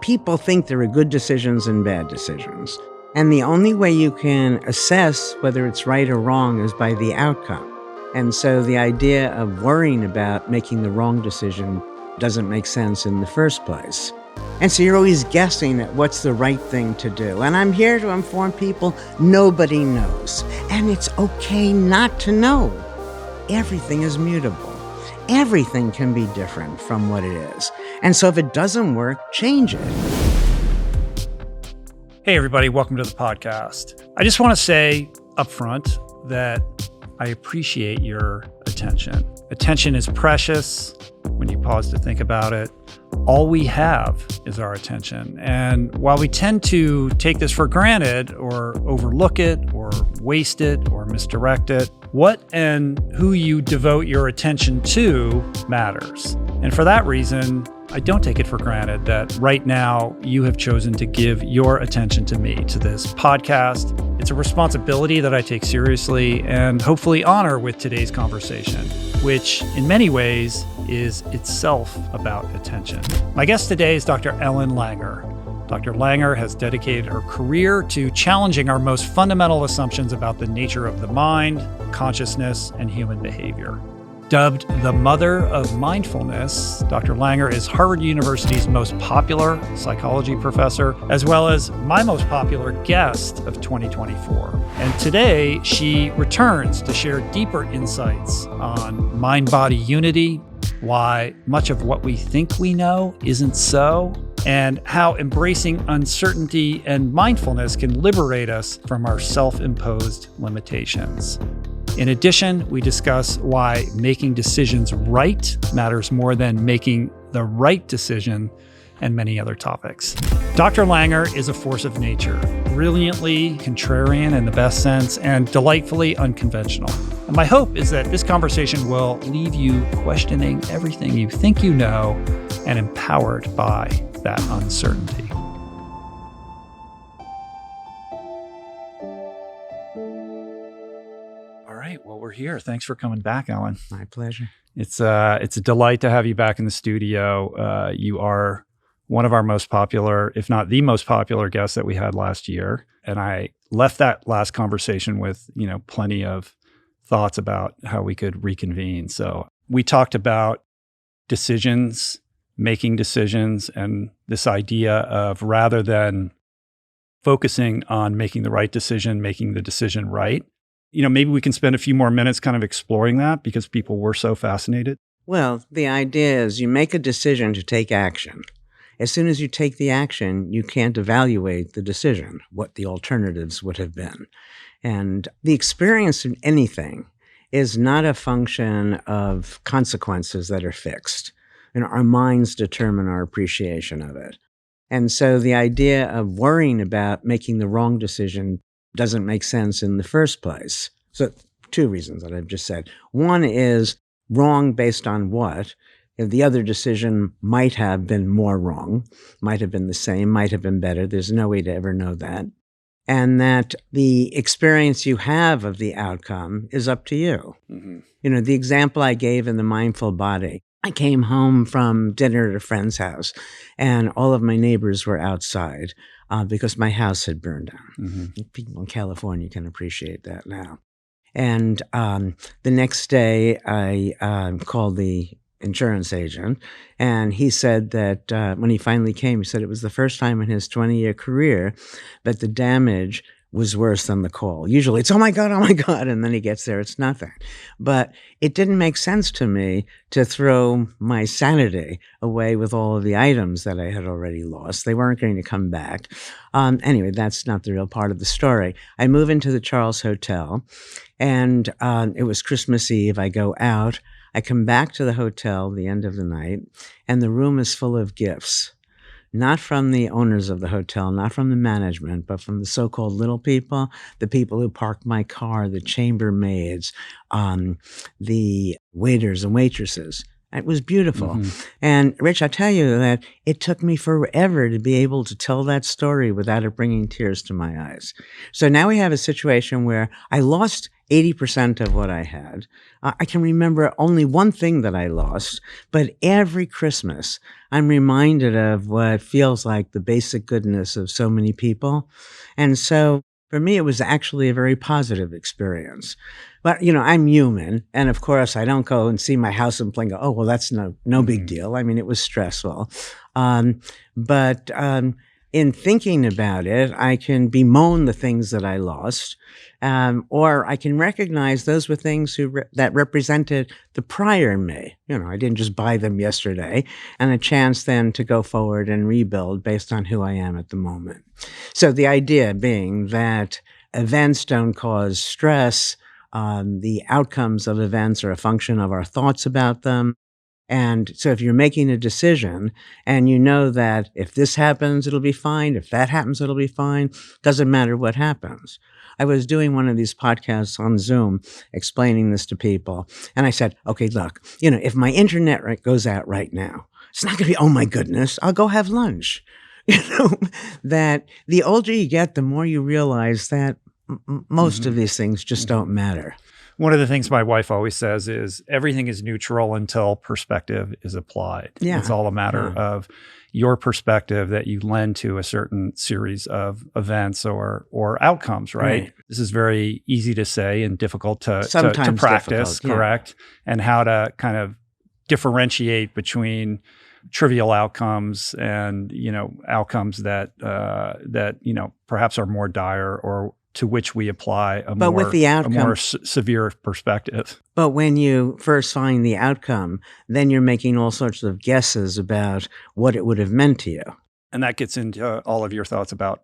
People think there are good decisions and bad decisions. And the only way you can assess whether it's right or wrong is by the outcome. And so the idea of worrying about making the wrong decision doesn't make sense in the first place. And so you're always guessing at what's the right thing to do. And I'm here to inform people nobody knows. And it's okay not to know. Everything is mutable. Everything can be different from what it is. And so if it doesn't work, change it. Hey, everybody. Welcome to the podcast. I just want to say up front that I appreciate your attention. Attention is precious when you pause to think about it. All we have is our attention. And while we tend to take this for granted or overlook it or waste it or misdirect it, what and who you devote your attention to matters. And for that reason, I don't take it for granted that right now you have chosen to give your attention to me, to this podcast. It's a responsibility that I take seriously and hopefully honor with today's conversation, which in many ways is itself about attention. My guest today is Dr. Ellen Langer. Dr. Langer has dedicated her career to challenging our most fundamental assumptions about the nature of the mind, consciousness, and human behavior. Dubbed the mother of mindfulness, Dr. Langer is Harvard University's most popular psychology professor, as well as my most popular guest of 2024. And today, she returns to share deeper insights on mind-body unity, why much of what we think we know isn't so, and how embracing uncertainty and mindfulness can liberate us from our self-imposed limitations. In addition, we discuss why making decisions right matters more than making the right decision and many other topics. Dr. Langer is a force of nature, brilliantly contrarian in the best sense, and delightfully unconventional. And my hope is that this conversation will leave you questioning everything you think you know and empowered by that uncertainty. All right, well, we're here. Thanks for coming back, Ellen. My pleasure. It's a delight to have you back in the studio. You are one of our most popular, if not the most popular guest that we had last year. And I left that last conversation with, plenty of thoughts about how we could reconvene. So we talked about decisions, making decisions, and this idea of rather than focusing on making the right decision, making the decision right. Maybe we can spend a few more minutes kind of exploring that because people were so fascinated. Well, the idea is you make a decision to take action. As soon as you take the action, you can't evaluate the decision, what the alternatives would have been. And the experience of anything is not a function of consequences that are fixed. Our minds determine our appreciation of it. And so the idea of worrying about making the wrong decision doesn't make sense in the first place. So two reasons that I've just said. One is wrong based on what? If the other decision might have been more wrong, might have been the same, might have been better. There's no way to ever know that. And that the experience you have of the outcome is up to you. Mm-hmm. The example I gave in the mindful body, I came home from dinner at a friend's house and all of my neighbors were outside because my house had burned down. Mm-hmm. People in California can appreciate that now. And the next day I called the insurance agent, and he said that when he finally came, he said it was the first time in his 20-year career that the damage was worse than the call. Usually it's, oh my God, and then he gets there, it's nothing. But it didn't make sense to me to throw my sanity away with all of the items that I had already lost. They weren't going to come back. Anyway, that's not the real part of the story. I move into the Charles Hotel, and it was Christmas Eve. I go out. I come back to the hotel the end of the night, and the room is full of gifts. Not from the owners of the hotel, not from the management, but from the so-called little people, the people who park my car, the chambermaids, the waiters and waitresses. It was beautiful. Mm-hmm. And Rich, I tell you that it took me forever to be able to tell that story without it bringing tears to my eyes. So now we have a situation where I lost 80% of what I had. I can remember only one thing that I lost, but every Christmas I'm reminded of what feels like the basic goodness of so many people. And so for me, it was actually a very positive experience. But, I'm human. And of course, I don't go and see my house and go, oh, well, that's no big deal. I mean, it was stressful. But in thinking about it, I can bemoan the things that I lost, or I can recognize those were things that represented the prior me. I didn't just buy them yesterday, and a chance then to go forward and rebuild based on who I am at the moment. So the idea being that events don't cause stress. The outcomes of events are a function of our thoughts about them. And so if you're making a decision and you know that if this happens, it'll be fine. If that happens, it'll be fine. Doesn't matter what happens. I was doing one of these podcasts on Zoom explaining this to people. And I said, okay, look, if my internet goes out right now, it's not going to be, oh my goodness, I'll go have lunch. That the older you get, the more you realize that most of these things just don't matter. One of the things my wife always says is everything is neutral until perspective is applied. Yeah. It's all a matter of your perspective that you lend to a certain series of events or outcomes, right? This is very easy to say and difficult to practice, correct? And how to kind of differentiate between trivial outcomes and, outcomes that perhaps are more dire or to which we apply a more severe perspective. But when you first find the outcome, then you're making all sorts of guesses about what it would have meant to you. And that gets into all of your thoughts about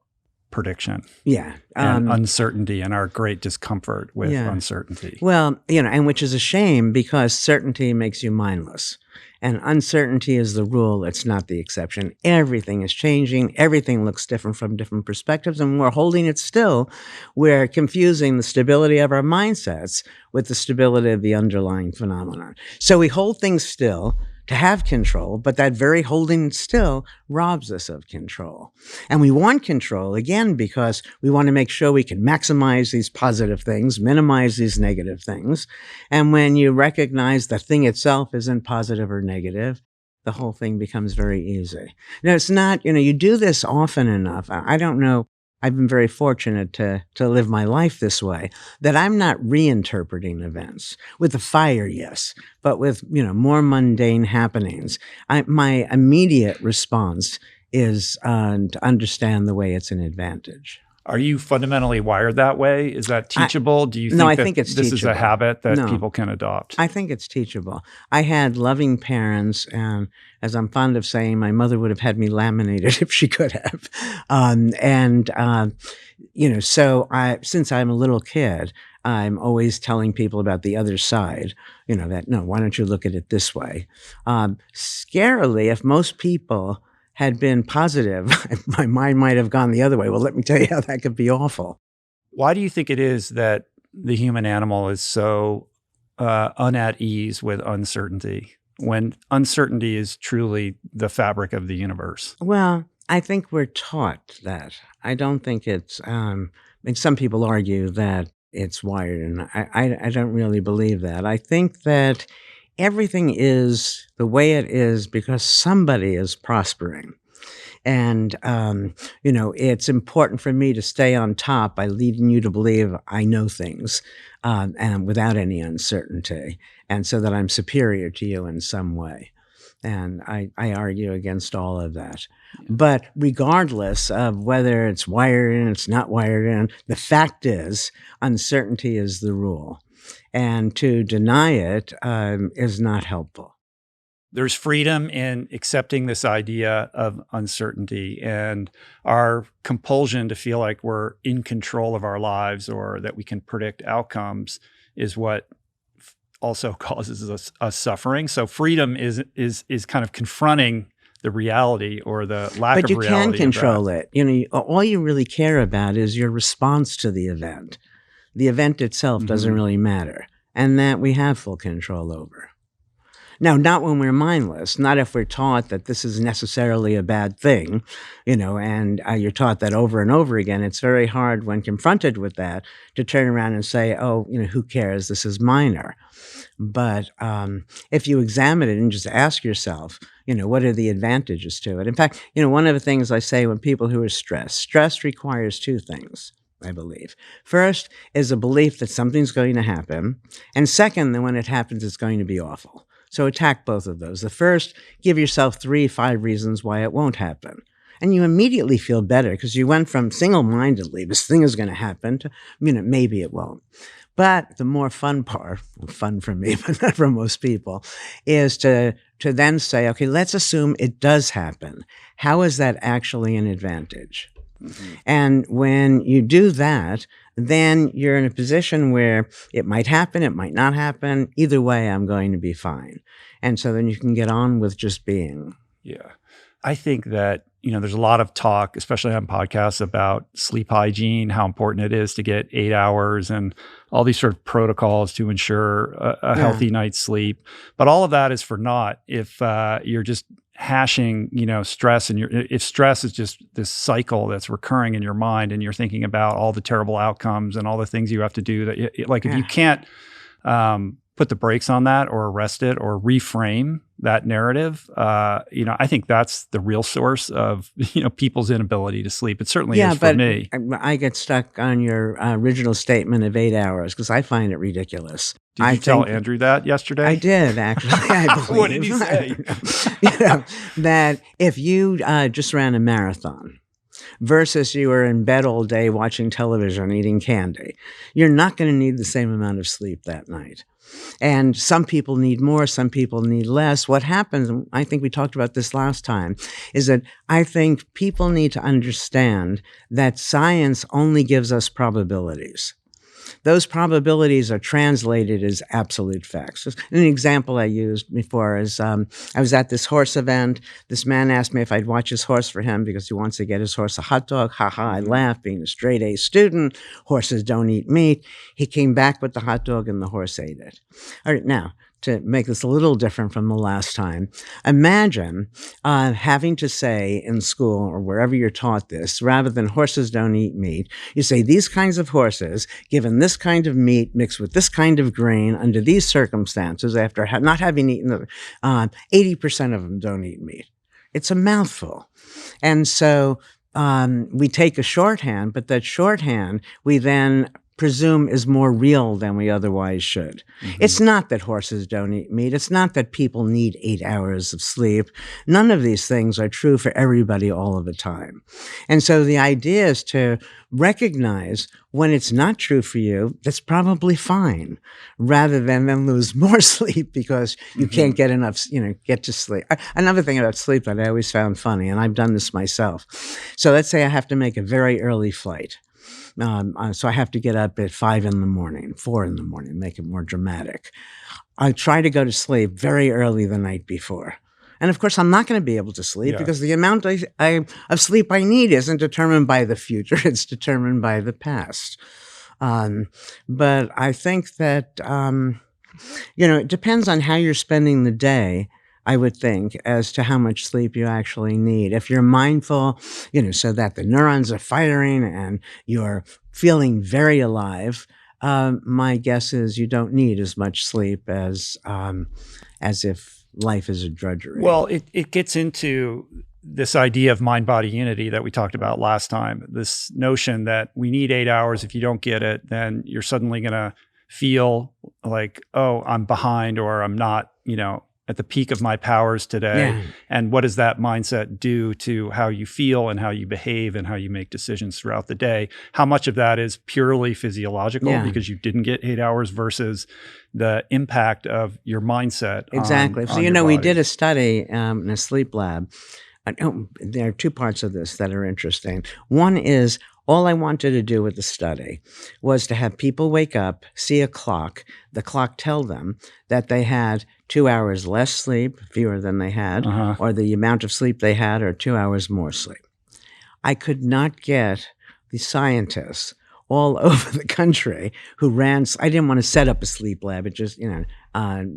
prediction. Yeah. And uncertainty and our great discomfort with uncertainty. Well, and which is a shame because certainty makes you mindless. And uncertainty is the rule. It's not the exception. Everything is changing. Everything looks different from different perspectives. And we're holding it still. We're confusing the stability of our mindsets with the stability of the underlying phenomenon. So we hold things still to have control, but that very holding still robs us of control. And we want control, again, because we want to make sure we can maximize these positive things, minimize these negative things. And when you recognize the thing itself isn't positive or negative, the whole thing becomes very easy. Now, it's not, you do this often enough. I don't know. I've been very fortunate to live my life this way, that I'm not reinterpreting events. With the fire, yes, but with, more mundane happenings, my immediate response is to understand the way it's an advantage. Are you fundamentally wired that way? Is that teachable? Do you think I think it's this teachable. is a habit that people can adopt? I think it's teachable. I had loving parents, and as I'm fond of saying, my mother would have had me laminated if she could have. So since I'm a little kid, I'm always telling people about the other side, that, no, why don't you look at it this way? Scarily, if most people had been positive, my mind might have gone the other way. Well, let me tell you how that could be awful. Why do you think it is that the human animal is so unat ease with uncertainty when uncertainty is truly the fabric of the universe? Well, I think we're taught that. I don't think it's, some people argue that it's wired, and I don't really believe that. I think that everything is the way it is because somebody is prospering. And, it's important for me to stay on top by leading you to believe I know things and without any uncertainty, and so that I'm superior to you in some way. And I argue against all of that. But regardless of whether it's wired in, it's not wired in, the fact is uncertainty is the rule. And to deny it is not helpful. There's freedom in accepting this idea of uncertainty, and our compulsion to feel like we're in control of our lives or that we can predict outcomes is what also causes us suffering. So freedom is kind of confronting the reality or the lack of reality. But you can control it. All you really care about is your response to the event. The event itself doesn't really matter, and that we have full control over. Now, not when we're mindless, not if we're taught that this is necessarily a bad thing, and you're taught that over and over again. It's very hard when confronted with that to turn around and say, oh, who cares? This is minor. But if you examine it and just ask yourself, what are the advantages to it? In fact, one of the things I say when people who are stress requires two things, I believe. First is a belief that something's going to happen. And second, that when it happens, it's going to be awful. So attack both of those. The first, give yourself 3-5 reasons why it won't happen. And you immediately feel better because you went from single-mindedly, this thing is going to happen, to, maybe it won't. But the more fun part, fun for me, but not for most people, is to then say, okay, let's assume it does happen. How is that actually an advantage? Mm-hmm. And when you do that, then you're in a position where it might happen, it might not happen. Either way, I'm going to be fine. And so then you can get on with just being. Yeah. I think that, there's a lot of talk, especially on podcasts, about sleep hygiene, how important it is to get 8 hours and all these sort of protocols to ensure a healthy night's sleep. But all of that is for naught if you're just hashing, stress, and if stress is just this cycle that's recurring in your mind, and you're thinking about all the terrible outcomes and all the things you have to do that, if you can't put the brakes on that or arrest it or reframe that narrative, I think that's the real source of, people's inability to sleep. It certainly is for me. I get stuck on your original statement of 8 hours because I find it ridiculous. Did you tell Andrew that yesterday? I did, actually. I believe. What did he say? That if you just ran a marathon versus you were in bed all day watching television, eating candy, you're not going to need the same amount of sleep that night. And some people need more, some people need less. What happens, and I think we talked about this last time, is that I think people need to understand that science only gives us probabilities. Those probabilities are translated as absolute facts. An example I used before is I was at this horse event. This man asked me if I'd watch his horse for him because he wants to get his horse a hot dog. Ha ha, I laughed, being a straight A student. Horses don't eat meat. He came back with the hot dog and the horse ate it. All right, now, to make this a little different from the last time, imagine having to say in school or wherever you're taught this, rather than horses don't eat meat, you say these kinds of horses, given this kind of meat mixed with this kind of grain under these circumstances, after not having eaten 80% of them don't eat meat. It's a mouthful. And so we take a shorthand, but that shorthand we then presume is more real than we otherwise should. Mm-hmm. It's not that horses don't eat meat. It's not that people need 8 hours of sleep. None of these things are true for everybody all of the time. And so the idea is to recognize when it's not true for you, that's probably fine, rather than then lose more sleep because you can't get enough, get to sleep. Another thing about sleep that I always found funny, and I've done this myself. So let's say I have to make a very early flight. So I have to get up at 4 in the morning, make it more dramatic. I try to go to sleep very early the night before. And of course, I'm not going to be able to sleep because the amount of sleep I need isn't determined by the future. It's determined by the past. But I think that, it depends on how you're spending the day, I would think, as to how much sleep you actually need. If you're mindful, so that the neurons are firing and you're feeling very alive, my guess is you don't need as much sleep as if life is a drudgery. Well, it gets into this idea of mind-body unity that we talked about last time, this notion that we need 8 hours. If you don't get it, then you're suddenly going to feel like, oh, I'm behind, or I'm not, at the peak of my powers today. Yeah. And what does that mindset do to how you feel and how you behave and how you make decisions throughout the day? How much of that is purely physiological because you didn't get 8 hours versus the impact of your mindset? Exactly. On so, your we body? did a study in a sleep lab. There are two parts of this that are interesting. One is, all I wanted to do with the study was to have people wake up, see a clock, the clock tell them that they had 2 hours less sleep, fewer than they had, or the amount of sleep they had, or 2 hours more sleep. I could not get the scientists all over the country who ran. I didn't want to set up a sleep lab. It just,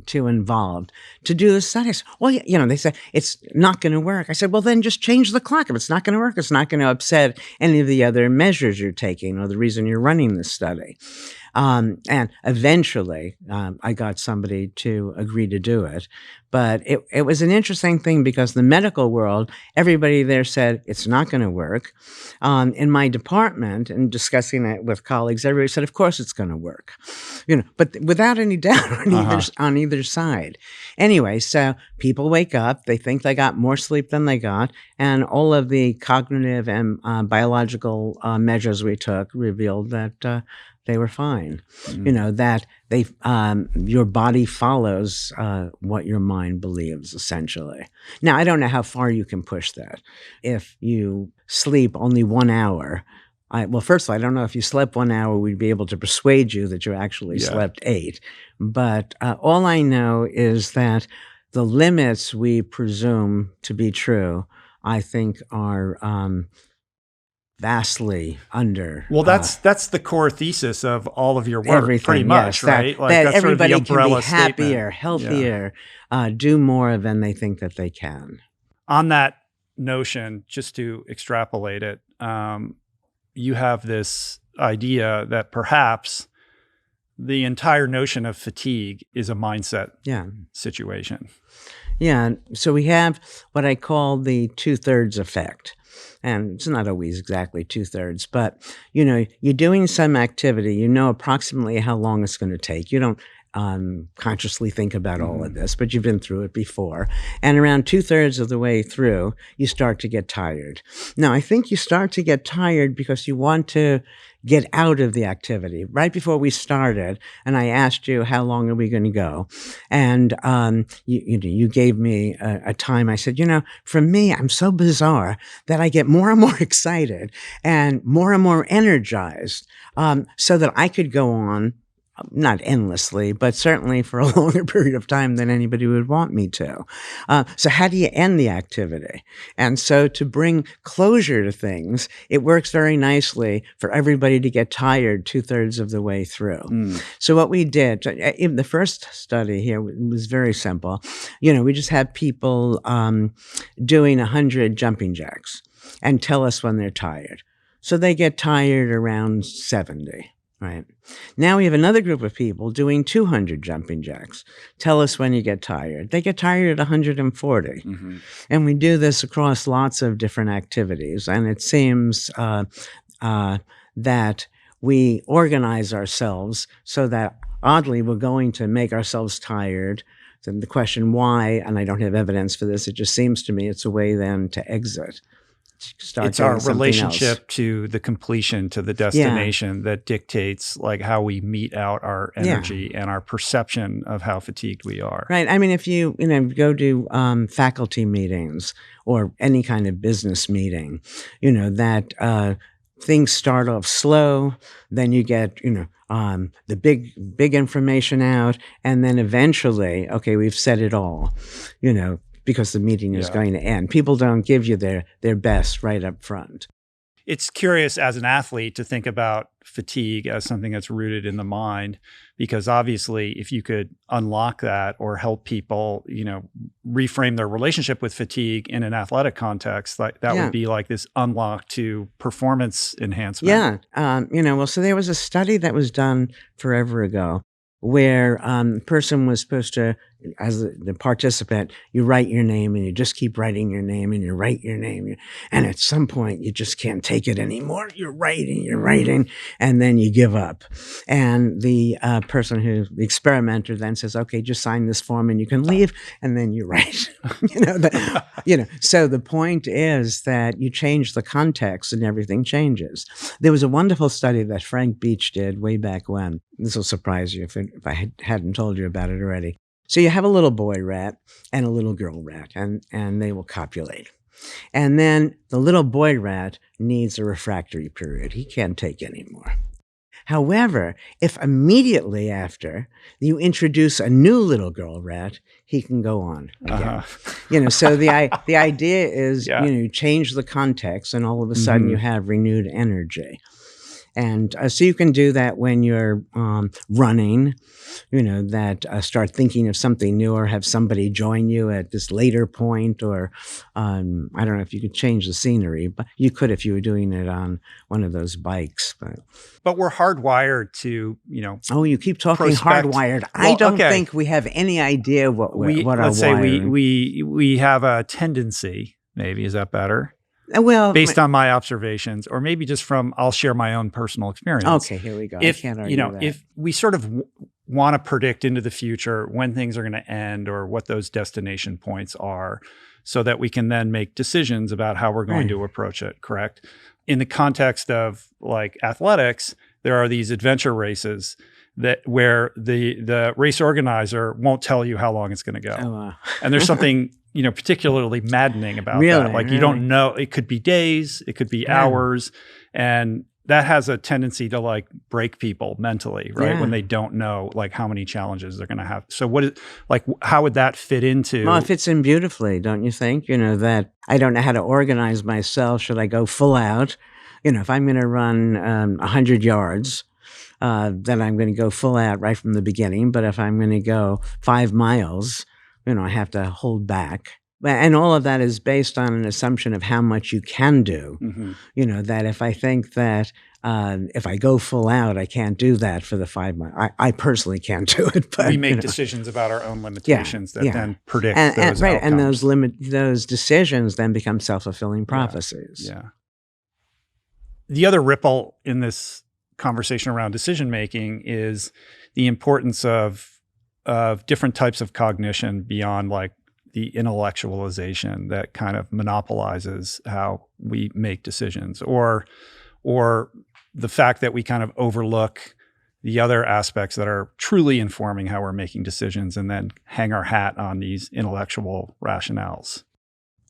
too involved to do the studies. Well, they said it's not going to work. I said, well, then just change the clock. If it's not going to work, it's not going to upset any of the other measures you're taking or the reason you're running this study. And eventually, I got somebody to agree to do it. But it was an interesting thing because the medical world, everybody there said it's not going to work. In my department, and discussing it with colleagues, everybody said, of course it's going to work. But without any doubt on either side. Anyway, so people wake up, they think they got more sleep than they got, and all of the cognitive and biological measures we took revealed that they were fine. That your body follows what your mind believes, essentially. Now, I don't know how far you can push that. If you sleep only 1 hour, well, first of all, I don't know if you slept 1 hour, we'd be able to persuade you that you actually slept 8. But all I know is that the limits we presume to be true, I think, are vastly under. Well, that's the core thesis of all of your work, pretty much, yes, right? That that's everybody sort of the umbrella can be happier, statement. healthier, do more than they think that they can. On that notion, just to extrapolate it, you have this idea that perhaps the entire notion of fatigue is a mindset situation. Yeah. So we have what I call the 2/3 effect. And it's not always exactly 2/3, but, you're doing some activity, you know approximately how long it's going to take. You don't consciously think about all of this, but you've been through it before. And around 2/3 of the way through, you start to get tired. Now, I think you start to get tired because you want to get out of the activity. Right before we started, and I asked you, how long are we going to go? And you gave me a time. I said, for me, I'm so bizarre that I get more and more excited and more energized so that I could go on, not endlessly, but certainly for a longer period of time than anybody would want me to. So how do you end the activity? And so to bring closure to things, it works very nicely for everybody to get tired 2/3 of the way through. So what we did, in the first study here was very simple. We just had people doing 100 jumping jacks and tell us when they're tired. So they get tired around 70. Right. Now we have another group of people doing 200 jumping jacks. Tell us when you get tired. They get tired at 140. And we do this across lots of different activities. And it seems that we organize ourselves so that, oddly, we're going to make ourselves tired. And the question why, and I don't have evidence for this, it just seems to me it's a way then to exit. It's our relationship to the completion, to the destination that dictates how we mete out our energy and our perception of how fatigued we are. Right. I mean, if you go to faculty meetings or any kind of business meeting, that things start off slow, then you get the big information out, and then eventually, okay, we've said it all, because the meeting is going to end. People don't give you their best right up front. It's curious as an athlete to think about fatigue as something that's rooted in the mind, because obviously if you could unlock that or help people, reframe their relationship with fatigue in an athletic context, that would be like this unlock to performance enhancement. Yeah. So there was a study that was done forever ago where a person was supposed to, as the participant, you write your name and you just keep writing your name and you write your name. And at some point, you just can't take it anymore. You're writing, and then you give up. And the the experimenter then says, okay, just sign this form and you can leave. And then you write. So the point is that you change the context and everything changes. There was a wonderful study that Frank Beach did way back when. This will surprise you if I hadn't told you about it already. So you have a little boy rat and a little girl rat, and they will copulate. And then the little boy rat needs a refractory period. He can't take anymore. However, if immediately after you introduce a new little girl rat, he can go on again. So the idea is, you change the context and all of a sudden you have renewed energy. And so you can do that when you're running, that start thinking of something new or have somebody join you at this later point, or I don't know if you could change the scenery, but you could if you were doing it on one of those bikes. But we're hardwired to, Oh, you keep talking prospect. hardwired. Well, I don't okay. think we have any idea what our let's say wiring. we have a tendency, maybe, is that better? Well, Based on my observations, or maybe just from, I'll share my own personal experience. Okay, here we go. I can't argue that. If we sort of want to predict into the future when things are going to end or what those destination points are, so that we can then make decisions about how we're going to approach it, correct? In the context of like athletics, there are these adventure races where the race organizer won't tell you how long it's going to go. Oh, wow. And there's something particularly maddening about that. Like, you don't know, it could be days, it could be hours, and that has a tendency to like break people mentally, right? When they don't know like how many challenges they're going to have. So how would that fit into? Well, it fits in beautifully, don't you think? That I don't know how to organize myself. Should I go full out? If I'm going to run 100 yards, then I'm going to go full out right from the beginning. But if I'm going to go 5 miles, I have to hold back. And all of that is based on an assumption of how much you can do. Mm-hmm. That if I think that if I go full out, I can't do that for the 5 miles. I personally can't do it. But we make decisions about our own limitations that then predict those right, outcomes. And those decisions then become self-fulfilling prophecies. Yeah. The other ripple in this conversation around decision making is the importance of different types of cognition beyond like the intellectualization that kind of monopolizes how we make decisions, or the fact that we kind of overlook the other aspects that are truly informing how we're making decisions and then hang our hat on these intellectual rationales.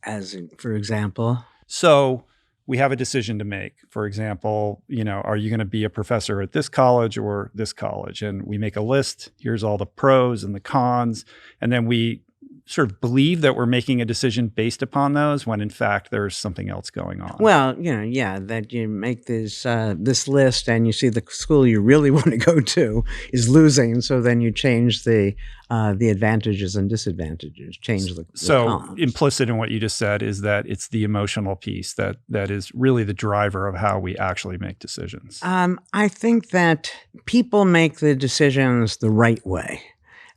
As for example? So we have a decision to make. For example, are you going to be a professor at this college or this college? And we make a list. Here's all the pros and the cons. And then we sort of believe that we're making a decision based upon those when in fact there's something else going on. Well, that you make this list and you see the school you really want to go to is losing, so then you change the advantages and disadvantages, change the cons. Implicit in what you just said is that it's the emotional piece that is really the driver of how we actually make decisions. I think that people make the decisions the right way.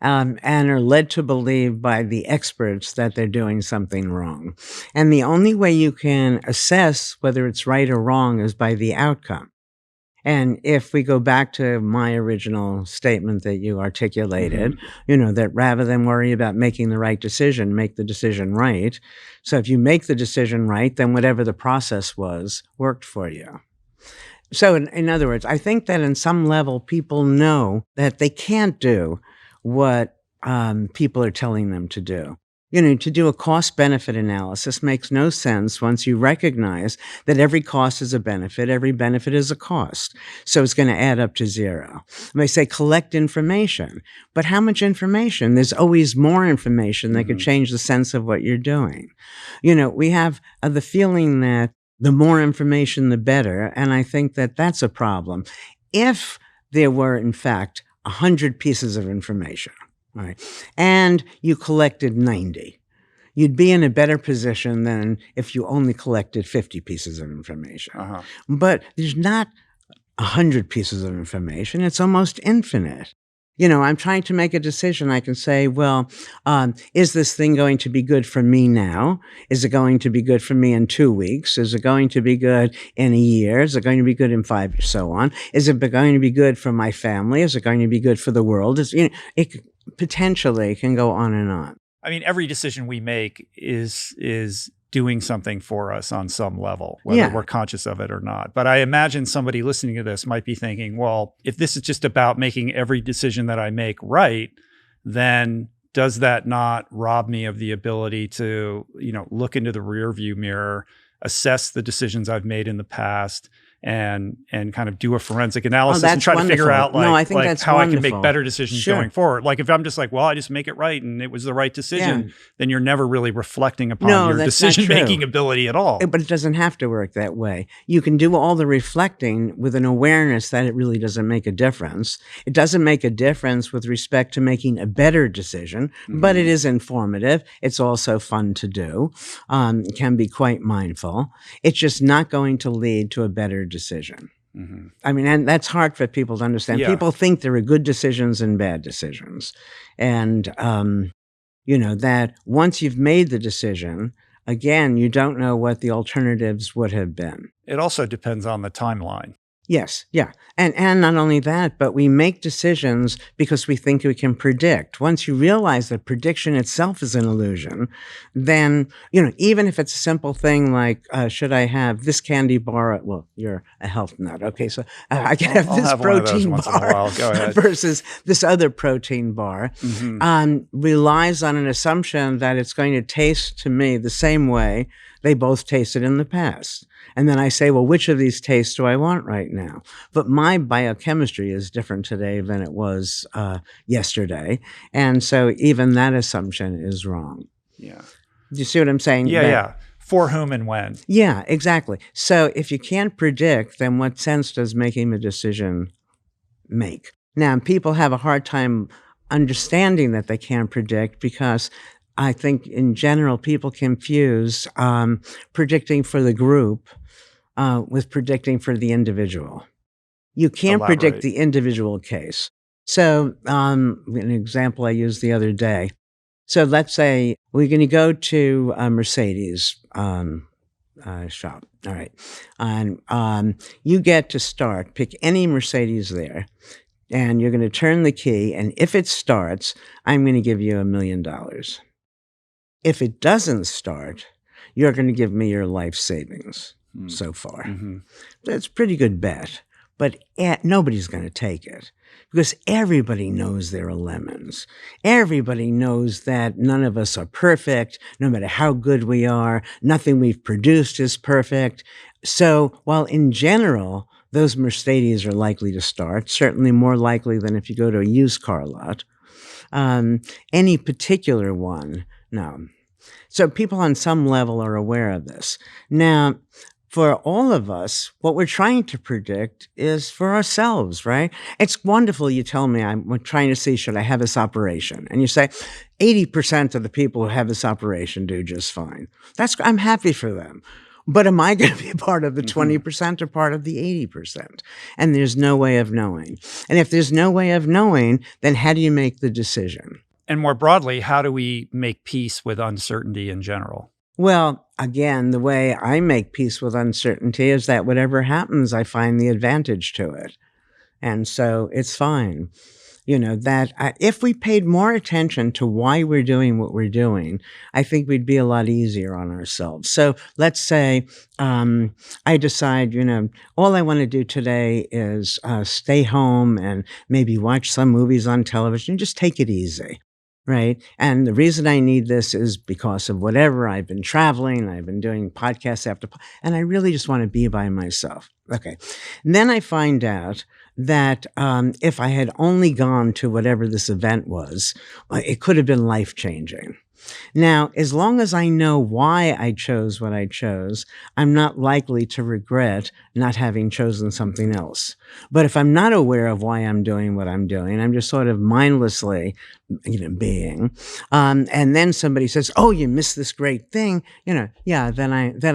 And are led to believe by the experts that they're doing something wrong. And the only way you can assess whether it's right or wrong is by the outcome. And if we go back to my original statement that you articulated, that rather than worry about making the right decision, make the decision right. So if you make the decision right, then whatever the process was worked for you. So in other words, I think that in some level, people know that they can't do what people are telling them to do. To do a cost-benefit analysis makes no sense once you recognize that every cost is a benefit, every benefit is a cost. So it's going to add up to zero. They say collect information, but how much information? There's always more information that could change the sense of what you're doing. We have the feeling that the more information, the better, and I think that that's a problem. If there were, in fact, 100 pieces of information, right, and you collected 90, you'd be in a better position than if you only collected 50 pieces of information. But there's not 100 pieces of information. It's almost infinite. I'm trying to make a decision. I can say, well, is this thing going to be good for me now? Is it going to be good for me in 2 weeks? Is it going to be good in a year? Is it going to be good in 5 years? So on. Is it going to be good for my family? Is it going to be good for the world? It potentially can go on and on. I mean, every decision we make is doing something for us on some level, whether we're conscious of it or not. But I imagine somebody listening to this might be thinking, well, if this is just about making every decision that I make right, then does that not rob me of the ability to, look into the rearview mirror, assess the decisions I've made in the past, and kind of do a forensic analysis and that's try to figure wonderful. out No, I think like that's how I can make wonderful. better decisions Sure. going forward. Like if I'm just like, well, I just make it right and it was the right decision, then you're never really reflecting upon No, your that's not decision-making true. ability at all. But it doesn't have to work that way. You can do all the reflecting with an awareness that it really doesn't make a difference. It doesn't make a difference with respect to making a better decision, but it is informative. It's also fun to do. It can be quite mindful. It's just not going to lead to a better decision. I mean, and that's hard for people to understand. Yeah. People think there are good decisions and bad decisions. And, that once you've made the decision, again, you don't know what the alternatives would have been. It also depends on the timeline. Yes, yeah. And not only that, but we make decisions because we think we can predict. Once you realize that prediction itself is an illusion, then, even if it's a simple thing like, should I have this candy bar? Well, you're a health nut. Okay, so I can have this protein bar Go ahead. versus this other protein bar, relies on an assumption that it's going to taste to me the same way they both tasted in the past. And then I say, well, which of these tastes do I want right now? But my biochemistry is different today than it was yesterday. And so even that assumption is wrong. Yeah. Do you see what I'm saying? Yeah. For whom and when. Yeah, exactly. So if you can't predict, then what sense does making a decision make? Now, people have a hard time understanding that they can't predict because I think in general, people confuse predicting for the group with predicting for the individual. You can't predict the individual case. So an example I used the other day. So let's say we're going to go to a Mercedes shop. All right. And you get to start, pick any Mercedes there. And you're going to turn the key. And if it starts, I'm going to give you $1 million. If it doesn't start, you're going to give me your life savings so far. That's a pretty good bet, but nobody's going to take it because everybody knows there are lemons. Everybody knows that none of us are perfect, no matter how good we are. Nothing we've produced is perfect. So while in general, those Mercedes are likely to start, certainly more likely than if you go to a used car lot, any particular one, no. So people on some level are aware of this. Now, for all of us, what we're trying to predict is for ourselves, right? It's wonderful you tell me I'm trying to see, should I have this operation? And you say, 80% of the people who have this operation do just fine. I'm happy for them. But am I going to be a part of the 20% or part of the 80%? And there's no way of knowing. And if there's no way of knowing, then how do you make the decision? And more broadly, how do we make peace with uncertainty in general? Well, again, the way I make peace with uncertainty is that whatever happens, I find the advantage to it. And so it's fine. If we paid more attention to why we're doing what we're doing, I think we'd be a lot easier on ourselves. So let's say I decide, all I want to do today is stay home and maybe watch some movies on television, just take it easy. Right. And the reason I need this is because of whatever. I've been traveling, I've been doing podcasts and I really just want to be by myself. Okay. And then I find out that if I had only gone to whatever this event was, it could have been life-changing. Now, as long as I know why I chose what I chose, I'm not likely to regret not having chosen something else. But if I'm not aware of why I'm doing what I'm doing, I'm just sort of mindlessly, being, and then somebody says, "Oh, you missed this great thing," then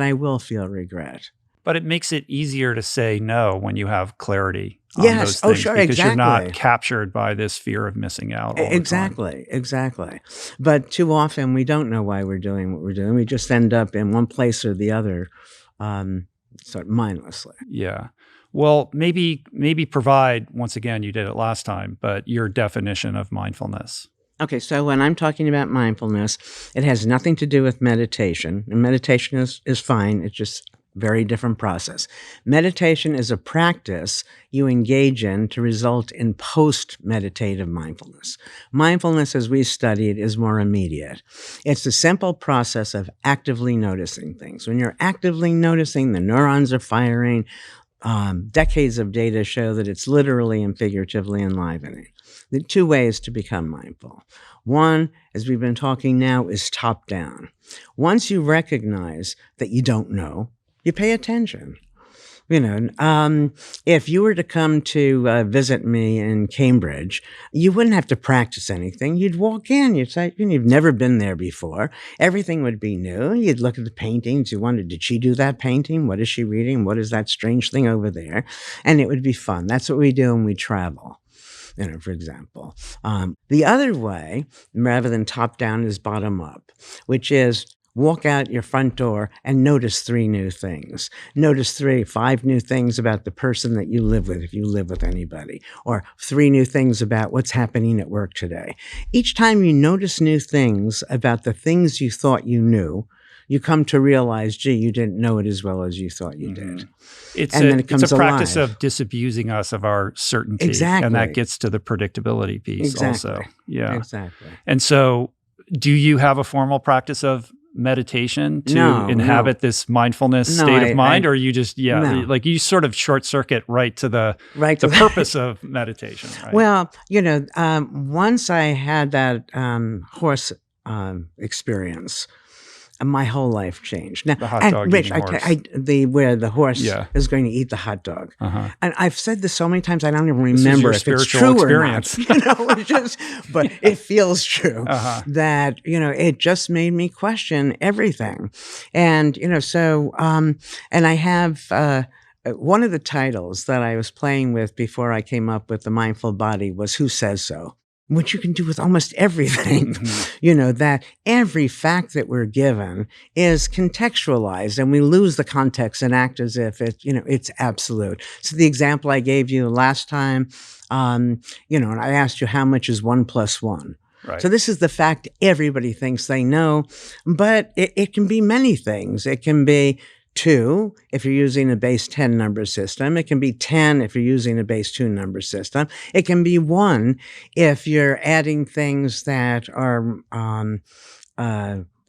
I will feel regret. But it makes it easier to say no when you have clarity on Yes. those things, Sure. because Exactly. you're not captured by this fear of missing out all the time. Exactly. But too often we don't know why we're doing what we're doing. We just end up in one place or the other, sort of mindlessly. Yeah. Well, maybe provide, once again, you did it last time, but your definition of mindfulness. Okay, so when I'm talking about mindfulness, it has nothing to do with meditation. And meditation is fine. It's just very different process. Meditation is a practice you engage in to result in post-meditative mindfulness. Mindfulness, as we studied, is more immediate. It's the simple process of actively noticing things. When you're actively noticing, the neurons are firing, decades of data show that it's literally and figuratively enlivening. The two ways to become mindful. One, as we've been talking now, is top down. Once you recognize that you don't know, you pay attention. If you were to come to visit me in Cambridge, you wouldn't have to practice anything. You'd walk in, you'd say, you've never been there before. Everything would be new. You'd look at the paintings. You wonder, did she do that painting? What is she reading? What is that strange thing over there? And it would be fun. That's what we do when we travel. For example. The other way, rather than top down, is bottom up, which is walk out your front door and notice 3 new things. Notice 5 new things about the person that you live with, if you live with anybody, or 3 new things about what's happening at work today. Each time you notice new things about the things you thought you knew, you come to realize, gee, you didn't know it as well as you thought you did. It's a practice of disabusing us of our certainty. Exactly. And that gets to the predictability piece exactly. also. Yeah. Exactly. And so do you have a formal practice of meditation to inhabit this mindfulness state of mind, or you just, like you sort of short circuit right to the purpose of meditation, right? Well, once I had that horse experience, my whole life changed. Now, the hot dog Rich, horse. where the horse is going to eat the hot dog. And I've said this so many times, I don't even remember if it's true experience. or not. But it feels true that, it just made me question everything. And, and I have, one of the titles that I was playing with before I came up with the mindful body was Who Says So? Which you can do with almost everything, that every fact that we're given is contextualized, and we lose the context and act as if it's absolute. So the example I gave you last time, and I asked you how much is 1 + 1. Right. So this is the fact everybody thinks they know, but it can be many things. It can be 2 if you're using a base 10 number system. It can be 10 if you're using a base 2 number system. It can be 1 if you're adding things that are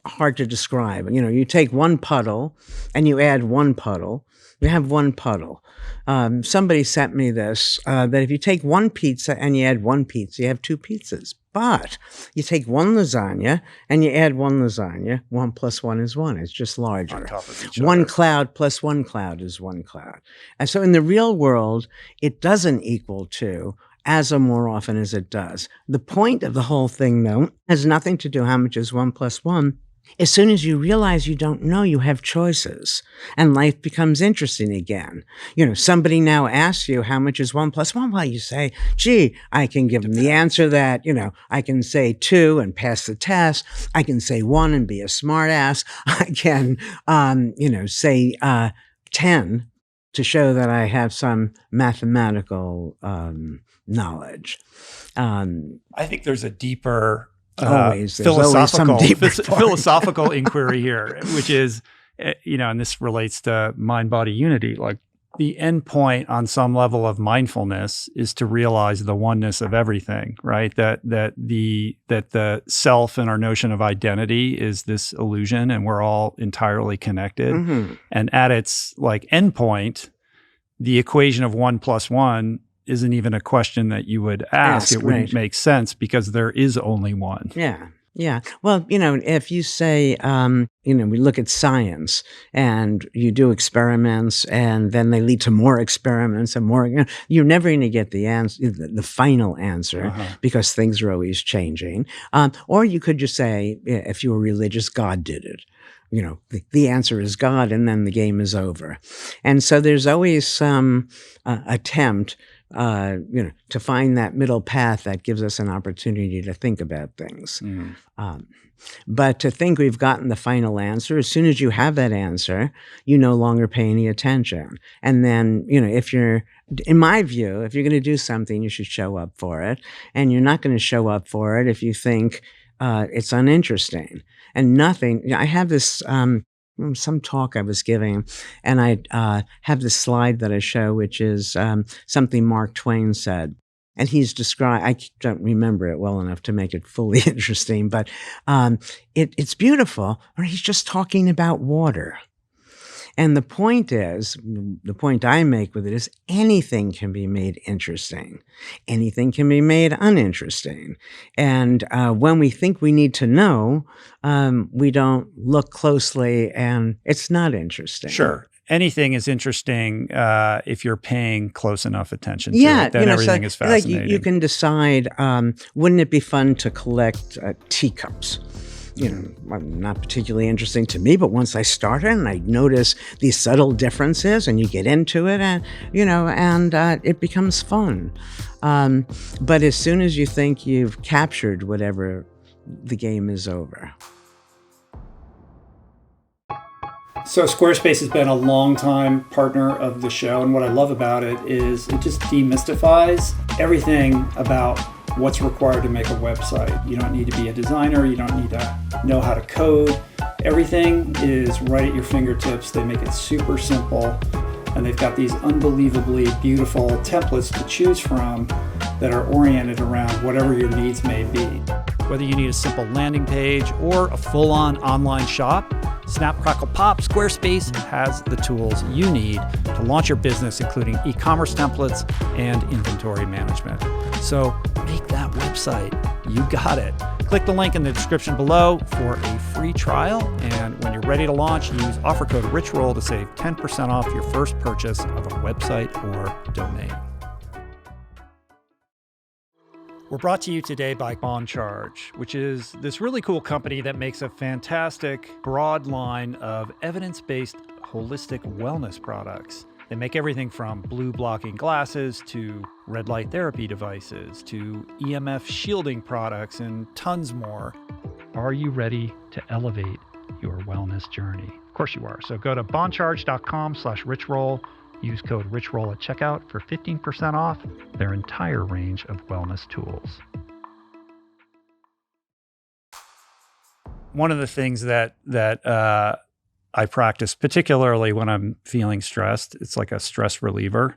hard to describe. You take 1 puddle and you add 1 puddle. You have 1 puddle. Somebody sent me this, that if you take 1 pizza and you add 1 pizza, you have 2 pizzas. But you take 1 lasagna and you add 1 lasagna, 1 + 1 is 1. It's just larger. On top of each 1 other. cloud + 1 cloud is 1 cloud. And so in the real world, it doesn't equal 2 as more often as it does. The point of the whole thing, though, has nothing to do how much is 1 + 1. As soon as you realize you don't know, you have choices, and life becomes interesting again. Somebody now asks you how much is 1 + 1. Well, you say, gee, I can give them the answer that, I can say 2 and pass the test. I can say 1 and be a smart ass. I can, say 10 to show that I have some mathematical knowledge. I think there's a deeper philosophical inquiry here, which is, and this relates to mind-body unity. Like the end point on some level of mindfulness is to realize the oneness of everything, right? That the self and our notion of identity is this illusion, and we're all entirely connected. Mm-hmm. And at its end point, the equation of 1 + 1 isn't even a question that you would ask. It wouldn't make sense because there is only 1. Yeah. Yeah. Well, if you say, we look at science and you do experiments and then they lead to more experiments and more, you're never going to get the answer, the final answer, because things are always changing. Or you could just say, if you were religious, God did it. The answer is God, and then the game is over. And so there's always some attempt to find that middle path that gives us an opportunity to think about things. But to think we've gotten the final answer, as soon as you have that answer, you no longer pay any attention. And then, in my view, if you're going to do something, you should show up for it. And you're not going to show up for it if you think it's uninteresting. And nothing, I have this, some talk I was giving, and I have this slide that I show, which is something Mark Twain said. And he's described, I don't remember it well enough to make it fully interesting, but it's beautiful. Or he's just talking about water. And the point I make with it is anything can be made interesting. Anything can be made uninteresting. And when we think we need to know, we don't look closely and it's not interesting. Sure. Anything is interesting if you're paying close enough attention to it. Then everything is fascinating. Like you can decide, wouldn't it be fun to collect teacups? Not particularly interesting to me, but once I started and I notice these subtle differences and you get into it and, it becomes fun. But as soon as you think you've captured whatever, the game is over. So Squarespace has been a long-time partner of the show, and what I love about it is it just demystifies everything about what's required to make a website. You don't need to be a designer, you don't need to know how to code. Everything is right at your fingertips. They make it super simple, and they've got these unbelievably beautiful templates to choose from that are oriented around whatever your needs may be. Whether you need a simple landing page or a full-on online shop, Snap, Crackle, Pop, Squarespace has the tools you need to launch your business, including e-commerce templates and inventory management. So make that website. You got it. Click the link in the description below for a free trial. And when you're ready to launch, use offer code RichRoll to save 10% off your first purchase of a website or domain. We're brought to you today by On Charge, which is this really cool company that makes a fantastic broad line of evidence-based holistic wellness products. They make everything from blue blocking glasses to red light therapy devices to EMF shielding products and tons more. Are you ready to elevate your wellness journey? Of course you are. So go to boncharge.com/richroll. Use code RichRoll at checkout for 15% off their entire range of wellness tools. One of the things that I practice, particularly when I'm feeling stressed, it's like a stress reliever,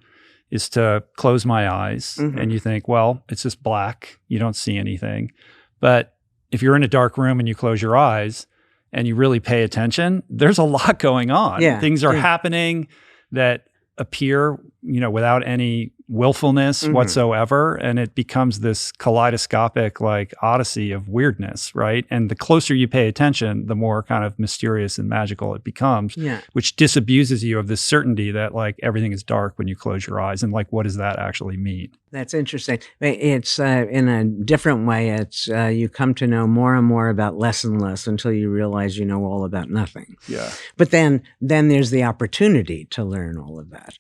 is to close my eyes. Mm-hmm. And you think, well, it's just black. You don't see anything. But if you're in a dark room and you close your eyes and you really pay attention, there's a lot going on. Yeah. Things are happening that appear, without any willfulness whatsoever. And it becomes this kaleidoscopic odyssey of weirdness, right? And the closer you pay attention, the more kind of mysterious and magical it becomes, which disabuses you of this certainty that everything is dark when you close your eyes. And what does that actually mean? That's interesting. It's in a different way. It's you come to know more and more about less and less until you realize you know all about nothing. Yeah. But then there's the opportunity to learn all of that.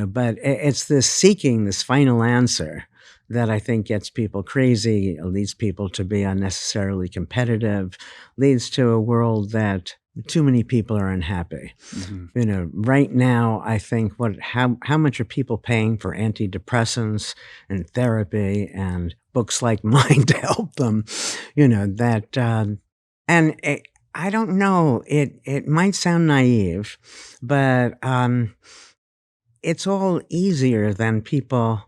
But it's this seeking this final answer that I think gets people crazy, leads people to be unnecessarily competitive, leads to a world that too many people are unhappy. Mm-hmm. Right now, I think how much are people paying for antidepressants and therapy and books like mine to help them? I don't know. It might sound naive, but it's all easier than people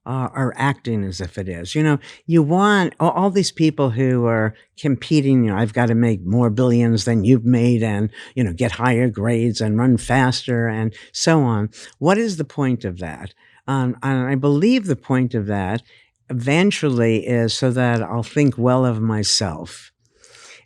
are acting as if it is. You want all these people who are competing, I've got to make more billions than you've made and, get higher grades and run faster and so on. What is the point of that? And I believe the point of that eventually is so that I'll think well of myself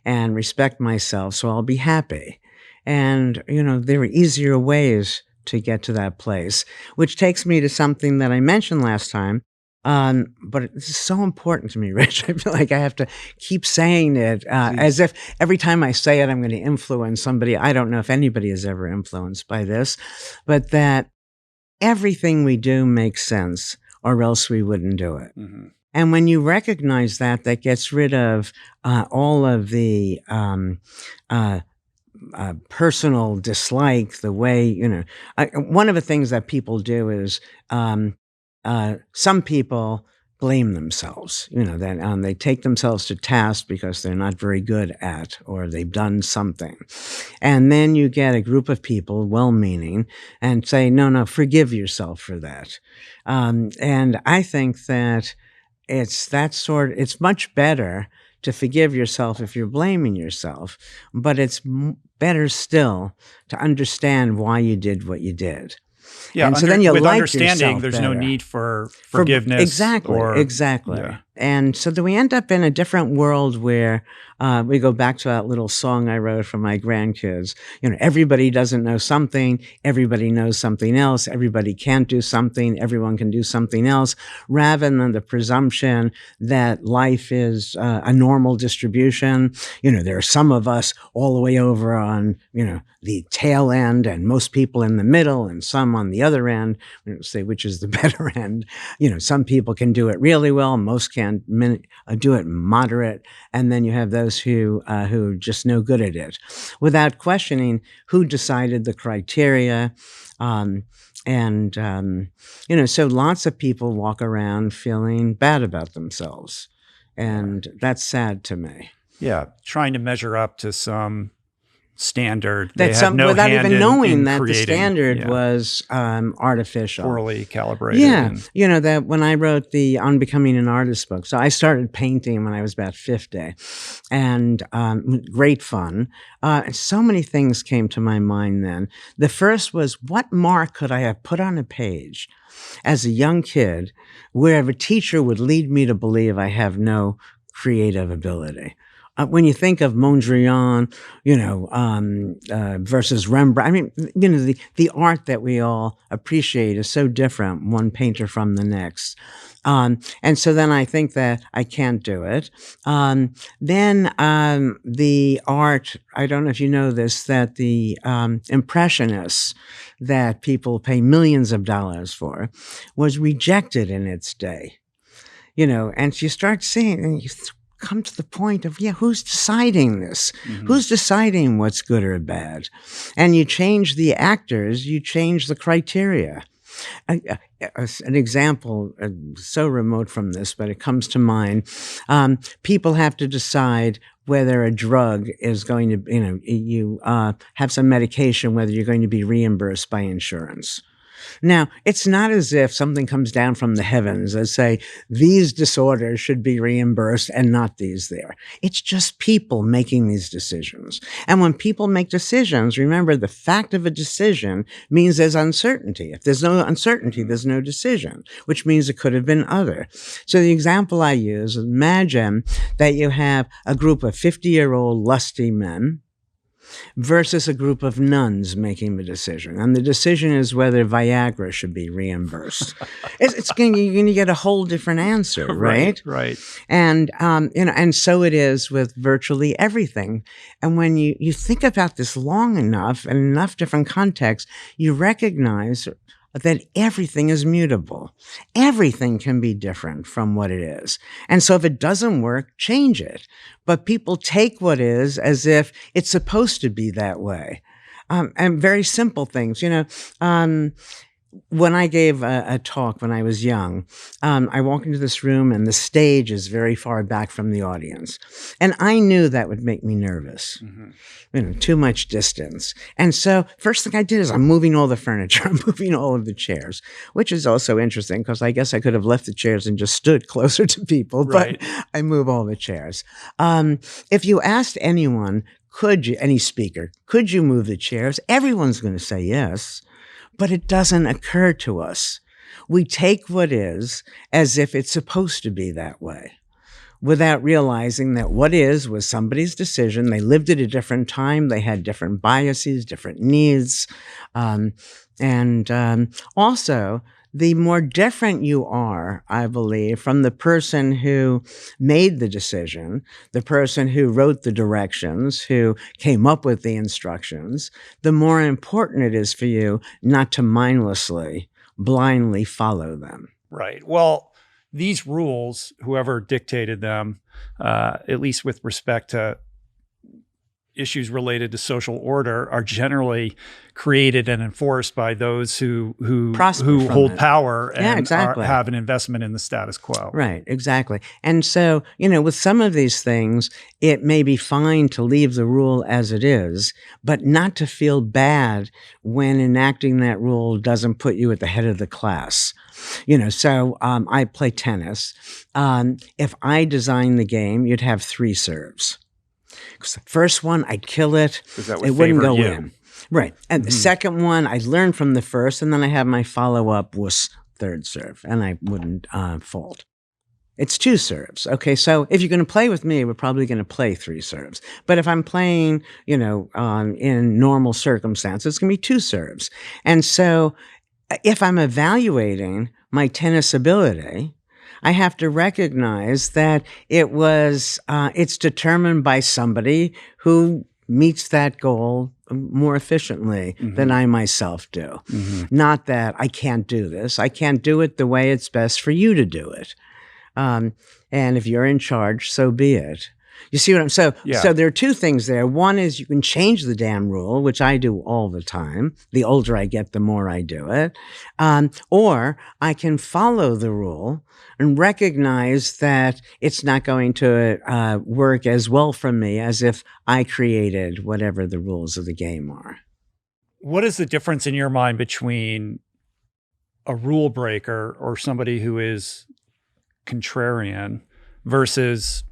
and respect myself, so I'll be happy. And, there are easier ways to get to that place, which takes me to something that I mentioned last time. But it's so important to me, Rich. I feel like I have to keep saying it as if every time I say it, I'm going to influence somebody. I don't know if anybody is ever influenced by this, but that everything we do makes sense or else we wouldn't do it. Mm-hmm. And when you recognize that gets rid of all of the personal dislike, the way, one of the things that people do is some people blame themselves, that they take themselves to task because they're not very good at or they've done something. And then you get a group of people, well-meaning, and say, no, forgive yourself for that. And I think that it's much better to forgive yourself if you're blaming yourself, but it's better still to understand why you did what you did. Yeah, and so then you with like understanding, yourself there's better. no need for forgiveness. Exactly. Yeah. And so then we end up in a different world where we go back to that little song I wrote for my grandkids. Everybody doesn't know something. Everybody knows something else. Everybody can't do something. Everyone can do something else, rather than the presumption that life is a normal distribution. There are some of us all the way over on, the tail end, and most people in the middle, and some on the other end. We don't say which is the better end. Some people can do it really well. Most can do it moderate. And then you have those who are just no good at it, without questioning who decided the criteria. So lots of people walk around feeling bad about themselves. And that's sad to me. Yeah, trying to measure up to some standard. That they have no without hand even knowing in that creating, the standard was artificial. poorly calibrated. Yeah. That when I wrote the On Becoming an Artist book, so I started painting when I was about 50, and great fun. So many things came to my mind then. The first was, what mark could I have put on a page as a young kid where a teacher would lead me to believe I have no creative ability? When you think of Mondrian, versus Rembrandt, I mean, the art that we all appreciate is so different, one painter from the next. And so then I think that I can't do it. Then the art, I don't know if you know this, that the Impressionists that people pay millions of dollars for was rejected in its day. And you start seeing, and you come to the point of, who's deciding this? Mm-hmm. Who's deciding what's good or bad? And you change the actors, you change the criteria. An example, so remote from this, but it comes to mind. People have to decide whether a drug is going to, you have some medication, whether you're going to be reimbursed by insurance. Now, it's not as if something comes down from the heavens that say these disorders should be reimbursed and not these there. It's just people making these decisions. And when people make decisions, remember, the fact of a decision means there's uncertainty. If there's no uncertainty, there's no decision, which means it could have been other. So the example I use, imagine that you have a group of 50-year-old lusty men versus a group of nuns making the decision. And the decision is whether Viagra should be reimbursed. You're going to get a whole different answer, right? Right. And, and so it is with virtually everything. And when you think about this long enough and enough different contexts, you recognize that everything is mutable. Everything can be different from what it is. And so if it doesn't work, change it. But people take what is as if it's supposed to be that way. And very simple things, when I gave a talk when I was young, I walk into this room and the stage is very far back from the audience. And I knew that would make me nervous. Mm-hmm. Too much distance. And so first thing I did is I'm moving all the furniture. I'm moving all of the chairs, which is also interesting because I guess I could have left the chairs and just stood closer to people, but I move all the chairs. If you asked anyone, any speaker, could you move the chairs? Everyone's going to say yes. But it doesn't occur to us. We take what is as if it's supposed to be that way, without realizing that what is was somebody's decision. They lived at a different time. They had different biases, different needs. Also, the more different you are, I believe, from the person who made the decision, the person who wrote the directions, who came up with the instructions, the more important it is for you not to mindlessly, blindly follow them. Right. Well, these rules, whoever dictated them, at least with respect to issues related to social order, are generally created and enforced by those who hold power and have an investment in the status quo. Right, exactly. And so, with some of these things, it may be fine to leave the rule as it is, but not to feel bad when enacting that rule doesn't put you at the head of the class. So I play tennis. If I designed the game, you'd have 3 serves. First one, I'd kill it. That It wouldn't go you. in. Right. And the second one, I learned from the first, and then I have my follow-up was third serve, and I wouldn't fold. It's 2 serves. Okay, so if you're going to play with me, we're probably going to play 3 serves. But if I'm playing, in normal circumstances, it's going to be 2 serves. And so if I'm evaluating my tennis ability, I have to recognize that it's determined by somebody who meets that goal more efficiently than I myself do. Not that I can't do this. I can't do it the way it's best for you to do it. And if you're in charge, so be it. You see what I'm so there are 2 things there. One is you can change the damn rule, which I do all the time. The older I get, the more I do it. Or I can follow the rule and recognize that it's not going to work as well for me as if I created whatever the rules of the game are. What is the difference in your mind between a rule breaker or somebody who is contrarian versus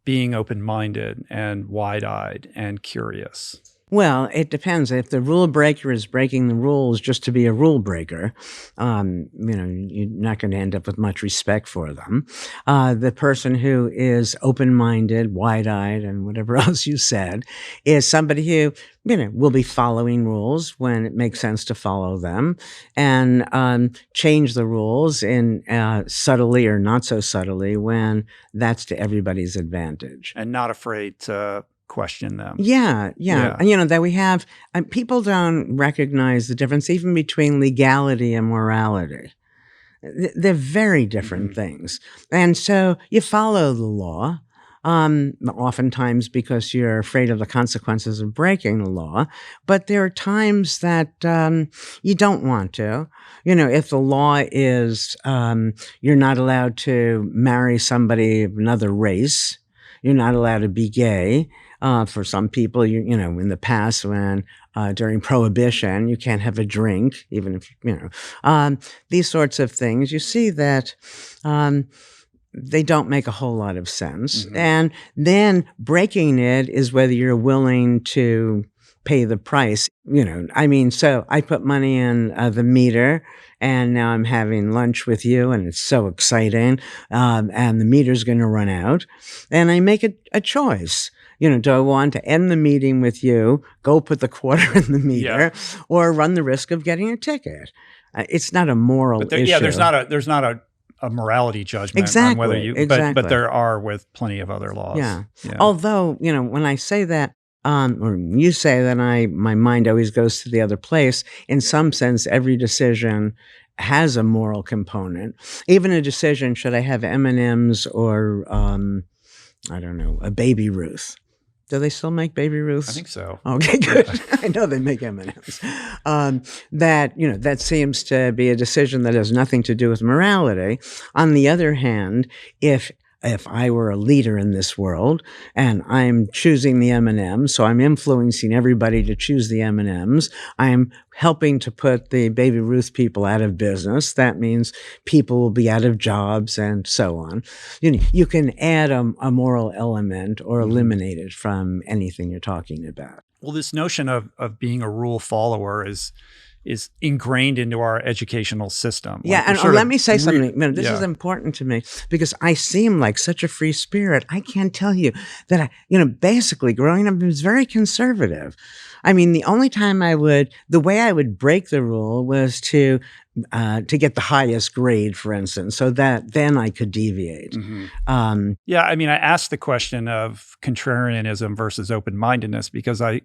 being open-minded and wide-eyed and curious? Well, it depends. If the rule breaker is breaking the rules just to be a rule breaker, you're not going to end up with much respect for them. The person who is open-minded, wide-eyed, and whatever else you said is somebody who, will be following rules when it makes sense to follow them and change the rules in subtly or not so subtly when that's to everybody's advantage. And not afraid to question them. Yeah. And that we have, people don't recognize the difference even between legality and morality. They're very different things. And so you follow the law, oftentimes because you're afraid of the consequences of breaking the law. But there are times that you don't want to. If the law is you're not allowed to marry somebody of another race, you're not allowed to be gay. For some people, in the past when during Prohibition, you can't have a drink, even if, these sorts of things, you see that they don't make a whole lot of sense. And then breaking it is whether you're willing to pay the price. So I put money in the meter, and now I'm having lunch with you, and it's so exciting, and the meter's going to run out, and I make a choice. Do I want to end the meeting with you, go put the quarter in the meter, or run the risk of getting a ticket? It's not a moral issue. Yeah, there's not a morality judgment on whether you, but there are with plenty of other laws. Yeah. Although, when I say that, or you say that, my mind always goes to the other place. In some sense, every decision has a moral component. Even a decision, should I have M&Ms or, I don't know, a Baby Ruth? Do they still make Baby Ruths? I think so. Okay, good. I know they make M&Ms. That seems to be a decision that has nothing to do with morality. On the other hand, if I were a leader in this world and I'm choosing the M&Ms, so I'm influencing everybody to choose the M&Ms, I'm helping to put the Baby Ruth people out of business. That means people will be out of jobs and so on. You can add a moral element or eliminate it from anything you're talking about. Well, this notion of being a rule follower is ingrained into our educational system. Yeah, and let me say something. This is important to me because I seem like such a free spirit. I can't tell you that basically growing up, I was very conservative. The only time the way I would break the rule was to get the highest grade, for instance, so that then I could deviate. I asked the question of contrarianism versus open-mindedness because I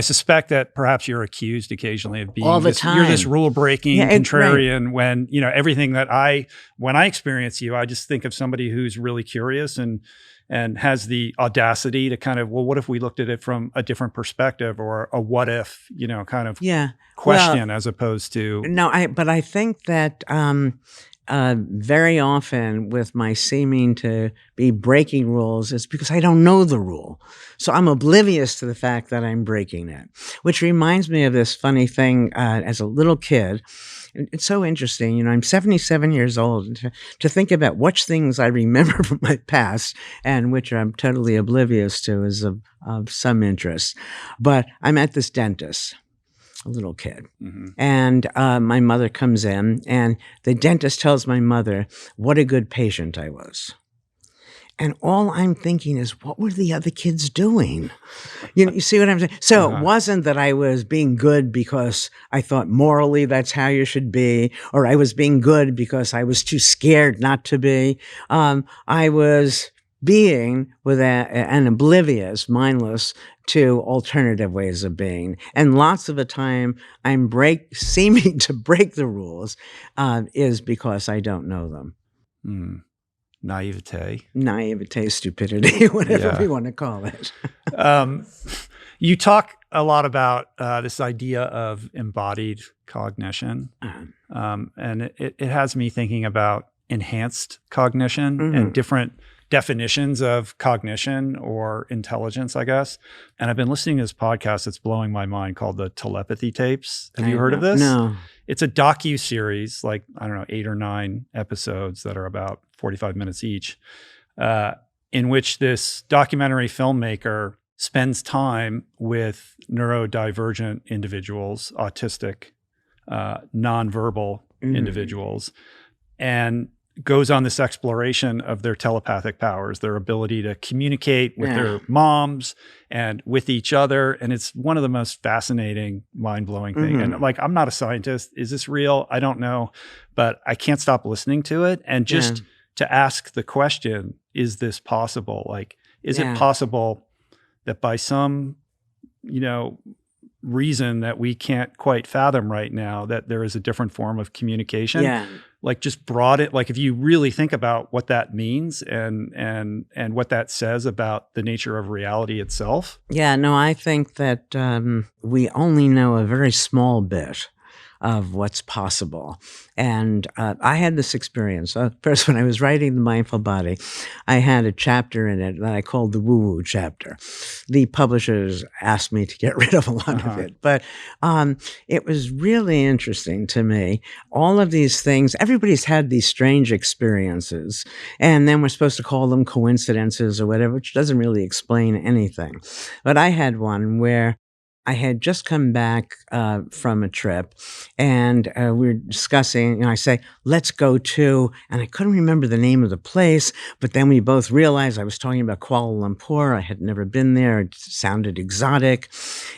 suspect that perhaps you're accused occasionally of being all the time. You're this rule-breaking contrarian when, everything when I experience you, I just think of somebody who's really curious and has the audacity to kind of, well, what if we looked at it from a different perspective or a what if, kind of question as opposed to. No, but I think that very often with my seeming to be breaking rules, it's because I don't know the rule. So I'm oblivious to the fact that I'm breaking it, which reminds me of this funny thing as a little kid. It's so interesting. I'm 77 years old. And to think about which things I remember from my past and which I'm totally oblivious to is of some interest. But I'm at this dentist, a little kid. Mm-hmm. And my mother comes in, and the dentist tells my mother what a good patient I was. And all I'm thinking is, what were the other kids doing? You see what I'm saying? So It wasn't that I was being good because I thought morally that's how you should be, or I was being good because I was too scared not to be. I was being with an oblivious, mindless to alternative ways of being. And lots of the time I'm seeming to break the rules is because I don't know them. Mm. Naivete, stupidity, whatever we want to call it. You talk a lot about this idea of embodied cognition. And it has me thinking about enhanced cognition and different definitions of cognition or intelligence, I guess. And I've been listening to this podcast that's blowing my mind called the Telepathy Tapes. Have you heard of this? No. It's a docu-series, like, 8 or 9 episodes that are about 45 minutes each, in which this documentary filmmaker spends time with neurodivergent individuals, autistic, nonverbal individuals, and goes on this exploration of their telepathic powers, their ability to communicate with their moms and with each other. And it's one of the most fascinating, mind-blowing things. And I'm not a scientist. Is this real? I don't know, but I can't stop listening to it. And just to ask the question, is this possible? Is it possible that by some, reason that we can't quite fathom right now, that there is a different form of communication? Just broad it. If you really think about what that means and what that says about the nature of reality itself. Yeah, no, I think that we only know a very small bit of what's possible. And I had this experience. First, when I was writing The Mindful Body, I had a chapter in it that I called the woo-woo chapter. The publishers asked me to get rid of a lot of it. But it was really interesting to me. All of these things, everybody's had these strange experiences. And then we're supposed to call them coincidences or whatever, which doesn't really explain anything. But I had one where I had just come back from a trip, and we were discussing, I say, let's go to, and I couldn't remember the name of the place, but then we both realized I was talking about Kuala Lumpur. I had never been there. It sounded exotic.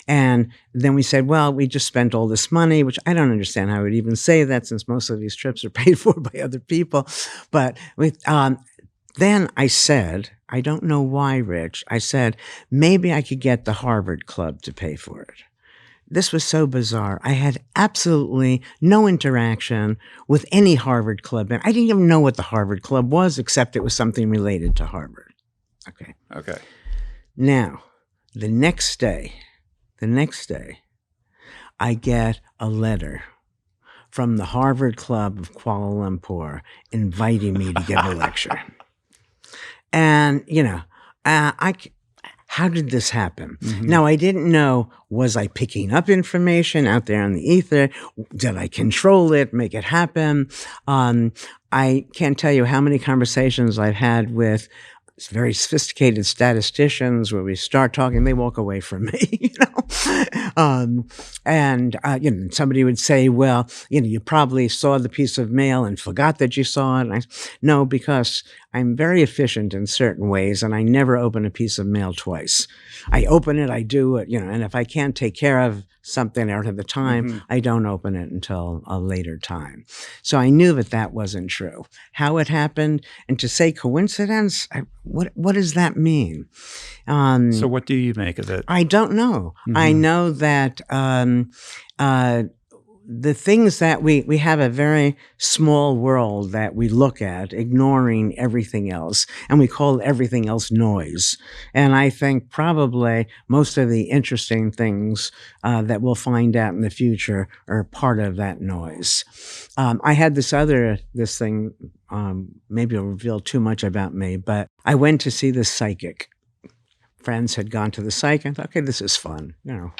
And then we said, well, we just spent all this money, which I don't understand how I would even say that since most of these trips are paid for by other people. But then I said, I don't know why, Rich, I said, maybe I could get the Harvard Club to pay for it. This was so bizarre. I had absolutely no interaction with any Harvard Club. And I didn't even know what the Harvard Club was, except it was something related to Harvard. Okay. Now, the next day, I get a letter from the Harvard Club of Kuala Lumpur inviting me to give a lecture. And, how did this happen? Now, I didn't know, was I picking up information out there in the ether? Did I control it, make it happen? I can't tell you how many conversations I've had with very sophisticated statisticians where we start talking, they walk away from me, And somebody would say, well, you probably saw the piece of mail and forgot that you saw it. And no, because I'm very efficient in certain ways, and I never open a piece of mail twice. I open it, I do it, and if I can't take care of something out of the time, I don't open it until a later time. So I knew that wasn't true. How it happened, and to say coincidence, what does that mean? So what do you make of it? I don't know. I know that the things that we have a very small world that we look at, ignoring everything else, and we call everything else noise. And I think probably most of the interesting things that we'll find out in the future are part of that noise. I had this thing, maybe it'll reveal too much about me, but I went to see this psychic. Friends had gone to the psych. I thought, okay, this is fun.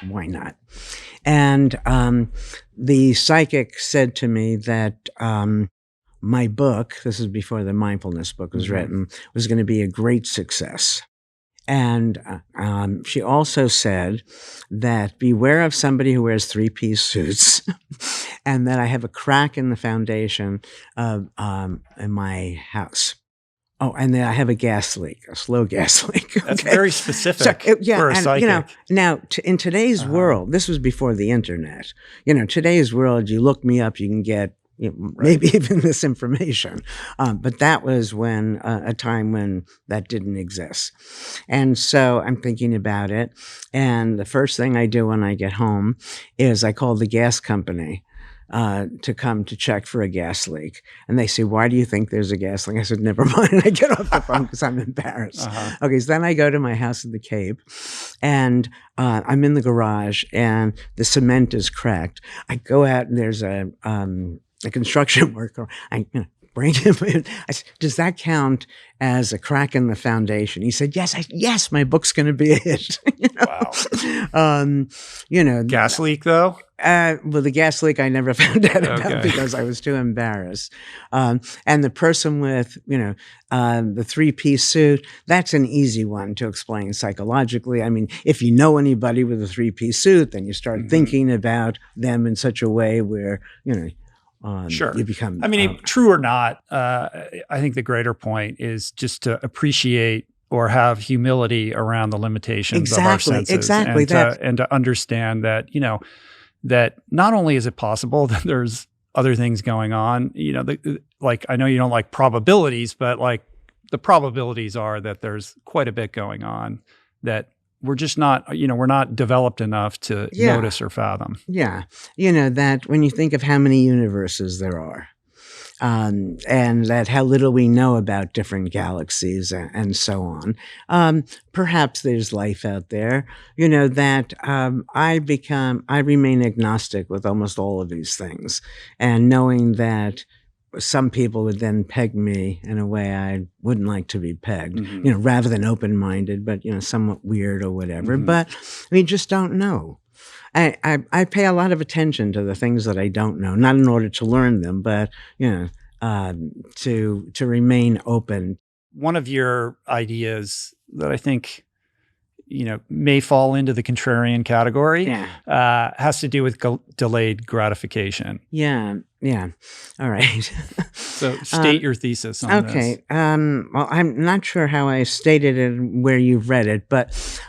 Why not? And the psychic said to me that my book, this is before the Mindfulness book was written, was going to be a great success. And she also said that beware of somebody who wears three-piece suits, and that I have a crack in the foundation of in my house. Oh, and then I have a gas leak, a slow gas leak. That's very specific for a psychic. Now in today's world, this was before the internet. Today's world, you look me up, you can get maybe even this information. But that was when a time when that didn't exist. And so I'm thinking about it. And the first thing I do when I get home is I call the gas company to come to check for a gas leak. And they say, why do you think there's a gas leak? I said, never mind. I get off the phone because I'm embarrassed. Okay, so then I go to my house at the Cape, and I'm in the garage, and the cement is cracked. I go out, and there's a construction worker. I bring him in. I said, does that count as a crack in the foundation? He said, yes. Yes, my book's going to be a hit. Wow. Gas leak, though? Well, the gas leak I never found out about because I was too embarrassed. And the person with, the three-piece suit, that's an easy one to explain psychologically. I mean, if you know anybody with a three-piece suit, then you start thinking about them in such a way where, sure. you become... I mean, true or not, I think the greater point is just to appreciate or have humility around the limitations of our senses. Exactly. And to understand that, that not only is it possible that there's other things going on, I know you don't like probabilities, but the probabilities are that there's quite a bit going on that we're just not, we're not developed enough to notice or fathom. Yeah. That when you think of how many universes there are, and that how little we know about different galaxies and so on. Perhaps there's life out there, that I remain agnostic with almost all of these things. And knowing that some people would then peg me in a way I wouldn't like to be pegged, rather than open-minded, but, somewhat weird or whatever. But we just don't know. I pay a lot of attention to the things that I don't know, not in order to learn them, but, to remain open. One of your ideas that I think, may fall into the contrarian category has to do with delayed gratification. Yeah. All right. So state your thesis on this. Okay. Well, I'm not sure how I stated it where you've read it, but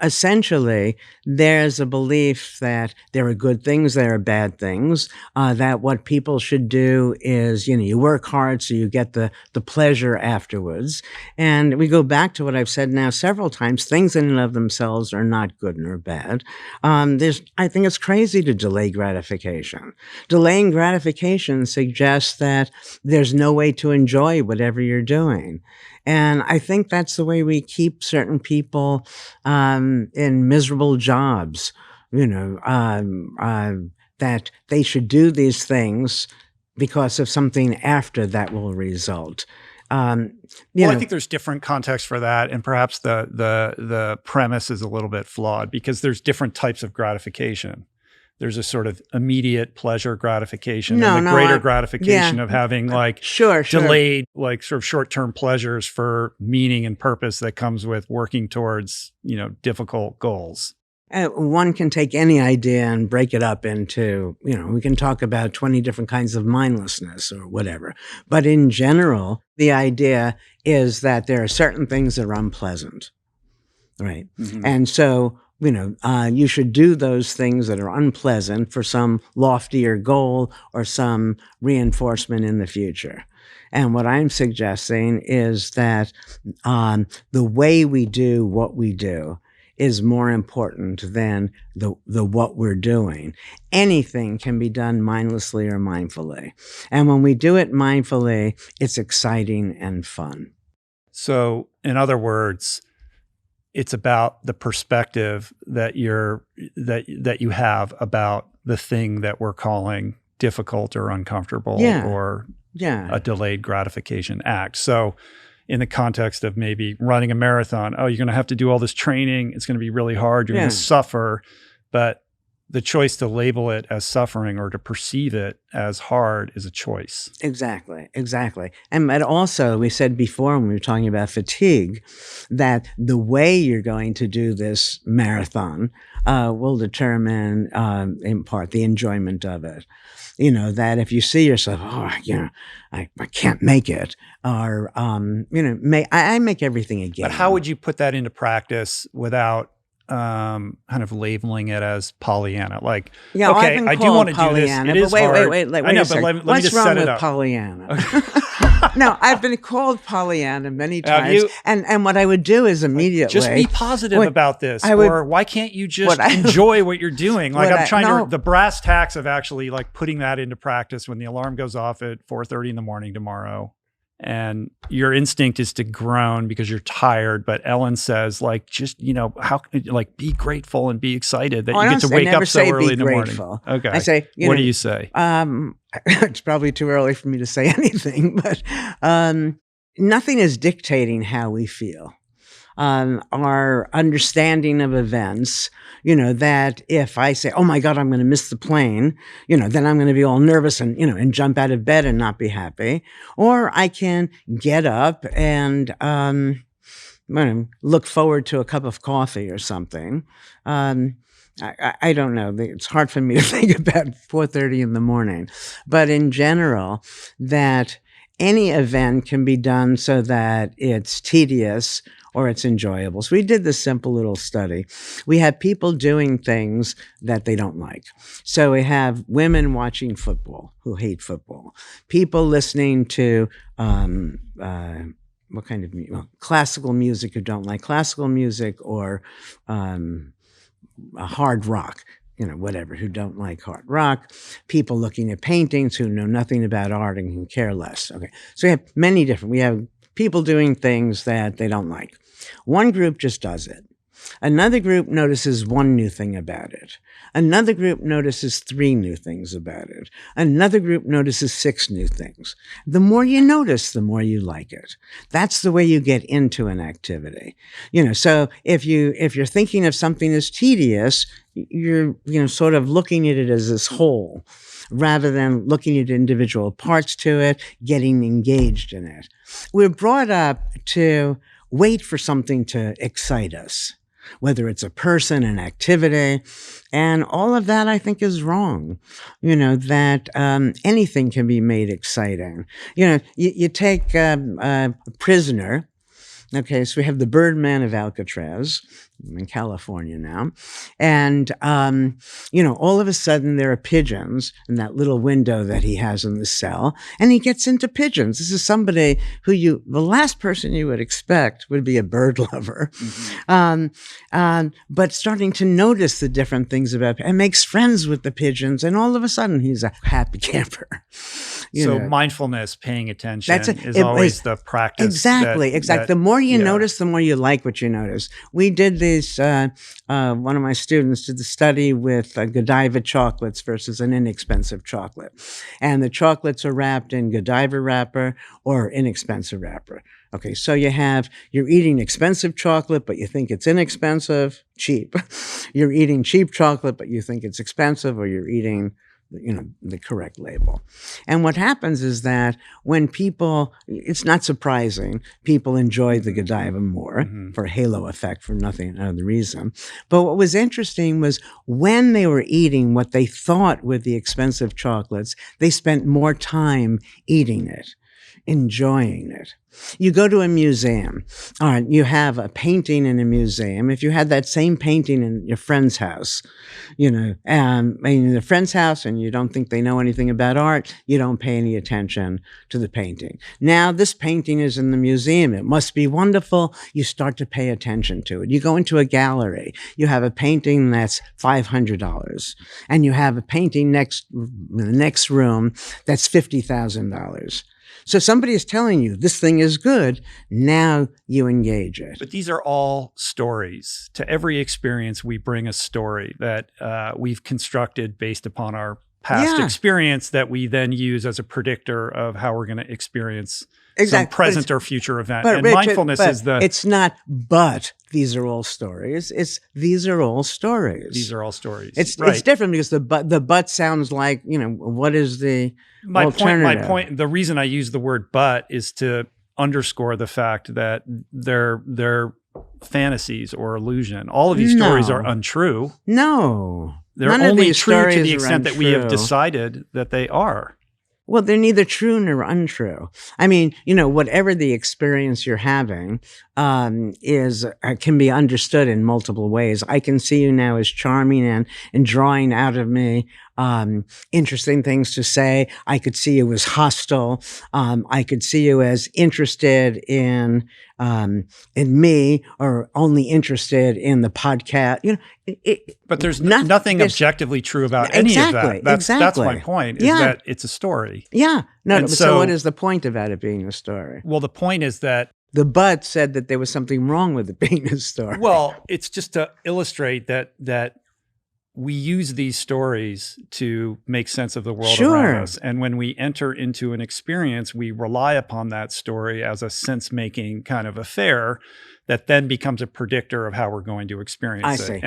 essentially there's a belief that there are good things, there are bad things, that what people should do is, you work hard so you get the pleasure afterwards. And we go back to what I've said now several times, things in and of themselves are not good nor bad. I think it's crazy to delay gratification. Delaying gratification suggests that there's no way to enjoy whatever you're doing. And I think that's the way we keep certain people in miserable jobs, that they should do these things because of something after that will result. I think there's different contexts for that, and perhaps the premise is a little bit flawed because there's different types of gratification. There's a sort of immediate pleasure gratification and the greater gratification of having delayed, sort of short-term pleasures for meaning and purpose that comes with working towards, difficult goals. One can take any idea and break it up into, we can talk about 20 different kinds of mindlessness or whatever. But in general, the idea is that there are certain things that are unpleasant, right? And so, you should do those things that are unpleasant for some loftier goal or some reinforcement in the future. And what I'm suggesting is that the way we do what we do is more important than the what we're doing. Anything can be done mindlessly or mindfully. And when we do it mindfully, it's exciting and fun. So, in other words, it's about the perspective that you have about the thing that we're calling difficult or uncomfortable or a delayed gratification act. So in the context of maybe running a marathon, you're going to have to do all this training. It's going to be really hard. You're going to suffer. But the choice to label it as suffering or to perceive it as hard is a choice. Exactly. But also, we said before when we were talking about fatigue, that the way you're going to do this marathon will determine, in part, the enjoyment of it. That if you see yourself, I can't make it, or, I make everything again. But how would you put that into practice without kind of labeling it as Pollyanna? Like, okay, I do want to do this. It is hard. Wait, I know, but let me What's just wrong set it with up. Pollyanna? Okay. No, I've been called Pollyanna many times. And what I would do is immediately just be positive about this. Or why can't you just enjoy what you're doing? Like I'm trying the brass tacks of actually like putting that into practice when the alarm goes off at 4:30 in the morning tomorrow. And your instinct is to groan because you're tired. But Ellen says, like, just, be grateful and be excited that you get to wake up so early in the morning. Okay. I say, what do you say? It's probably too early for me to say anything, but nothing is dictating how we feel. Our understanding of events, that if I say, oh my God, I'm going to miss the plane, then I'm going to be all nervous and jump out of bed and not be happy. Or I can get up and look forward to a cup of coffee or something. I don't know. It's hard for me to think about 4:30 in the morning. But in general, that any event can be done so that it's tedious or it's enjoyable. So we did this simple little study. We have people doing things that they don't like. So we have women watching football who hate football, people listening to what kind of music? Well, classical music who don't like classical music, or hard rock, whatever, who don't like hard rock, people looking at paintings who know nothing about art and can care less. Okay, so we have we have people doing things that they don't like. One group just does it. Another group notices one new thing about it. Another group notices 3 new things about it. Another group notices 6 new things. The more you notice, the more you like it. That's the way you get into an activity. So if you're thinking of something as tedious, you're sort of looking at it as this whole, rather than looking at individual parts to it, getting engaged in it. We're brought up to wait for something to excite us, whether it's a person, an activity, and all of that I think is wrong. That anything can be made exciting. You take a prisoner. Okay, so we have the Birdman of Alcatraz in California now. And, all of a sudden there are pigeons in that little window that he has in the cell, and he gets into pigeons. This is somebody who the last person you would expect would be a bird lover. Mm-hmm. But starting to notice the different things about and makes friends with the pigeons, and all of a sudden he's a happy camper. Mindfulness, paying attention is always the practice. Exactly. The more you notice, the more you like what you notice. We did this, one of my students did the study with Godiva chocolates versus an inexpensive chocolate. And the chocolates are wrapped in Godiva wrapper or inexpensive wrapper. Okay, so you're eating expensive chocolate, but you think it's inexpensive, cheap. You're eating cheap chocolate, but you think it's expensive, or you're eating the correct label. And what happens is that when people, it's not surprising, people enjoy the Godiva more for halo effect, for nothing other reason. But what was interesting was when they were eating what they thought were the expensive chocolates, they spent more time eating it. enjoying it. You go to a museum, all right, you have a painting in a museum. If you had that same painting in your friend's house, in the friend's house and you don't think they know anything about art, you don't pay any attention to the painting. Now this painting is in the museum. It must be wonderful. You start to pay attention to it. You go into a gallery. You have a painting that's $500 and you have a painting in the next room that's $50,000. So somebody is telling you this thing is good. Now you engage it. But these are all stories. To every experience, we bring a story that we've constructed based upon our past experience that we then use as a predictor of how we're going to experience some present or future event. And Richard, mindfulness is it's not, but these are all stories. These are all stories. These are all stories. It's different because the but sounds like, what is the alternative? My point, the reason I use the word but is to underscore the fact that they're fantasies or illusion. All of these stories are untrue. No. They're only true to the extent that we have decided that they are. Well, they're neither true nor untrue. I mean, whatever the experience you're having can be understood in multiple ways. I can see you now as charming and drawing out of me interesting things to say. I could see you as hostile. I could see you as interested in me or only interested in the podcast. But there's nothing objectively true about any of that. That's my point, is that it's a story. Yeah. No, so what is the point about it being a story? Well, the point is that the but said that there was something wrong with it being a story. Well, it's just to illustrate that we use these stories to make sense of the world around us. And when we enter into an experience, we rely upon that story as a sense-making kind of affair that then becomes a predictor of how we're going to experience it.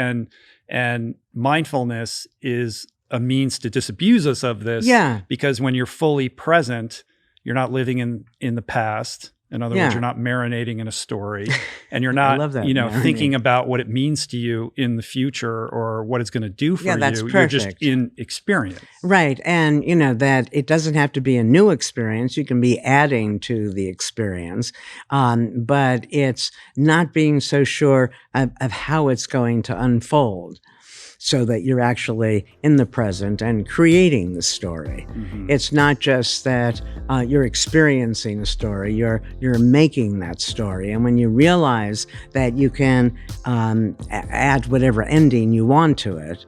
And mindfulness is a means to disabuse us of this. Because when you're fully present, you're not living in the past. In other words, you're not marinating in a story, and you're not, thinking about what it means to you in the future or what it's going to do for you. Perfect. You're just in experience. Right. And, that it doesn't have to be a new experience. You can be adding to the experience, but it's not being so sure of how it's going to unfold, so that you're actually in the present and creating the story. Mm-hmm. It's not just that you're experiencing a story, you're making that story. And when you realize that you can add whatever ending you want to it,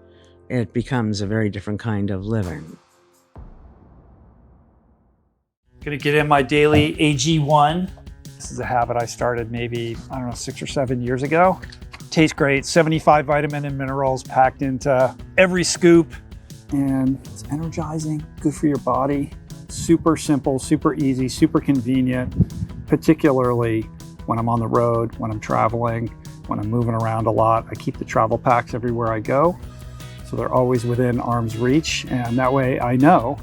it becomes a very different kind of living. Gonna get in my daily AG1. This is a habit I started maybe, 6 or 7 years ago. Tastes great, 75 vitamin and minerals packed into every scoop, and it's energizing, good for your body. Super simple, super easy, super convenient, particularly when I'm on the road, when I'm traveling, when I'm moving around a lot. I keep the travel packs everywhere I go, so they're always within arm's reach, and that way I know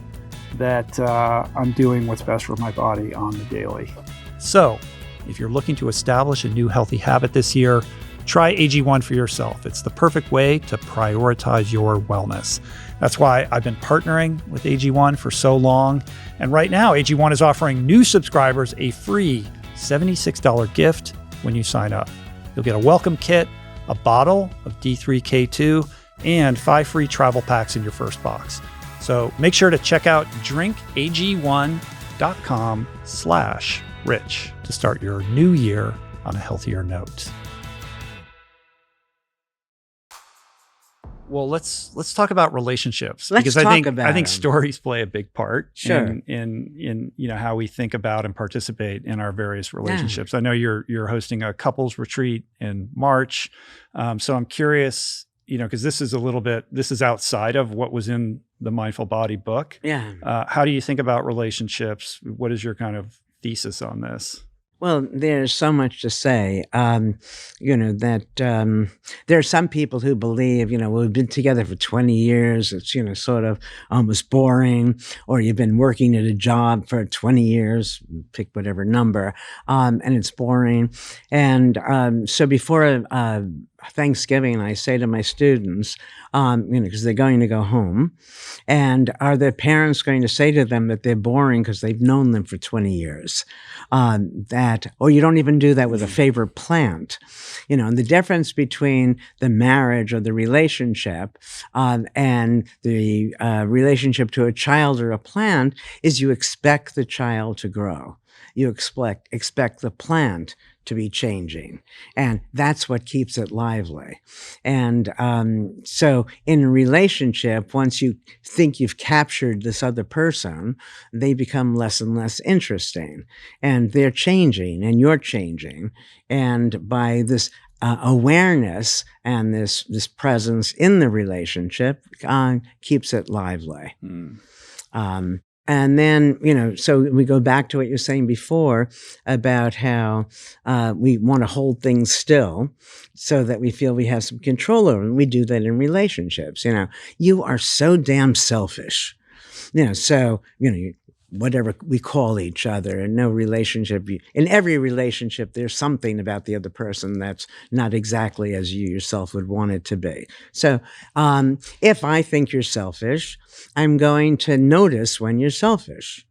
that I'm doing what's best for my body on the daily. So, if you're looking to establish a new healthy habit this year, try AG1 for yourself. It's the perfect way to prioritize your wellness. That's why I've been partnering with AG1 for so long. And right now, AG1 is offering new subscribers a free $76 gift when you sign up. You'll get a welcome kit, a bottle of D3K2, and 5 free travel packs in your first box. So make sure to check out drinkag1.com/rich to start your new year on a healthier note. Well, let's talk about relationships, because I think stories play a big part in how we think about and participate in our various relationships. I know you're hosting a couples retreat in March, so I'm curious, because this is outside of what was in the Mindful Body book. How do you think about relationships? What is your kind of thesis on this? Well, there's so much to say, that there are some people who believe, we've been together for 20 years. It's, sort of almost boring, or you've been working at a job for 20 years, pick whatever number, and it's boring. And so before a Thanksgiving, I say to my students, because they're going to go home, and are their parents going to say to them that they're boring because they've known them for 20 years? Or you don't even do that with a favorite plant. And the difference between the marriage or the relationship and the relationship to a child or a plant is you expect the child to grow. You expect the plant to be changing. And that's what keeps it lively. And so in a relationship, once you think you've captured this other person, they become less and less interesting. And they're changing and you're changing. And by this awareness and this presence in the relationship keeps it lively. And then, so we go back to what you were saying before about how we want to hold things still so that we feel we have some control over them. We do that in relationships. You are so damn selfish. Whatever we call each other, in no relationship, in every relationship, there's something about the other person that's not exactly as you yourself would want it to be. So if I think you're selfish, I'm going to notice when you're selfish.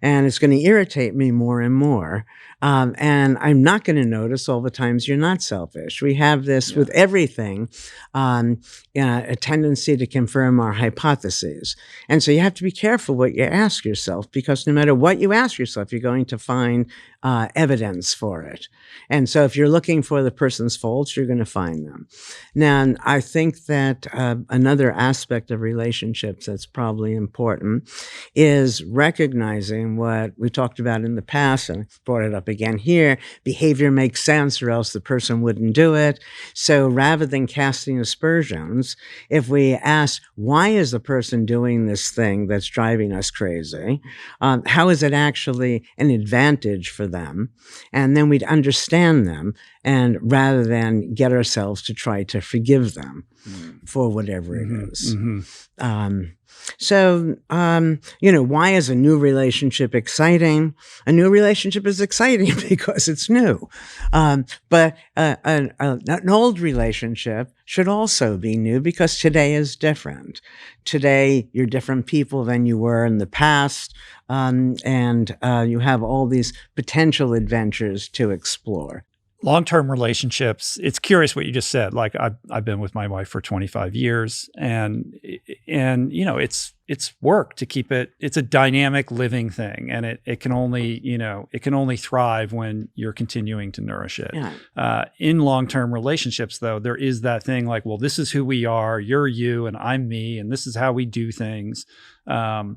And it's going to irritate me more and more. And I'm not going to notice all the times you're not selfish. We have this with everything, a tendency to confirm our hypotheses. And so you have to be careful what you ask yourself, because no matter what you ask yourself, you're going to find evidence for it. And so if you're looking for the person's faults, you're going to find them. Now, I think that another aspect of relationships that's probably important is recognizing what we talked about in the past, and I brought it up again here. Behavior makes sense, or else the person wouldn't do it. So rather than casting aspersions, if we ask, why is the person doing this thing that's driving us crazy? How is it actually an advantage for them? And then we'd understand them, and rather than get ourselves to try to forgive them for whatever it is. So, why is a new relationship exciting? A new relationship is exciting because it's new. But an old relationship should also be new because today is different. Today, you're different people than you were in the past, and you have all these potential adventures to explore. Long-term relationships, it's curious what you just said. Like I've been with my wife for 25 years and it's work to keep it. It's a dynamic living thing, and it can only thrive when you're continuing to nourish it. Yeah. In long-term relationships though, there is that thing like, well, this is who we are, you're you and I'm me, and this is how we do things. And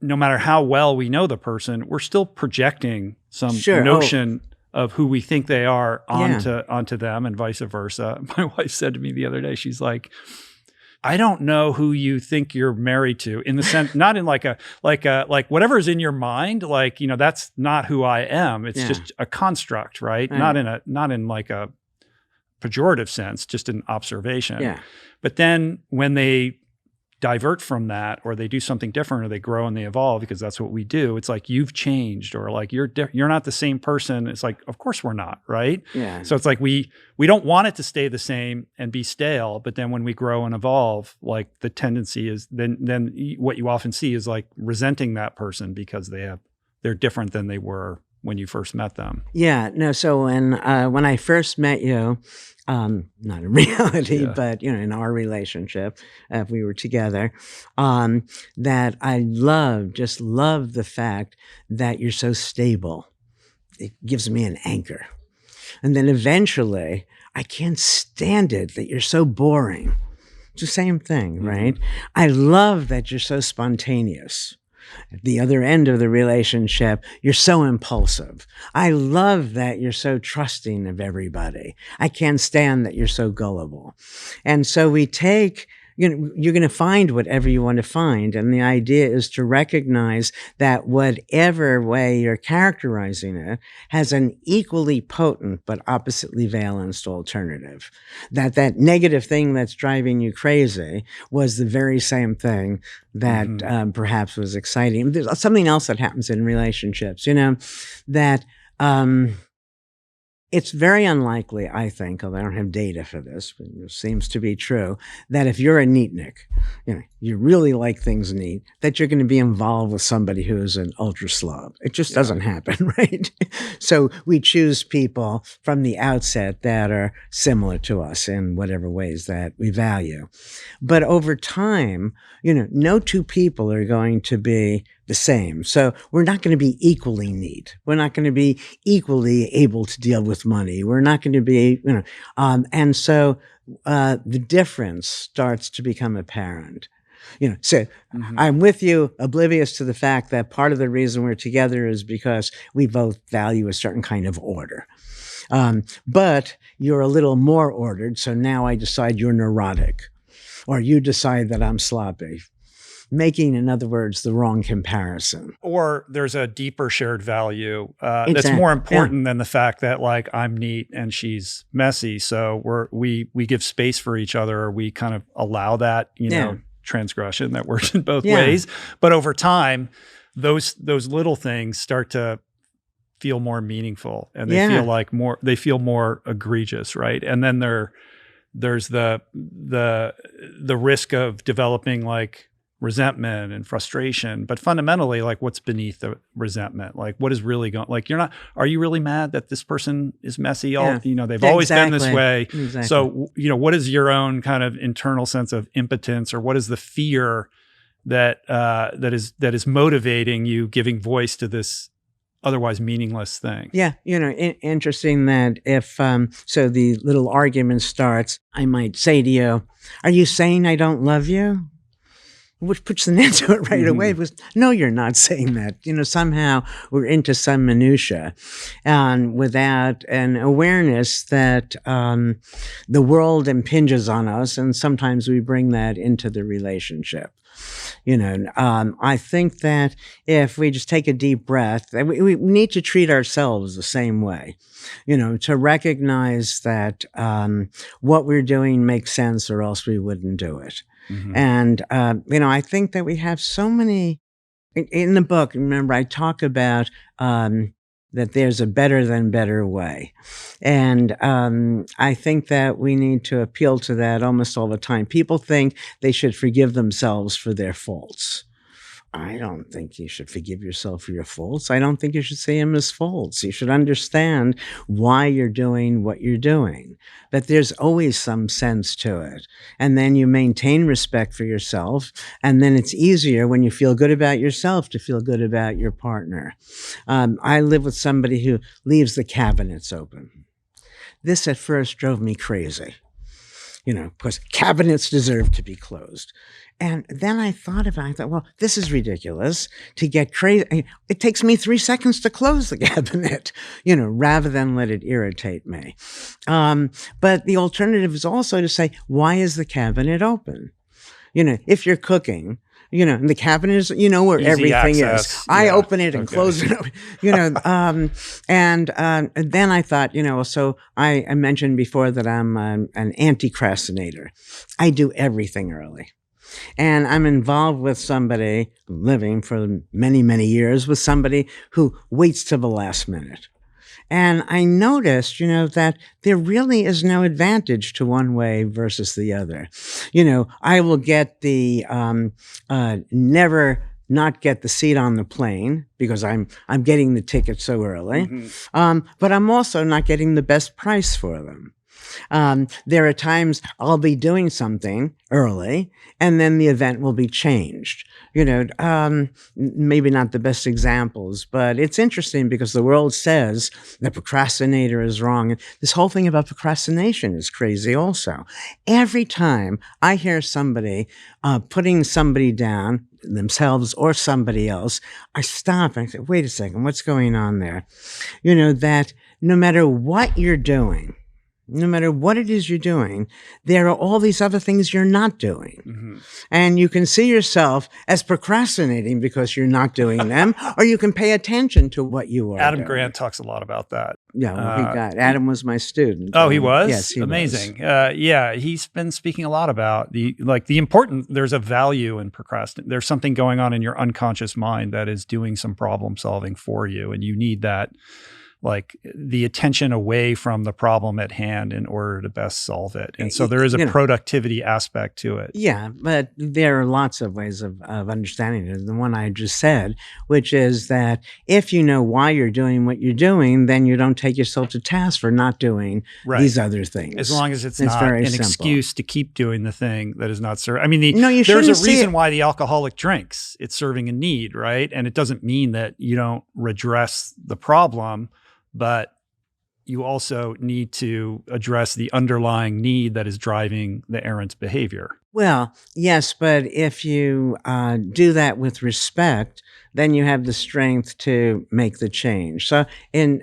no matter how well we know the person, we're still projecting some notion of who we think they are onto them, and vice versa. My wife said to me the other day, she's like, I don't know who you think you're married to, in the sense, not in like whatever's in your mind, that's not who I am. It's just a construct, right? Not in like a pejorative sense, just an observation. Yeah. But then when they divert from that, or they do something different, or they grow and they evolve, because that's what we do. It's like, you've changed, or like you're not the same person. It's like, of course we're not, right? Yeah. So it's like we don't want it to stay the same and be stale, but then when we grow and evolve, like the tendency is then what you often see is like resenting that person because they're different than they were when you first met them. Yeah. No. So when I first met you, not in reality, but in our relationship, if we were together, that I just love the fact that you're so stable. It gives me an anchor. And then eventually, I can't stand it that you're so boring. It's the same thing, right? I love that you're so spontaneous. At the other end of the relationship, you're so impulsive. I love that you're so trusting of everybody. I can't stand that you're so gullible. And so we take, you're going to find whatever you want to find. And the idea is to recognize that whatever way you're characterizing it has an equally potent but oppositely valenced alternative. That negative thing that's driving you crazy was the very same thing that perhaps was exciting. There's something else that happens in relationships, that It's very unlikely, I think, although I don't have data for this, but it seems to be true, that if you're a neatnik, you really like things neat, that you're going to be involved with somebody who is an ultra slob. It just doesn't happen, right? So we choose people from the outset that are similar to us in whatever ways that we value. But over time, no two people are going to be the same. So we're not going to be equally neat. We're not going to be equally able to deal with money. We're not going to be, and so the difference starts to become apparent. So I'm with you, oblivious to the fact that part of the reason we're together is because we both value a certain kind of order. But you're a little more ordered, so now I decide you're neurotic, or you decide that I'm sloppy. Making, in other words, the wrong comparison. Or there's a deeper shared value that's more important than the fact that like I'm neat and she's messy. So we give space for each other, or we kind of allow that, transgression that works in both ways. But over time, those little things start to feel more meaningful, and they feel more egregious, right? And then there's the risk of developing like resentment and frustration, but fundamentally, like what's beneath the resentment? Like what is really going, like are you really mad that this person is messy? They've always been this way. Exactly. So, what is your own kind of internal sense of impotence, or what is the fear that is motivating you giving voice to this otherwise meaningless thing? Yeah. Interesting that if, so the little argument starts, I might say to you, are you saying I don't love you? Which puts an end to it right away. Because no, you're not saying that. Somehow we're into some minutia, and without an awareness that the world impinges on us, and sometimes we bring that into the relationship. I think that if we just take a deep breath, we need to treat ourselves the same way. To recognize that what we're doing makes sense, or else we wouldn't do it. And, I think that we have so many in the book. Remember, I talk about that there's a better than better way. And I think that we need to appeal to that almost all the time. People think they should forgive themselves for their faults. I don't think you should forgive yourself for your faults. I don't think you should see them as faults. You should understand why you're doing what you're doing, that there's always some sense to it. And then you maintain respect for yourself. And then it's easier when you feel good about yourself to feel good about your partner. I live with somebody who leaves the cabinets open. This at first drove me crazy, because cabinets deserve to be closed. And then I thought about it. I thought, well, this is ridiculous to get crazy. It takes me 3 seconds to close the cabinet, rather than let it irritate me. But the alternative is also to say, why is the cabinet open? If you're cooking, and the cabinet is, where easy everything access. is. I open it and close it, and then I thought, so I mentioned before that I'm an anti-procrastinator. I do everything early. And I'm involved with somebody, living for many, many years with somebody who waits till the last minute. And I noticed, that there really is no advantage to one way versus the other. I will get the never not get the seat on the plane because I'm getting the ticket so early. But I'm also not getting the best price for them. There are times I'll be doing something early and then the event will be changed. Maybe not the best examples, but it's interesting because the world says the procrastinator is wrong. And this whole thing about procrastination is crazy also. Every time I hear somebody putting somebody down, themselves or somebody else, I stop and I say, wait a second, what's going on there? That no matter what you're doing, no matter what it is you're doing, there are all these other things you're not doing. And you can see yourself as procrastinating because you're not doing them, or you can pay attention to what you are Adam doing. Grant talks a lot about that. Yeah, well, Adam was my student. Oh, he was? Yes, he Amazing. was. He's been speaking a lot about the important, there's a value in procrastination. There's something going on in your unconscious mind that is doing some problem solving for you, and you need that like the attention away from the problem at hand in order to best solve it. And so there is a productivity aspect to it. Yeah, but there are lots of ways of understanding it. The one I just said, which is that if you know why you're doing what you're doing, then you don't take yourself to task for not doing these other things. As long as it's not an excuse to keep doing the thing that is not serving. I mean, there's a reason why the alcoholic drinks. It's serving a need, right? And it doesn't mean that you don't redress the problem, but you also need to address the underlying need that is driving the errant behavior. Well, yes, but if you do that with respect, then you have the strength to make the change. So in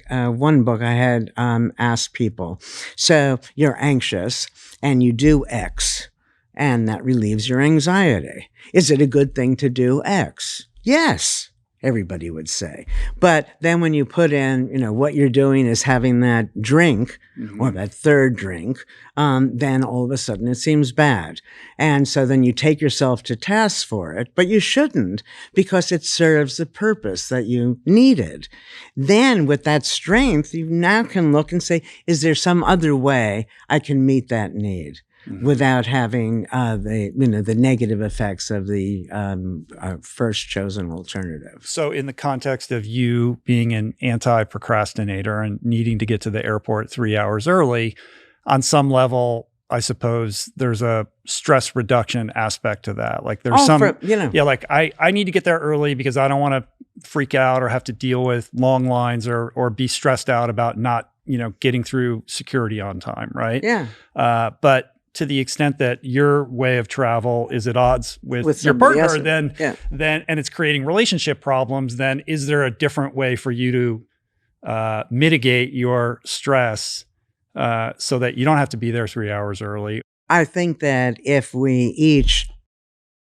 one book, I had asked people, so you're anxious and you do X, and that relieves your anxiety. Is it a good thing to do X? Yes. Everybody would say. But then when you put in, what you're doing is having that drink or that third drink, then all of a sudden it seems bad. And so then you take yourself to task for it, but you shouldn't because it serves the purpose that you needed. Then with that strength, you now can look and say, is there some other way I can meet that need? Without having the negative effects of the first chosen alternative. So in the context of you being an anti-procrastinator and needing to get to the airport 3 hours early, on some level, I suppose there's a stress reduction aspect to that. Like there's like I need to get there early because I don't want to freak out or have to deal with long lines or be stressed out about not, getting through security on time, right? Yeah. But to the extent that your way of travel is at odds with your partner, then and it's creating relationship problems, then is there a different way for you to mitigate your stress so that you don't have to be there 3 hours early? I think that if we each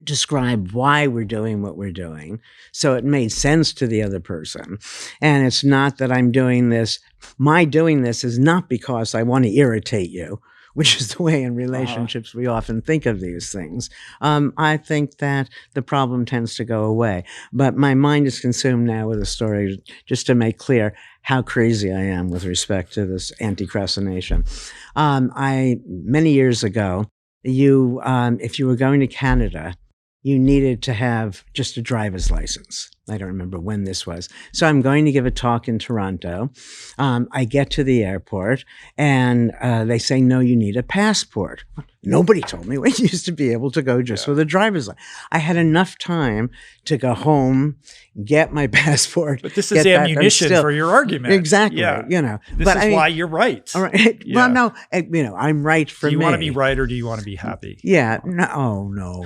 describe why we're doing what we're doing, so it made sense to the other person, and it's not that I'm doing this, my doing this is not because I want to irritate you, which is the way in relationships we often think of these things. I think that the problem tends to go away. But my mind is consumed now with a story just to make clear how crazy I am with respect to this anti-procrastination. Many years ago, if you were going to Canada, you needed to have just a driver's license. I don't remember when this was. So I'm going to give a talk in Toronto. I get to the airport and they say, no, you need a passport. Nobody told me we used to be able to go just with a driver's license. I had enough time to go home, get my passport. But this is ammunition for your argument. Exactly. Yeah. This but is why you're right. All right. Yeah. Well, no, I'm right for me. Do you want to be right or do you want to be happy? Yeah. No. Oh, no.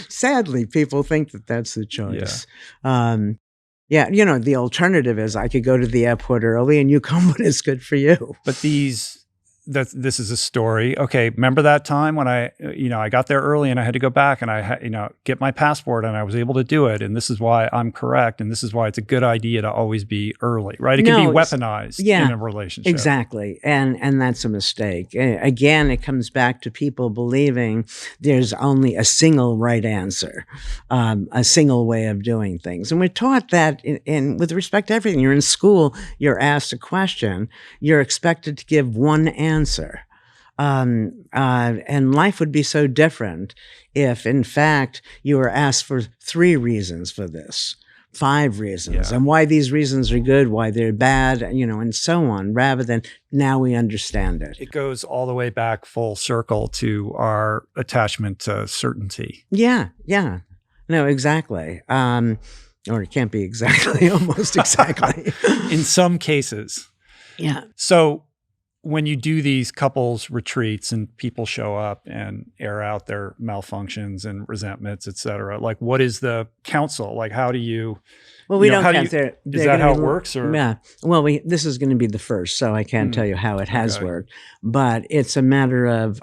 Sadly, people think that that's the choice. Yeah. The alternative is I could go to the airport early and you come when it's good for you. But this is a story. Okay, remember that time when I got there early and I had to go back and I had, get my passport and I was able to do it. And this is why I'm correct. And this is why it's a good idea to always be early, right? It can be weaponized in a relationship. Exactly. And that's a mistake. Again, it comes back to people believing there's only a single right answer, a single way of doing things. And we're taught that with respect to everything. You're in school, you're asked a question, you're expected to give one answer. And life would be so different if, in fact, you were asked for 3 reasons for this, 5 reasons, and why these reasons are good, why they're bad, and so on, rather than now we understand it. It goes all the way back full circle to our attachment to certainty. Yeah. No, exactly. Or it can't be exactly, almost exactly. In some cases. Yeah. So when you do these couples retreats and people show up and air out their malfunctions and resentments, et cetera, like what is the counsel? Like how do you... Well, we don't count there. Is that how it works? Or? Yeah. Well, this is going to be the first, so I can't tell you how it has worked. But it's a matter of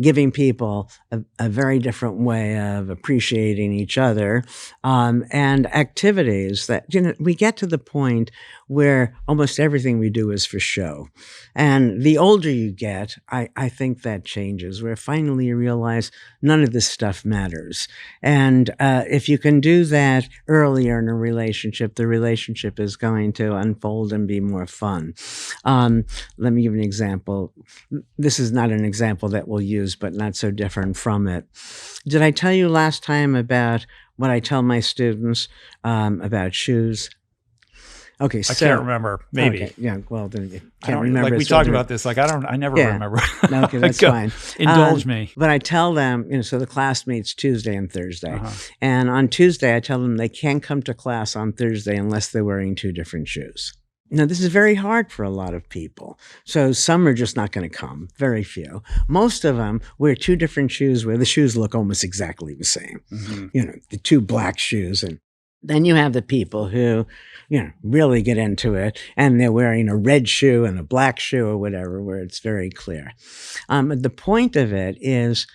giving people a very different way of appreciating each other and activities that, we get to the point where almost everything we do is for show. And the older you get, I think that changes, where finally you realize none of this stuff matters. And if you can do that earlier in a relationship, the relationship is going to unfold and be more fun. Let me give you an example. This is not an example that we'll use, but not so different from it. Did I tell you last time about what I tell my students about shoes? Okay, I can't remember. Maybe. Okay, yeah. Well, then you I can't don't remember. like we talked about this. Like I never remember. No, okay, that's fine. Indulge me. But I tell them, so the class meets Tuesday and Thursday, and on Tuesday I tell them they can't come to class on Thursday unless they're wearing 2 different shoes. Now, this is very hard for a lot of people. So some are just not going to come, very few. Most of them wear 2 different shoes where the shoes look almost exactly the same. The 2 black shoes. And then you have the people who, really get into it, and they're wearing a red shoe and a black shoe or whatever, where it's very clear. The point of it is,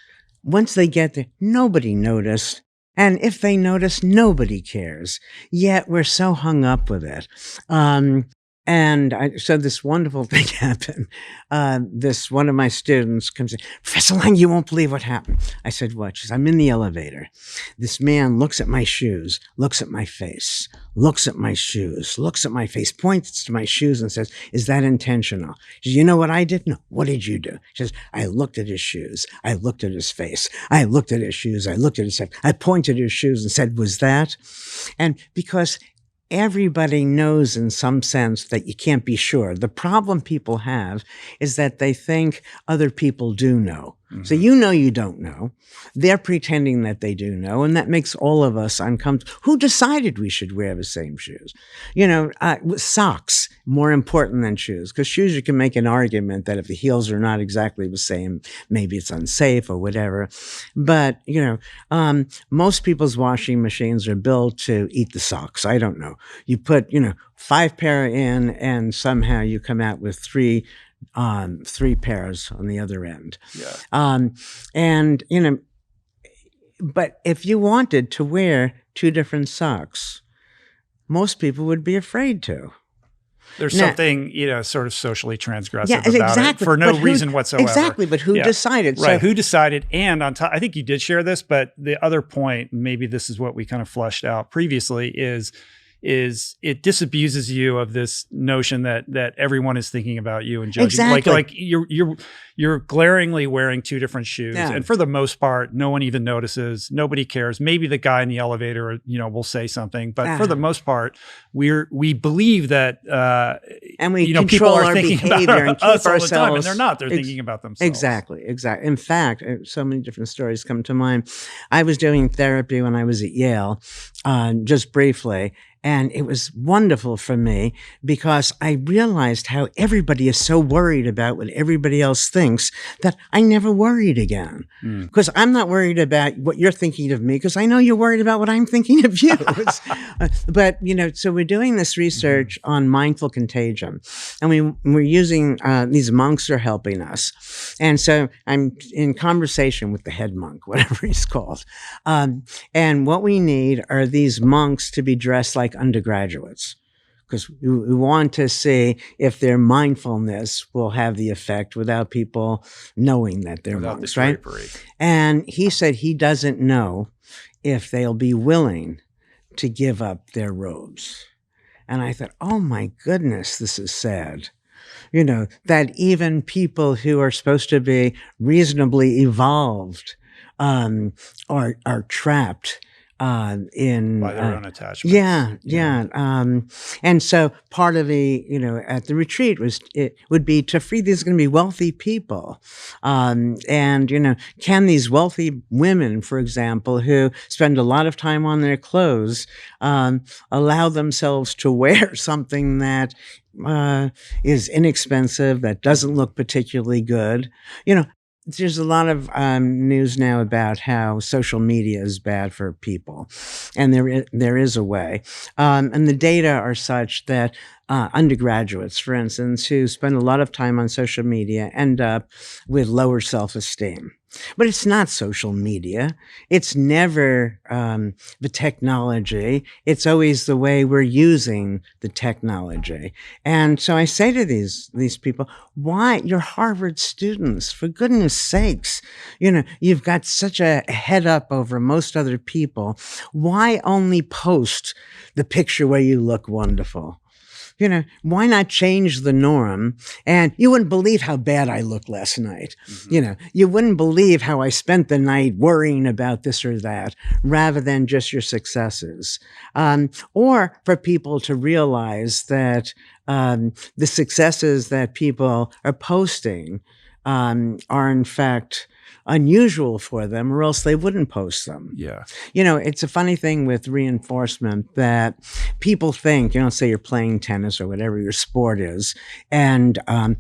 once they get there, nobody noticed. And if they notice, nobody cares. Yet we're so hung up with it. So this wonderful thing happened. One of my students comes in, Professor Lang, you won't believe what happened. I said, what? She said, I'm in the elevator. This man looks at my shoes, looks at my face, looks at my shoes, looks at my face, points to my shoes and says, is that intentional? She says, you know what I did? No. What did you do? She says, I looked at his shoes. I looked at his face. I looked at his shoes. I looked at his face. I pointed at his shoes and said, was that? And because everybody knows in some sense that you can't be sure. The problem people have is that they think other people do know. So you don't know. They're pretending that they do know, and that makes all of us uncomfortable. Who decided we should wear the same shoes? Socks, more important than shoes, because shoes you can make an argument that if the heels are not exactly the same, maybe it's unsafe or whatever. But, most people's washing machines are built to eat the socks. I don't know. You put, 5 pair in, and somehow you come out with 3 pairs on the other end. But if you wanted to wear 2 different socks, most people would be afraid to. There's something, sort of socially transgressive about it for no reason whatsoever. Exactly, but who decided? Right, who decided? And on top, I think you did share this, but the other point, maybe this is what we kind of flushed out previously, is it disabuses you of this notion that everyone is thinking about you and judging. Exactly. Like you're glaringly wearing 2 different shoes, and for the most part, no one even notices. Nobody cares. Maybe the guy in the elevator, will say something, but for the most part, we believe that, and we people control are our thinking behavior about and keep us all ourselves. the time, and they're not. They're thinking about themselves. Exactly. In fact, so many different stories come to mind. I was doing therapy when I was at Yale, just briefly. And it was wonderful for me because I realized how everybody is so worried about what everybody else thinks that I never worried again. Because I'm not worried about what you're thinking of me because I know you're worried about what I'm thinking of you. But, so we're doing this research on mindful contagion. And we're using, these monks are helping us. And so I'm in conversation with the head monk, whatever he's called. And what we need are these monks to be dressed like undergraduates, because we want to see if their mindfulness will have the effect without people knowing that they're monks, right? And he said he doesn't know if they'll be willing to give up their robes. And I thought, oh my goodness, this is sad. That even people who are supposed to be reasonably evolved are trapped in by their own attachments. And so part of the, at the retreat would be to free these going to be wealthy people. And, can these wealthy women, for example, who spend a lot of time on their clothes, allow themselves to wear something that is inexpensive, that doesn't look particularly good? There's a lot of news now about how social media is bad for people, and there is a way. And the data are such that undergraduates, for instance, who spend a lot of time on social media end up with lower self-esteem. But it's not social media. It's never the technology. It's always the way we're using the technology. And so I say to these people, why? You're Harvard students, for goodness sakes. You've got such a head up over most other people. Why only post the picture where you look wonderful? Why not change the norm? And you wouldn't believe how bad I looked last night. Mm-hmm. You wouldn't believe how I spent the night worrying about this or that, rather than just your successes. Or for people to realize that the successes that people are posting are in fact unusual for them, or else they wouldn't post them. Yeah. It's a funny thing with reinforcement that people think, say you're playing tennis or whatever your sport is, and, and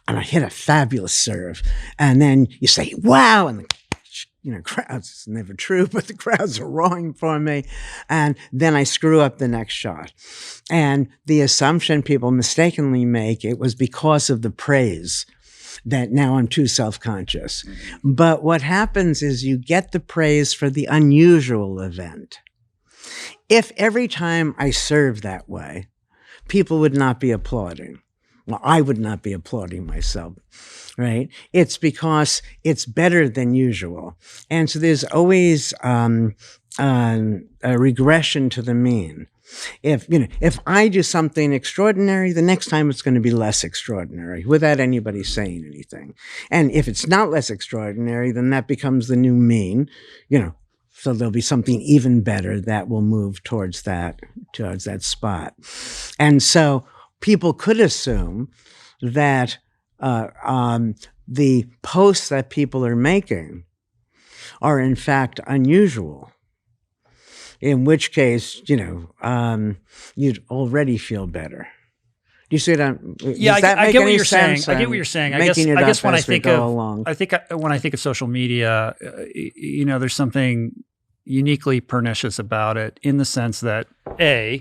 I hit a fabulous serve, and then you say, wow, and crowds, it's never true, but the crowds are roaring for me. And then I screw up the next shot. And the assumption people mistakenly make, it was because of the praise, that now I'm too self-conscious. Mm-hmm. But what happens is you get the praise for the unusual event. If every time I serve that way, people would not be applauding. Well, I would not be applauding myself, right? It's because it's better than usual. And so there's always a regression to the mean. If I do something extraordinary, the next time it's going to be less extraordinary without anybody saying anything. And if it's not less extraordinary, then that becomes the new mean, so there'll be something even better that will move towards that spot. And so people could assume that the posts that people are making are in fact unusual. In which case, you'd already feel better. Do you see that? Yeah, I get what you're saying. I get what you're saying. I guess when I think of social media, there's something uniquely pernicious about it, in the sense that, to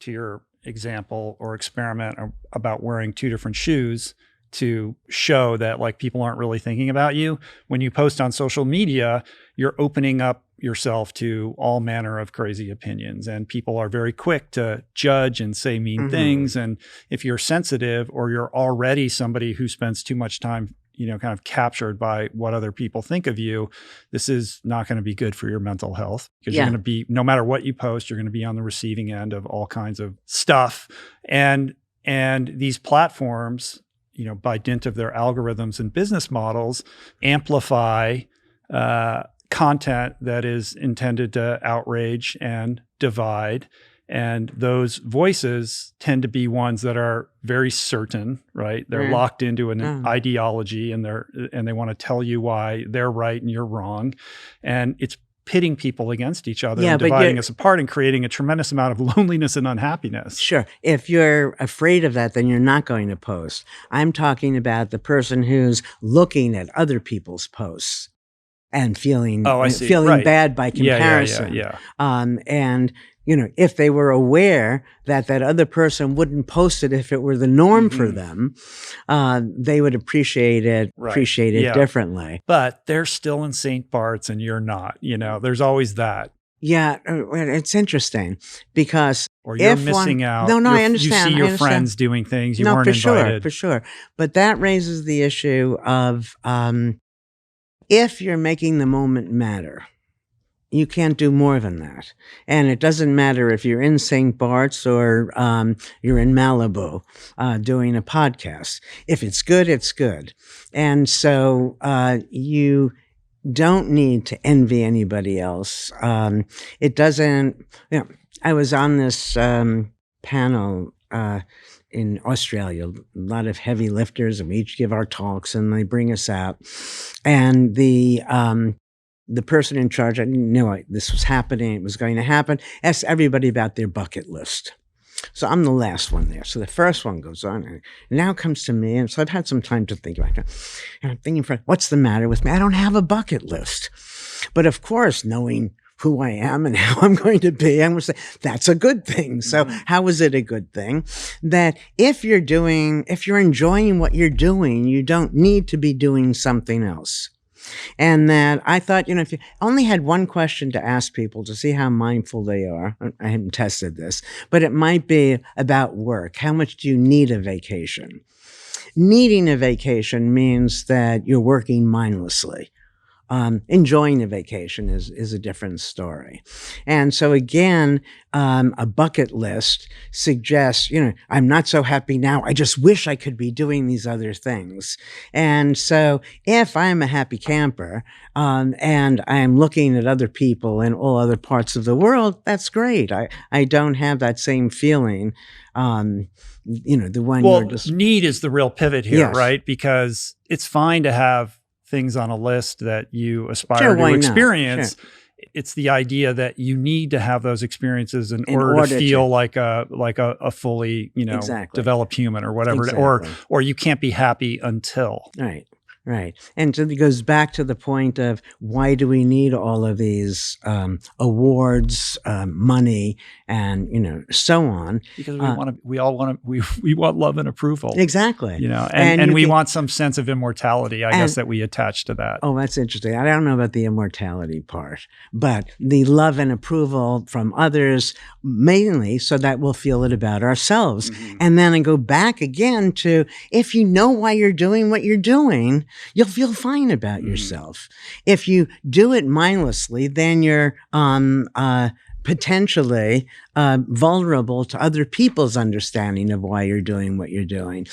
your example or experiment about wearing two different shoes to show that people aren't really thinking about you. When you post on social media, you're opening up yourself to all manner of crazy opinions, and people are very quick to judge and say mean mm-hmm. things. And if you're sensitive, or you're already somebody who spends too much time, kind of captured by what other people think of you, this is not going to be good for your mental health, because you're going to be, no matter what you post, you're going to be on the receiving end of all kinds of stuff. And these platforms, by dint of their algorithms and business models, amplify content that is intended to outrage and divide. And those voices tend to be ones that are very certain, right? They're locked into an ideology, and they want to tell you why they're right and you're wrong. And it's pitting people against each other and dividing us apart, and creating a tremendous amount of loneliness and unhappiness. Sure. If you're afraid of that, then you're not going to post. I'm talking about the person who's looking at other people's posts and feeling bad by comparison. Yeah. And if they were aware that other person wouldn't post it if it were the norm mm-hmm. for them, they would appreciate it differently. But they're still in St. Bart's and you're not. There's always that. Yeah, it's interesting because or you're missing out. No, I understand. You see your friends doing things you weren't invited. For sure. But that raises the issue of if you're making the moment matter, you can't do more than that. And it doesn't matter if you're in St. Bart's or you're in Malibu doing a podcast. If it's good, it's good. And so you don't need to envy anybody else. It doesn't, I was on this panel in Australia, a lot of heavy lifters, and we each give our talks and they bring us out. And the person in charge, I didn't know this was happening, it was going to happen, asked everybody about their bucket list. So I'm the last one there. So the first one goes on, and now comes to me. And so I've had some time to think about it. And I'm thinking, what's the matter with me? I don't have a bucket list. But of course, knowing who I am and how I'm going to be, I'm going to say, that's a good thing. So how is it a good thing? That if you're enjoying what you're doing, you don't need to be doing something else. And that I thought, if you only had one question to ask people to see how mindful they are, I haven't tested this, but it might be about work. How much do you need a vacation? Needing a vacation means that you're working mindlessly. Enjoying a vacation is a different story. And so again, a bucket list suggests, I'm not so happy now. I just wish I could be doing these other things. And so if I'm a happy camper, and I'm looking at other people in all other parts of the world, that's great. I don't have that same feeling. The one well, you're just need is the real pivot here, Yes. right? Because it's fine to have things on a list that you aspire Sure, to why not? experience. Sure. It's the idea that you need to have those experiences in In order to order feel to. like a fully, Exactly. developed human or whatever, Exactly. or you can't be happy until. Right. And so it goes back to the point of why do we need all of these awards, money, and so on? Because we want love and approval. Exactly. And we want some sense of immortality, I guess, that we attach to that. Oh, that's interesting. I don't know about the immortality part, but the love and approval from others, mainly so that we'll feel it about ourselves. Mm-hmm. And then I go back again to, if you know why you're doing what you're doing, you'll feel fine about yourself. If you do it mindlessly, then you're potentially vulnerable to other people's understanding of why you're doing what you're doing.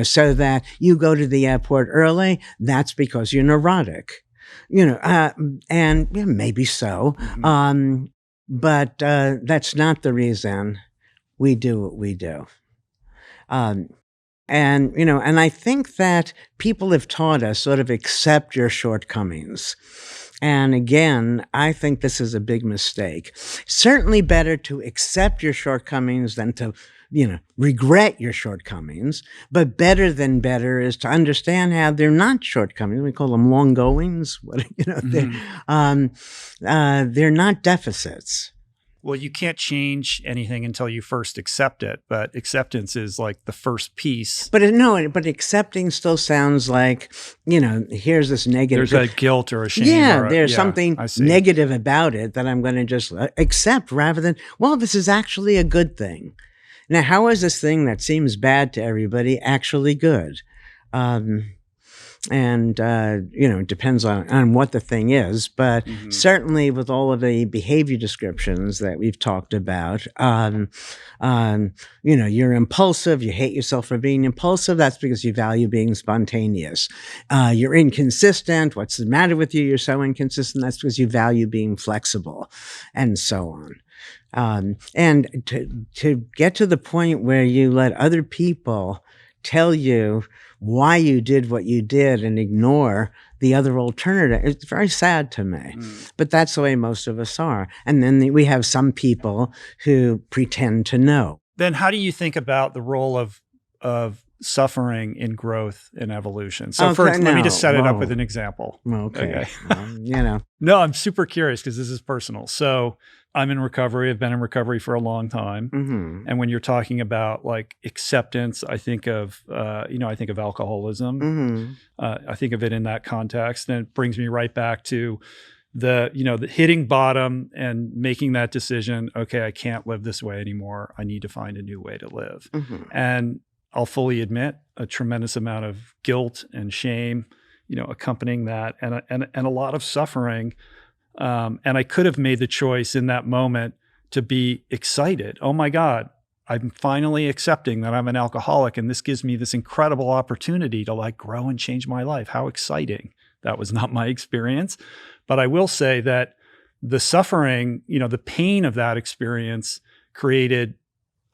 So that you go to the airport early, that's because you're neurotic. And maybe so. Mm-hmm. But that's not the reason we do what we do. And I think that people have taught us sort of accept your shortcomings. And again, I think this is a big mistake. Certainly better to accept your shortcomings than to, regret your shortcomings. But better than better is to understand how they're not shortcomings. We call them long goings. They're not deficits. Well, you can't change anything until you first accept it, but acceptance is like the first piece. But accepting still sounds like, here's this negative. There's a guilt or a shame. Yeah, there's something negative about it that I'm going to just accept rather than, well, this is actually a good thing. Now, how is this thing that seems bad to everybody actually good? It depends on what the thing is, but certainly with all of the behavior descriptions that we've talked about, you're impulsive, you hate yourself for being impulsive, that's because you value being spontaneous. You're inconsistent, what's the matter with you? You're so inconsistent, that's because you value being flexible, and so on. And to get to the point where you let other people tell you why you did what you did and ignore the other alternative, it's very sad to me. But that's the way most of us are. And then we have some people who pretend to know. Then how do you think about the role of suffering in growth and evolution? So first, let me just set it up with an example. Okay. No, I'm super curious because this is personal. So I'm in recovery. I've been in recovery for a long time. Mm-hmm. And when you're talking about like acceptance, I think of alcoholism. Mm-hmm. I think of it in that context. And it brings me right back to the hitting bottom and making that decision. Okay, I can't live this way anymore. I need to find a new way to live. Mm-hmm. And I'll fully admit a tremendous amount of guilt and shame, accompanying that, and a lot of suffering. And I could have made the choice in that moment to be excited. Oh my God, I'm finally accepting that I'm an alcoholic, and this gives me this incredible opportunity to like grow and change my life. How exciting. That was not my experience. But I will say that the suffering, the pain of that experience created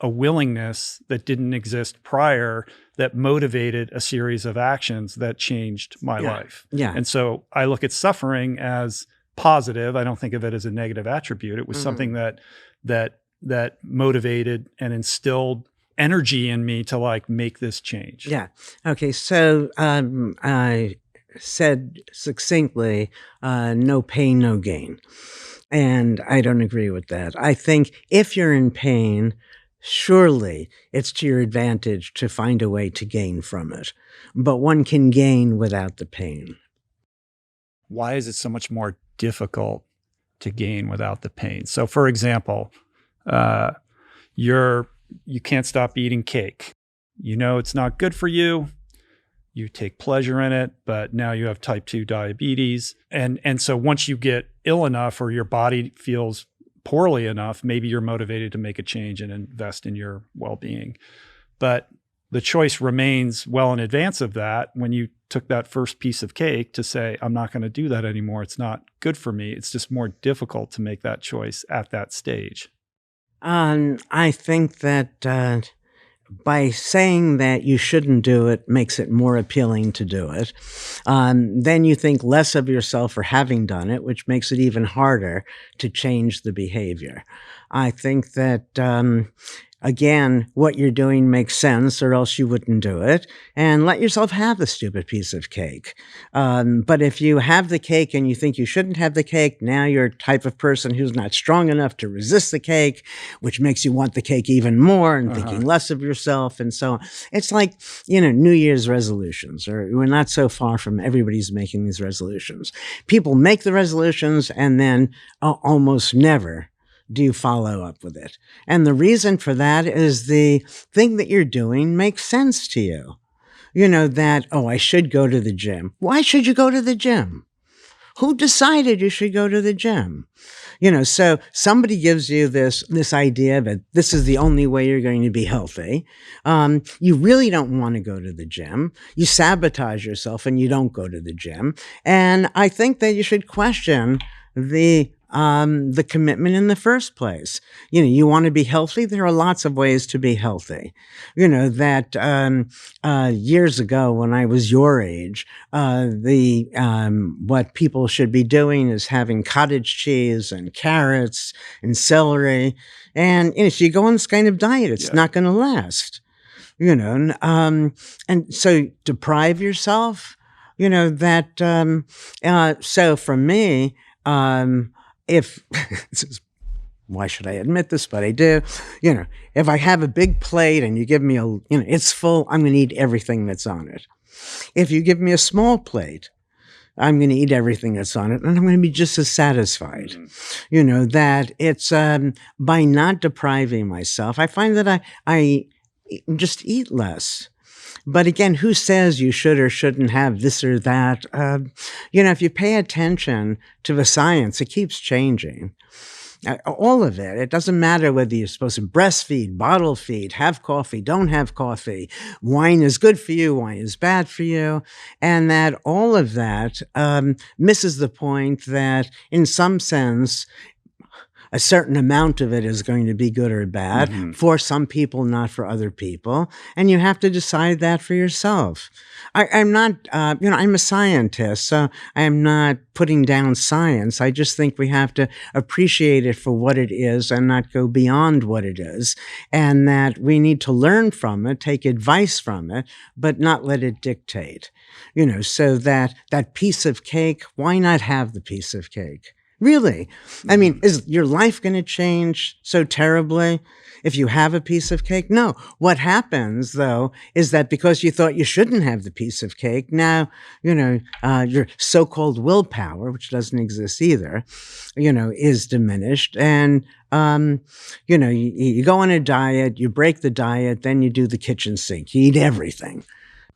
a willingness that didn't exist prior that motivated a series of actions that changed my life. Yeah. And so I look at suffering as positive. I don't think of it as a negative attribute. It was something that motivated and instilled energy in me to like make this change. Yeah. Okay. So I said succinctly, no pain, no gain. And I don't agree with that. I think if you're in pain, surely it's to your advantage to find a way to gain from it. But one can gain without the pain. why is it so much more difficult to gain without the pain? So for example, you can't stop eating cake. You know it's not good for you. You take pleasure in it, but now you have type 2 diabetes. And so once you get ill enough or your body feels poorly enough, maybe you're motivated to make a change and invest in your well-being. But the choice remains well in advance of that when you took that first piece of cake to say, I'm not going to do that anymore. It's not good for me. It's just more difficult to make that choice at that stage. I think that by saying that you shouldn't do it makes it more appealing to do it. Then you think less of yourself for having done it, which makes it even harder to change the behavior. I think that, again, what you're doing makes sense, or else you wouldn't do it. And let yourself have the stupid piece of cake. But if you have the cake and you think you shouldn't have the cake, now you're a type of person who's not strong enough to resist the cake, which makes you want the cake even more and thinking less of yourself. And so it's like, New Year's resolutions, or we're not so far from everybody's making these resolutions. People make the resolutions and then almost never do you follow up with it. And the reason for that is the thing that you're doing makes sense to you. That, I should go to the gym. Why should you go to the gym? Who decided you should go to the gym? So somebody gives you this idea that this is the only way you're going to be healthy. You really don't want to go to the gym. You sabotage yourself and you don't go to the gym. And I think that you should question the commitment in the first place. You want to be healthy. There are lots of ways to be healthy. That years ago when I was your age, what people should be doing is having cottage cheese and carrots and celery. And if you go on this kind of diet, it's not going to last. And so deprive yourself. So for me, if why should I admit this, but I do, if I have a big plate and you give me it's full, I'm going to eat everything that's on it. If you give me a small plate, I'm going to eat everything that's on it, and I'm going to be just as satisfied. That it's by not depriving myself, I find that I just eat less. But again, who says you should or shouldn't have this or that? If you pay attention to the science, it keeps changing. All of it. It doesn't matter whether you're supposed to breastfeed, bottle feed, have coffee, don't have coffee. Wine is good for you, wine is bad for you. And that all of that misses the point that in some sense, a certain amount of it is going to be good or bad for some people, not for other people. And you have to decide that for yourself. I'm not, I'm a scientist, so I am not putting down science. I just think we have to appreciate it for what it is and not go beyond what it is. And that we need to learn from it, take advice from it, but not let it dictate. So that piece of cake, why not have the piece of cake? Really? I mean, is your life going to change so terribly if you have a piece of cake? No. What happens, though, is that because you thought you shouldn't have the piece of cake, now, your so-called willpower, which doesn't exist either, is diminished. And, you go on a diet, you break the diet, then you do the kitchen sink. You eat everything.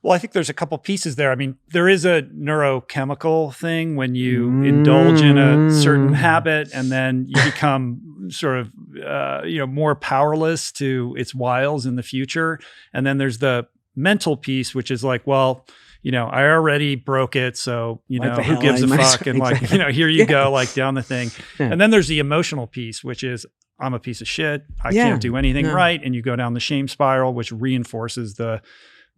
Well, I think there's a couple pieces there. I mean, there is a neurochemical thing when you indulge in a certain habit and then you become sort of, more powerless to its wiles in the future. And then there's the mental piece, which is like, well, I already broke it. So, who gives a fuck? And here you go, like down the thing. Yeah. And then there's the emotional piece, which is, I'm a piece of shit. I can't do anything right. And you go down the shame spiral, which reinforces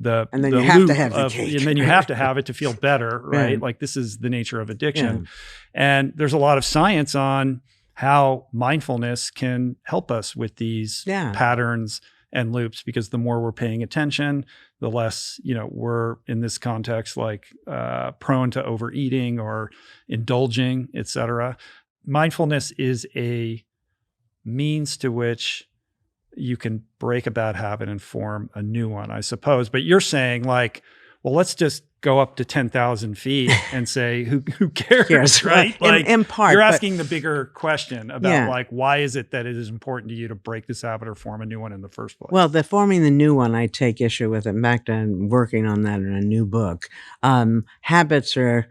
and then you have to have the cake. And then you have to have it to feel better, right? Yeah. Like this is the nature of addiction. Yeah. And there's a lot of science on how mindfulness can help us with these patterns and loops, because the more we're paying attention, the less, we're in this context, like prone to overeating or indulging, et cetera. Mindfulness is a means to which you can break a bad habit and form a new one, I suppose. But you're saying like, well, let's just go up to 10,000 feet and say, who cares, Yes, right? Like, in part, you're asking the bigger question about Yeah. like, why is it that it is important to you to break this habit or form a new one in the first place? Well, the forming the new one, I take issue with. In fact, I'm working on that in a new book. Habits are,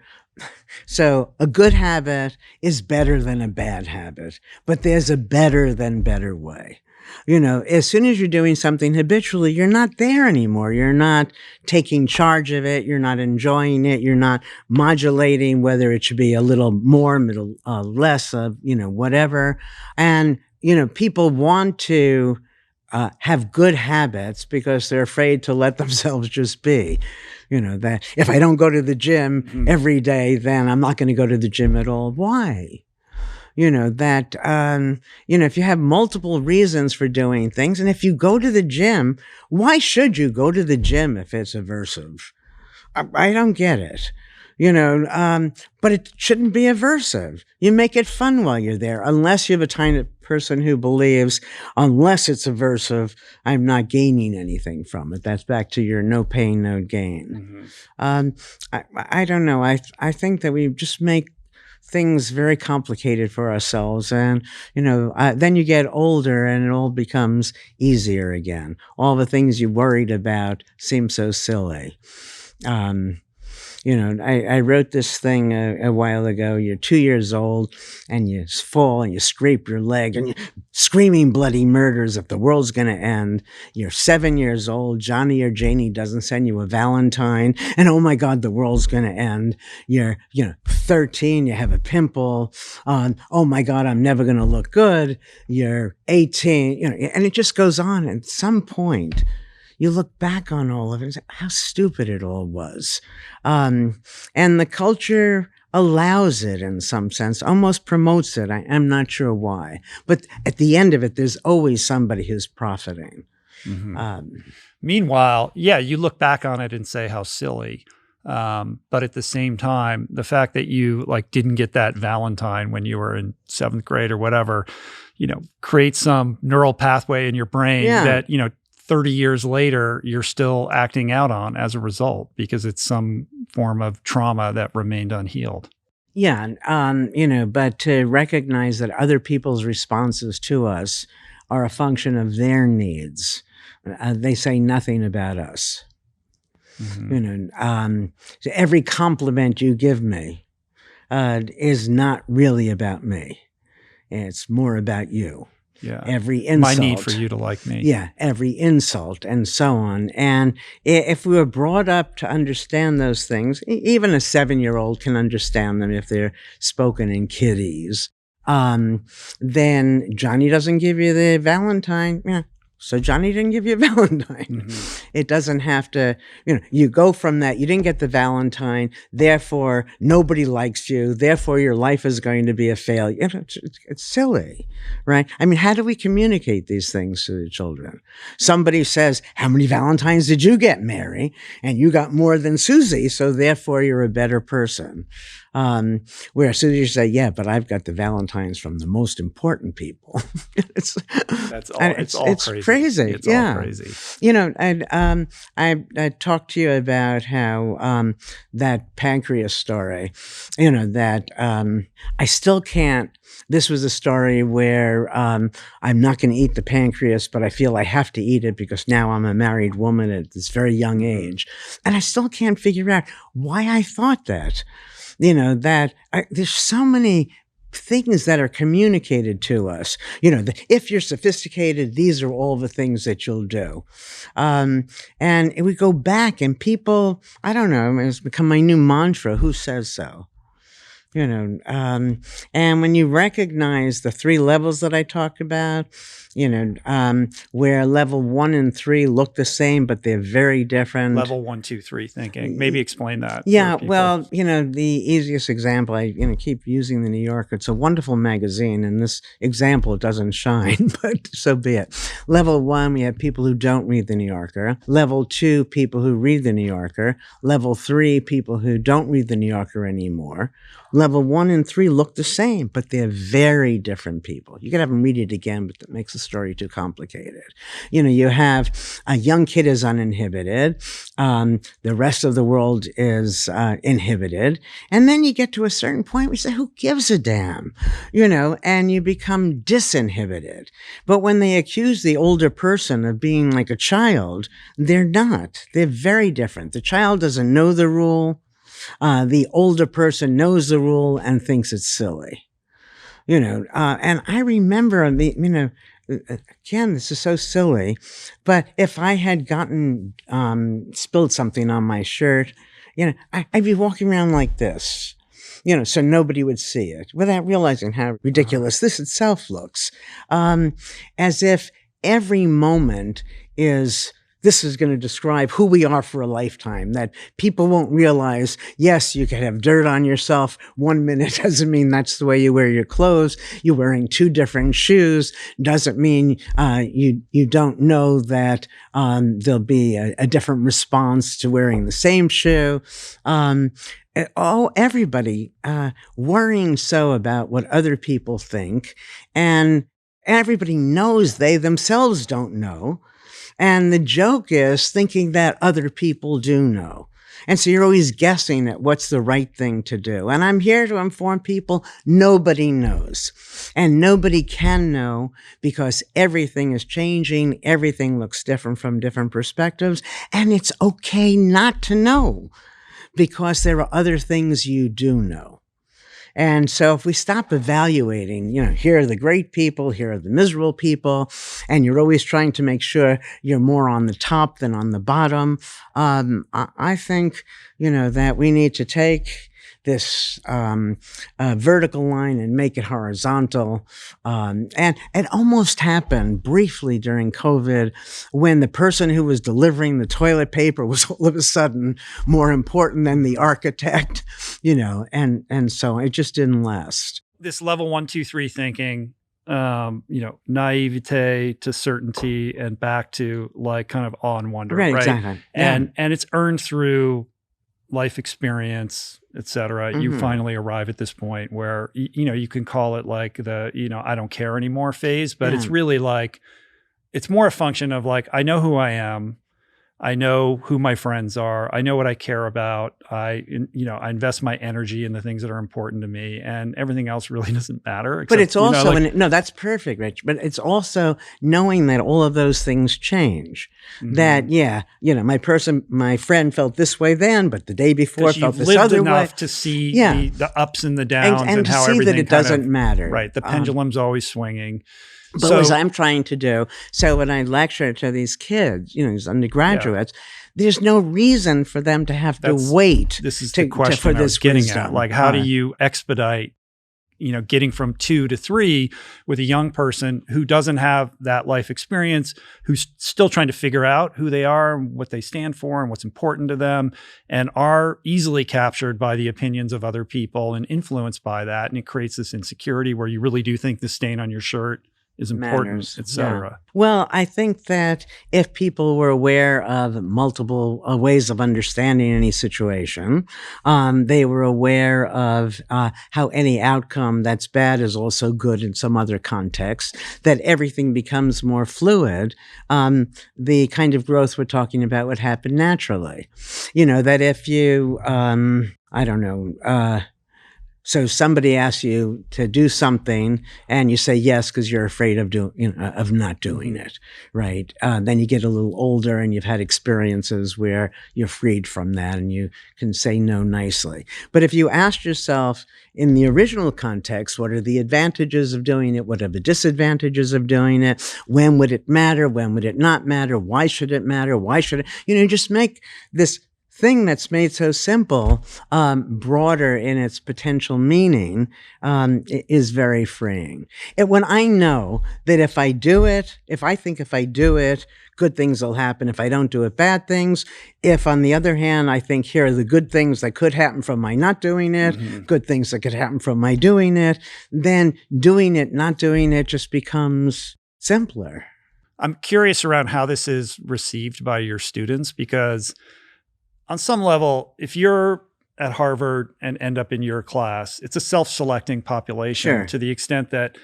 so a good habit is better than a bad habit, but there's a better than better way. As soon as you're doing something habitually, you're not there anymore. You're not taking charge of it. You're not enjoying it. You're not modulating whether it should be a little more, little less of, whatever. And, people want to have good habits because they're afraid to let themselves just be. That if I don't go to the gym every day, then I'm not going to go to the gym at all. Why? If you have multiple reasons for doing things, and if you go to the gym, why should you go to the gym if it's aversive? I don't get it. But it shouldn't be aversive. You make it fun while you're there, unless you're the kind of person who believes, unless it's aversive, I'm not gaining anything from it. That's back to your no pain, no gain. I don't know. I think that we just make things very complicated for ourselves. And, then you get older and it all becomes easier again. All the things you worried about seem so silly. I wrote this thing a while ago. You're 2 years old and you fall and you scrape your leg and you're screaming bloody murders if the world's going to end. You're 7 years old. Johnny or Janie doesn't send you a Valentine and oh my God, the world's going to end. You're, 13. You have a pimple. Oh my God, I'm never going to look good. You're 18, and it just goes on. At some point, you look back on all of it and say, how stupid it all was. And the culture allows it in some sense, almost promotes it. I'm not sure why. But at the end of it, there's always somebody who's profiting. Meanwhile, you look back on it and say how silly. But at the same time, the fact that you didn't get that Valentine when you were in 7th grade or whatever, creates some neural pathway in your brain that, 30 years later, you're still acting out on as a result because it's some form of trauma that remained unhealed. Yeah. But to recognize that other people's responses to us are a function of their needs. They say nothing about us. So every compliment you give me is not really about me. It's more about you. Yeah. Every insult. My need for you to like me. Yeah. Every insult and so on. And if we were brought up to understand those things, even a 7-year-old can understand them if they're spoken in kiddies. Then Johnny doesn't give you the Valentine. Yeah. So Johnny didn't give you a Valentine. It doesn't have to, you go from that, you didn't get the Valentine, therefore nobody likes you, therefore your life is going to be a failure. It's silly, right? I mean, how do we communicate these things to the children? Somebody says, how many Valentines did you get, Mary? And you got more than Susie, so therefore you're a better person. Where as soon as you say, yeah, but I've got the Valentines from the most important people. It's crazy. It's all crazy. I talked to you about how that pancreas story, that I still can't. This was a story where I'm not going to eat the pancreas, but I feel I have to eat it because now I'm a married woman at this very young age. And I still can't figure out why I thought that. There's so many things that are communicated to us. If you're sophisticated, these are all the things that you'll do. And we go back and people, I don't know, it's become my new mantra, who says so? And when you recognize the 3 levels that I talked about, where level 1 and 3 look the same, but they're very different. Level 1, 2, 3 thinking. Maybe explain that. Yeah. Well, the easiest example, I keep using the New Yorker. It's a wonderful magazine, and this example doesn't shine, but so be it. Level 1, we have people who don't read the New Yorker. Level 2, people who read the New Yorker. Level 3, people who don't read the New Yorker anymore. Level 1 and 3 look the same, but they're very different people. You could have them read it again, but that makes the story too complicated. You have a young kid is uninhibited. The rest of the world is inhibited. And then you get to a certain point where you say, who gives a damn? And you become disinhibited. But when they accuse the older person of being like a child, they're not. They're very different. The child doesn't know the rule. The older person knows the rule and thinks it's silly. And I remember, again, this is so silly, but if I had spilled something on my shirt, I'd be walking around like this. So nobody would see it without realizing how ridiculous this itself looks. As if every moment this is going to describe who we are for a lifetime, that people won't realize, yes, you could have dirt on yourself 1 minute doesn't mean that's the way you wear your clothes. You're wearing 2 different shoes doesn't mean you don't know that there'll be a different response to wearing the same shoe. Everybody worrying so about what other people think, and everybody knows they themselves don't know. And the joke is thinking that other people do know. And so you're always guessing at what's the right thing to do. And I'm here to inform people nobody knows. And nobody can know because everything is changing. Everything looks different from different perspectives. And it's okay not to know because there are other things you do know. And so if we stop evaluating, here are the great people, here are the miserable people, and you're always trying to make sure you're more on the top than on the bottom, I think, that we need to take this vertical line and make it horizontal. And it almost happened briefly during COVID when the person who was delivering the toilet paper was all of a sudden more important than the architect, and so it just didn't last. This level 1, 2, 3 thinking, naivete to certainty and back to like kind of awe and wonder. Right? Exactly. Yeah. And it's earned through life experience, et cetera. Mm-hmm. You finally arrive at this point where, you can call it like the, I don't care anymore phase, but it's really like, it's more a function of like, I know who I am. I know who my friends are. I know what I care about. I invest my energy in the things that are important to me, and everything else really doesn't matter. Except, but it's also, no, that's perfect, Rich. But it's also knowing that all of those things change. Mm-hmm. That, my friend felt this way then, but the day before felt this other way. Enough to see the ups and the downs and to how see everything that it doesn't matter. Right. The pendulum's always swinging. But as I'm trying to do, so when I lecture to these kids, these undergraduates, there's no reason for them to have to wait. This is the question for this getting at. Like, how do you expedite, getting from 2 to 3 with a young person who doesn't have that life experience, who's still trying to figure out who they are, what they stand for, and what's important to them, and are easily captured by the opinions of other people and influenced by that. And it creates this insecurity where you really do think the stain on your shirt is important, et cetera. Yeah. Well, I think that if people were aware of multiple ways of understanding any situation, they were aware of how any outcome that's bad is also good in some other context, that everything becomes more fluid, the kind of growth we're talking about would happen naturally. That if you, so somebody asks you to do something and you say yes because you're afraid of of not doing it, right? Then you get a little older and you've had experiences where you're freed from that and you can say no nicely. But if you asked yourself in the original context, what are the advantages of doing it? What are the disadvantages of doing it? When would it matter? When would it not matter? Why should it matter? Why should it? Just make this thing that's made so simple, broader in its potential meaning, is very freeing. When I know that if I do it, good things will happen. If I don't do it, bad things. If, on the other hand, I think here are the good things that could happen from my not doing it, good things that could happen from my doing it, then doing it, not doing it just becomes simpler. I'm curious around how this is received by your students, because on some level, if you're at Harvard and end up in your class, it's a self-selecting population Sure. to the extent that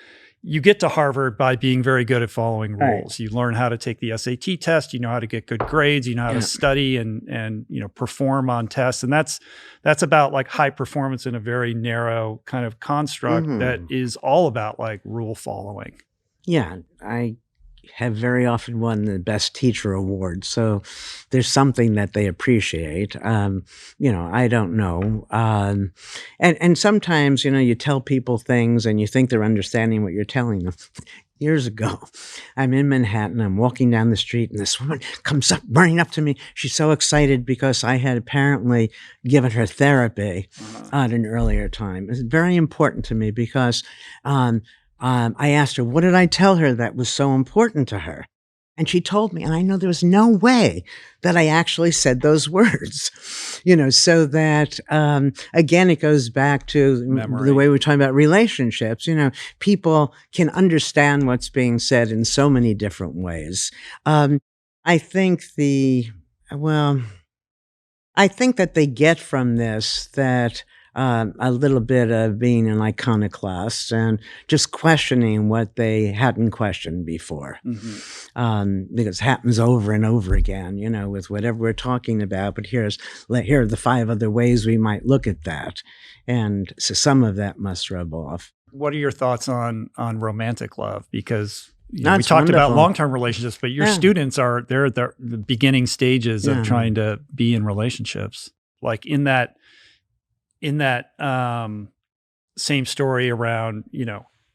you get to Harvard by being very good at following rules. Right. You learn how to take the SAT test, you know how to get good grades, you know how to study and perform on tests. And that's about like high performance in a very narrow kind of construct that is all about like rule following. Yeah, I have very often won the best teacher award. So there's something that they appreciate. I don't know. And sometimes, you tell people things and you think they're understanding what you're telling them. Years ago, I'm in Manhattan, I'm walking down the street, and this woman comes up, running up to me. She's so excited because I had apparently given her therapy at an earlier time. It's very important to me because I asked her, what did I tell her that was so important to her? And she told me, and I know there was no way that I actually said those words, so that, again, it goes back to Memory. the way we're talking about relationships. People can understand what's being said in so many different ways. I think that they get from this that a little bit of being an iconoclast and just questioning what they hadn't questioned before. Because it happens over and over again, with whatever we're talking about. But here are the 5 other ways we might look at that. And so some of that must rub off. What are your thoughts on romantic love? Because we That's talked about wonderful. long-term relationships, but your students they're at the beginning stages of trying to be in relationships. Like in that same story around,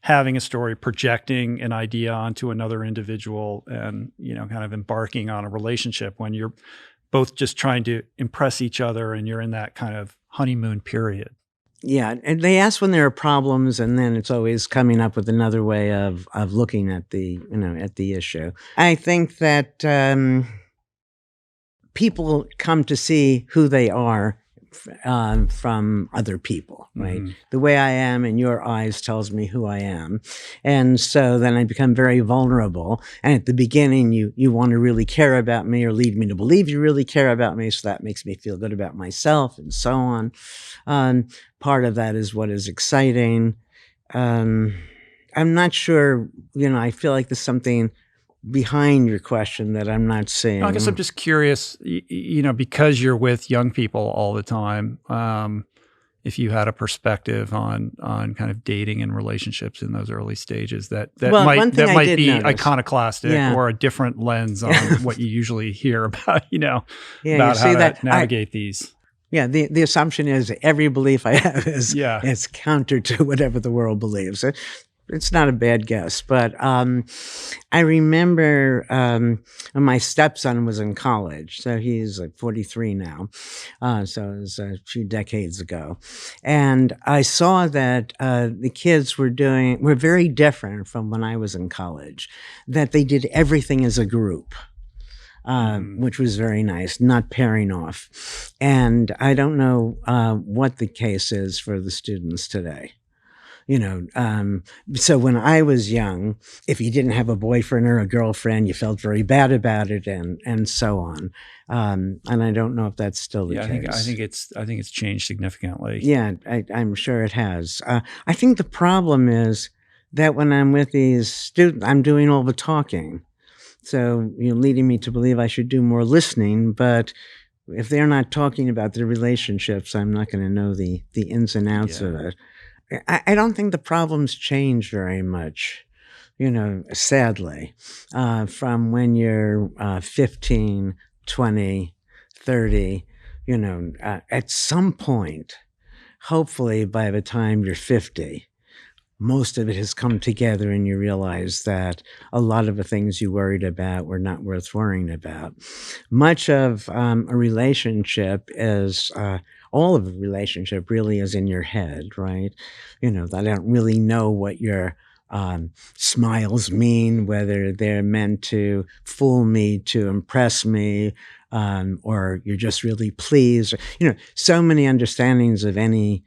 having a story, projecting an idea onto another individual and, kind of embarking on a relationship when you're both just trying to impress each other and you're in that kind of honeymoon period. Yeah, and they ask when there are problems, and then it's always coming up with another way of looking at the issue. I think that people come to see who they are from other people, right? The way I am in your eyes tells me who I am. And so then I become very vulnerable. And at the beginning, you want to really care about me or lead me to believe you really care about me. So that makes me feel good about myself and so on. Part of that is what is exciting. I'm not sure, I feel like there's something behind your question that I'm not seeing. I guess I'm just curious, because you're with young people all the time, if you had a perspective on kind of dating and relationships in those early stages that might be notice. Iconoclastic or a different lens on what you usually hear about, about how to navigate these. Yeah, the assumption is every belief I have is counter to whatever the world believes. It's not a bad guess, but I remember when my stepson was in college, so he's like 43 now, so it was a few decades ago, and I saw that the kids were very different from when I was in college, that they did everything as a group. Which was very nice, not pairing off. And I don't know what the case is for the students today. So when I was young, if you didn't have a boyfriend or a girlfriend, you felt very bad about it, and so on. And I don't know if that's still the case. I think it's changed significantly. Yeah, I'm sure it has. I think the problem is that when I'm with these students, I'm doing all the talking. So you're leading me to believe I should do more listening, but if they're not talking about their relationships, I'm not going to know the ins and outs of it. I don't think the problems change very much, sadly, from when you're 15, 20, 30, at some point, hopefully by the time you're 50, most of it has come together and you realize that a lot of the things you worried about were not worth worrying about. Much of a relationship is, all of the relationship really is in your head, right? I don't really know what your smiles mean, whether they're meant to fool me, to impress me, or you're just really pleased. So many understandings of any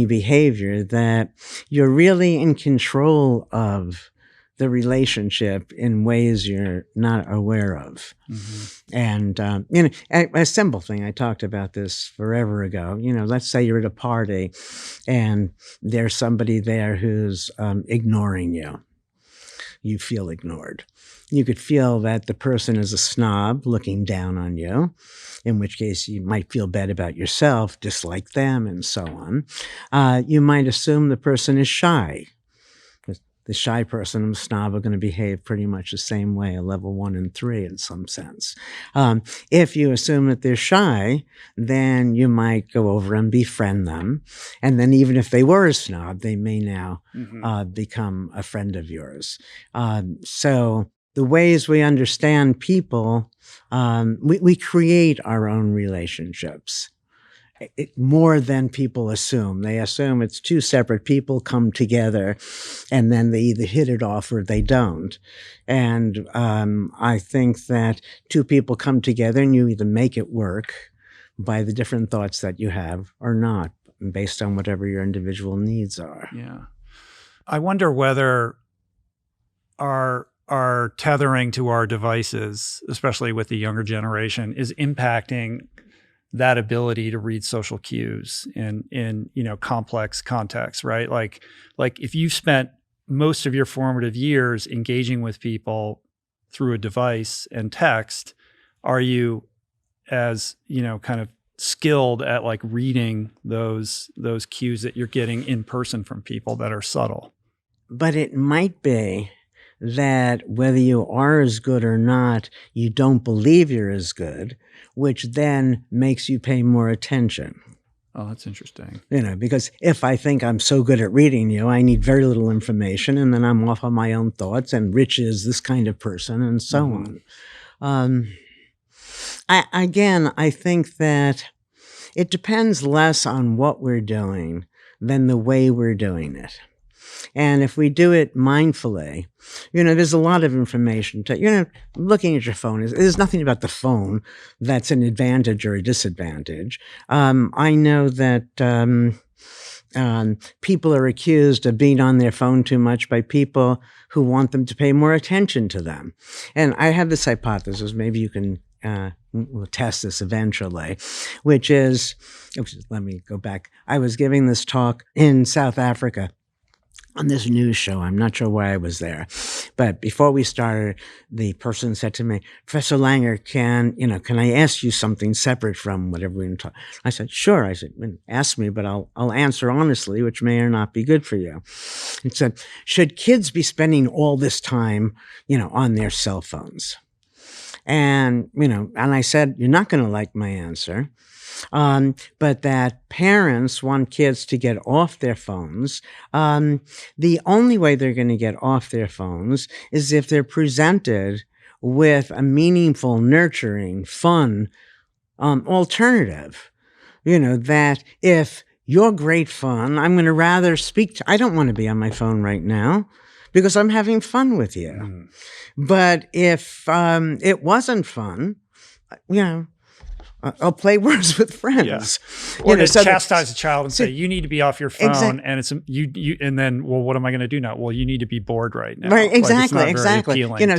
behavior that you're really in control of the relationship in ways you're not aware of. Mm-hmm. And, a simple thing, I talked about this forever ago, let's say you're at a party and there's somebody there who's ignoring you. You feel ignored. You could feel that the person is a snob looking down on you, in which case you might feel bad about yourself, dislike them, and so on. You might assume the person is shy. The shy person and the snob are going to behave pretty much the same way, a level 1 and 3 in some sense. If you assume that they're shy, then you might go over and befriend them. And then even if they were a snob, they may now become a friend of yours. So the ways we understand people, we create our own relationships. More than people assume. They assume it's two separate people come together and then they either hit it off or they don't. And I think that two people come together and you either make it work by the different thoughts that you have or not, based on whatever your individual needs are. Yeah. I wonder whether our tethering to our devices, especially with the younger generation, is impacting that ability to read social cues in complex contexts, right? Like if you spent most of your formative years engaging with people through a device and text, are you as, kind of skilled at like reading those cues that you're getting in person from people that are subtle? But it might be that whether you are as good or not, you don't believe you're as good, which then makes you pay more attention. Oh, that's interesting. Because if I think I'm so good at reading you, I need very little information, and then I'm off on my own thoughts, and Rich is this kind of person, and so on. I think that it depends less on what we're doing than the way we're doing it. And if we do it mindfully, there's a lot of information looking at your phone there's nothing about the phone that's an advantage or a disadvantage. I know that people are accused of being on their phone too much by people who want them to pay more attention to them. And I have this hypothesis, maybe you can we'll test this eventually, which is, let me go back. I was giving this talk in South Africa on this news show. I'm not sure why I was there. But before we started, the person said to me, Professor Langer, can I ask you something separate from whatever we're going to talk? I said, sure. I said, ask me, but I'll answer honestly, which may or not be good for you. He said, should kids be spending all this time, on their cell phones? And, and I said, you're not going to like my answer. But that parents want kids to get off their phones. The only way they're going to get off their phones is if they're presented with a meaningful, nurturing, fun alternative. That if you're great fun, I'm going to rather I don't want to be on my phone right now because I'm having fun with you. Mm. But if it wasn't fun, I'll play words with friends. Yeah. Or to chastise a child and say, you need to be off your phone. And it's you and then, well, what am I going to do now? Well, you need to be bored right now. Right, exactly.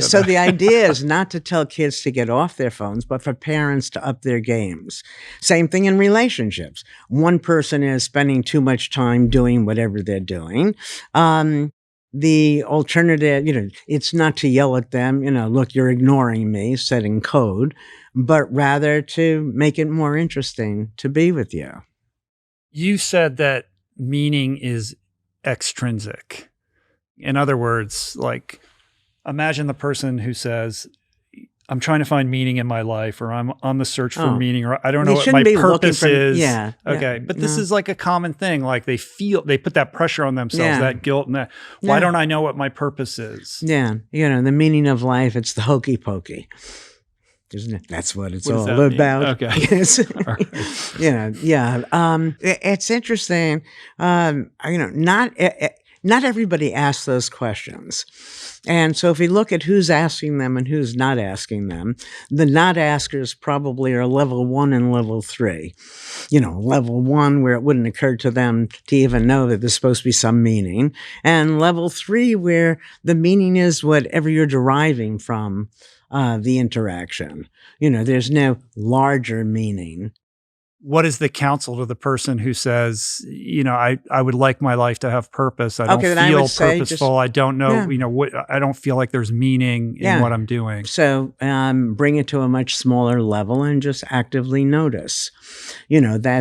So the idea is not to tell kids to get off their phones, but for parents to up their games. Same thing in relationships. One person is spending too much time doing whatever they're doing. The alternative, it's not to yell at them, look, you're ignoring me, setting code, but rather to make it more interesting to be with you. You said that meaning is extrinsic. In other words, like, imagine the person who says, I'm trying to find meaning in my life, or I'm on the search for meaning, or I don't know what my purpose is. Yeah. Okay. But this is like a common thing. Like they put that pressure on themselves, that guilt, and that, why don't I know what my purpose is? Yeah. The meaning of life, it's the hokey pokey. Isn't it? That's what it's all about. Okay. Yes. All right. It's interesting. not everybody asks those questions. And so if we look at who's asking them and who's not asking them, the not askers probably are level 1 and level 3. Level 1 where it wouldn't occur to them to even know that there's supposed to be some meaning, and level 3 where the meaning is whatever you're deriving from the interaction. There's no larger meaning. What is the counsel to the person who says, I would like my life to have purpose. I don't feel purposeful. I don't know, I don't feel like there's meaning in what I'm doing. So bring it to a much smaller level and just actively notice.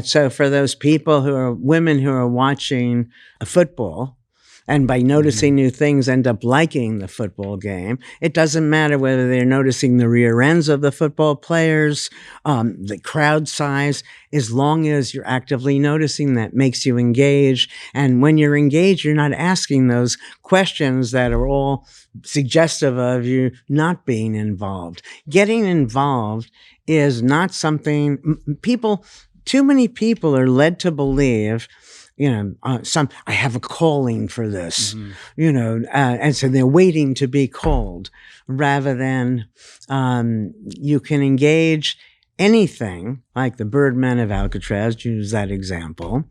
So for those women who are watching a football, and by noticing new things end up liking the football game. It doesn't matter whether they're noticing the rear ends of the football players, the crowd size, as long as you're actively noticing that makes you engage. And when you're engaged, you're not asking those questions that are all suggestive of you not being involved. Getting involved is not something too many people are led to believe I have a calling for this, and so they're waiting to be called rather than you can engage anything, like the Birdmen of Alcatraz, use that example.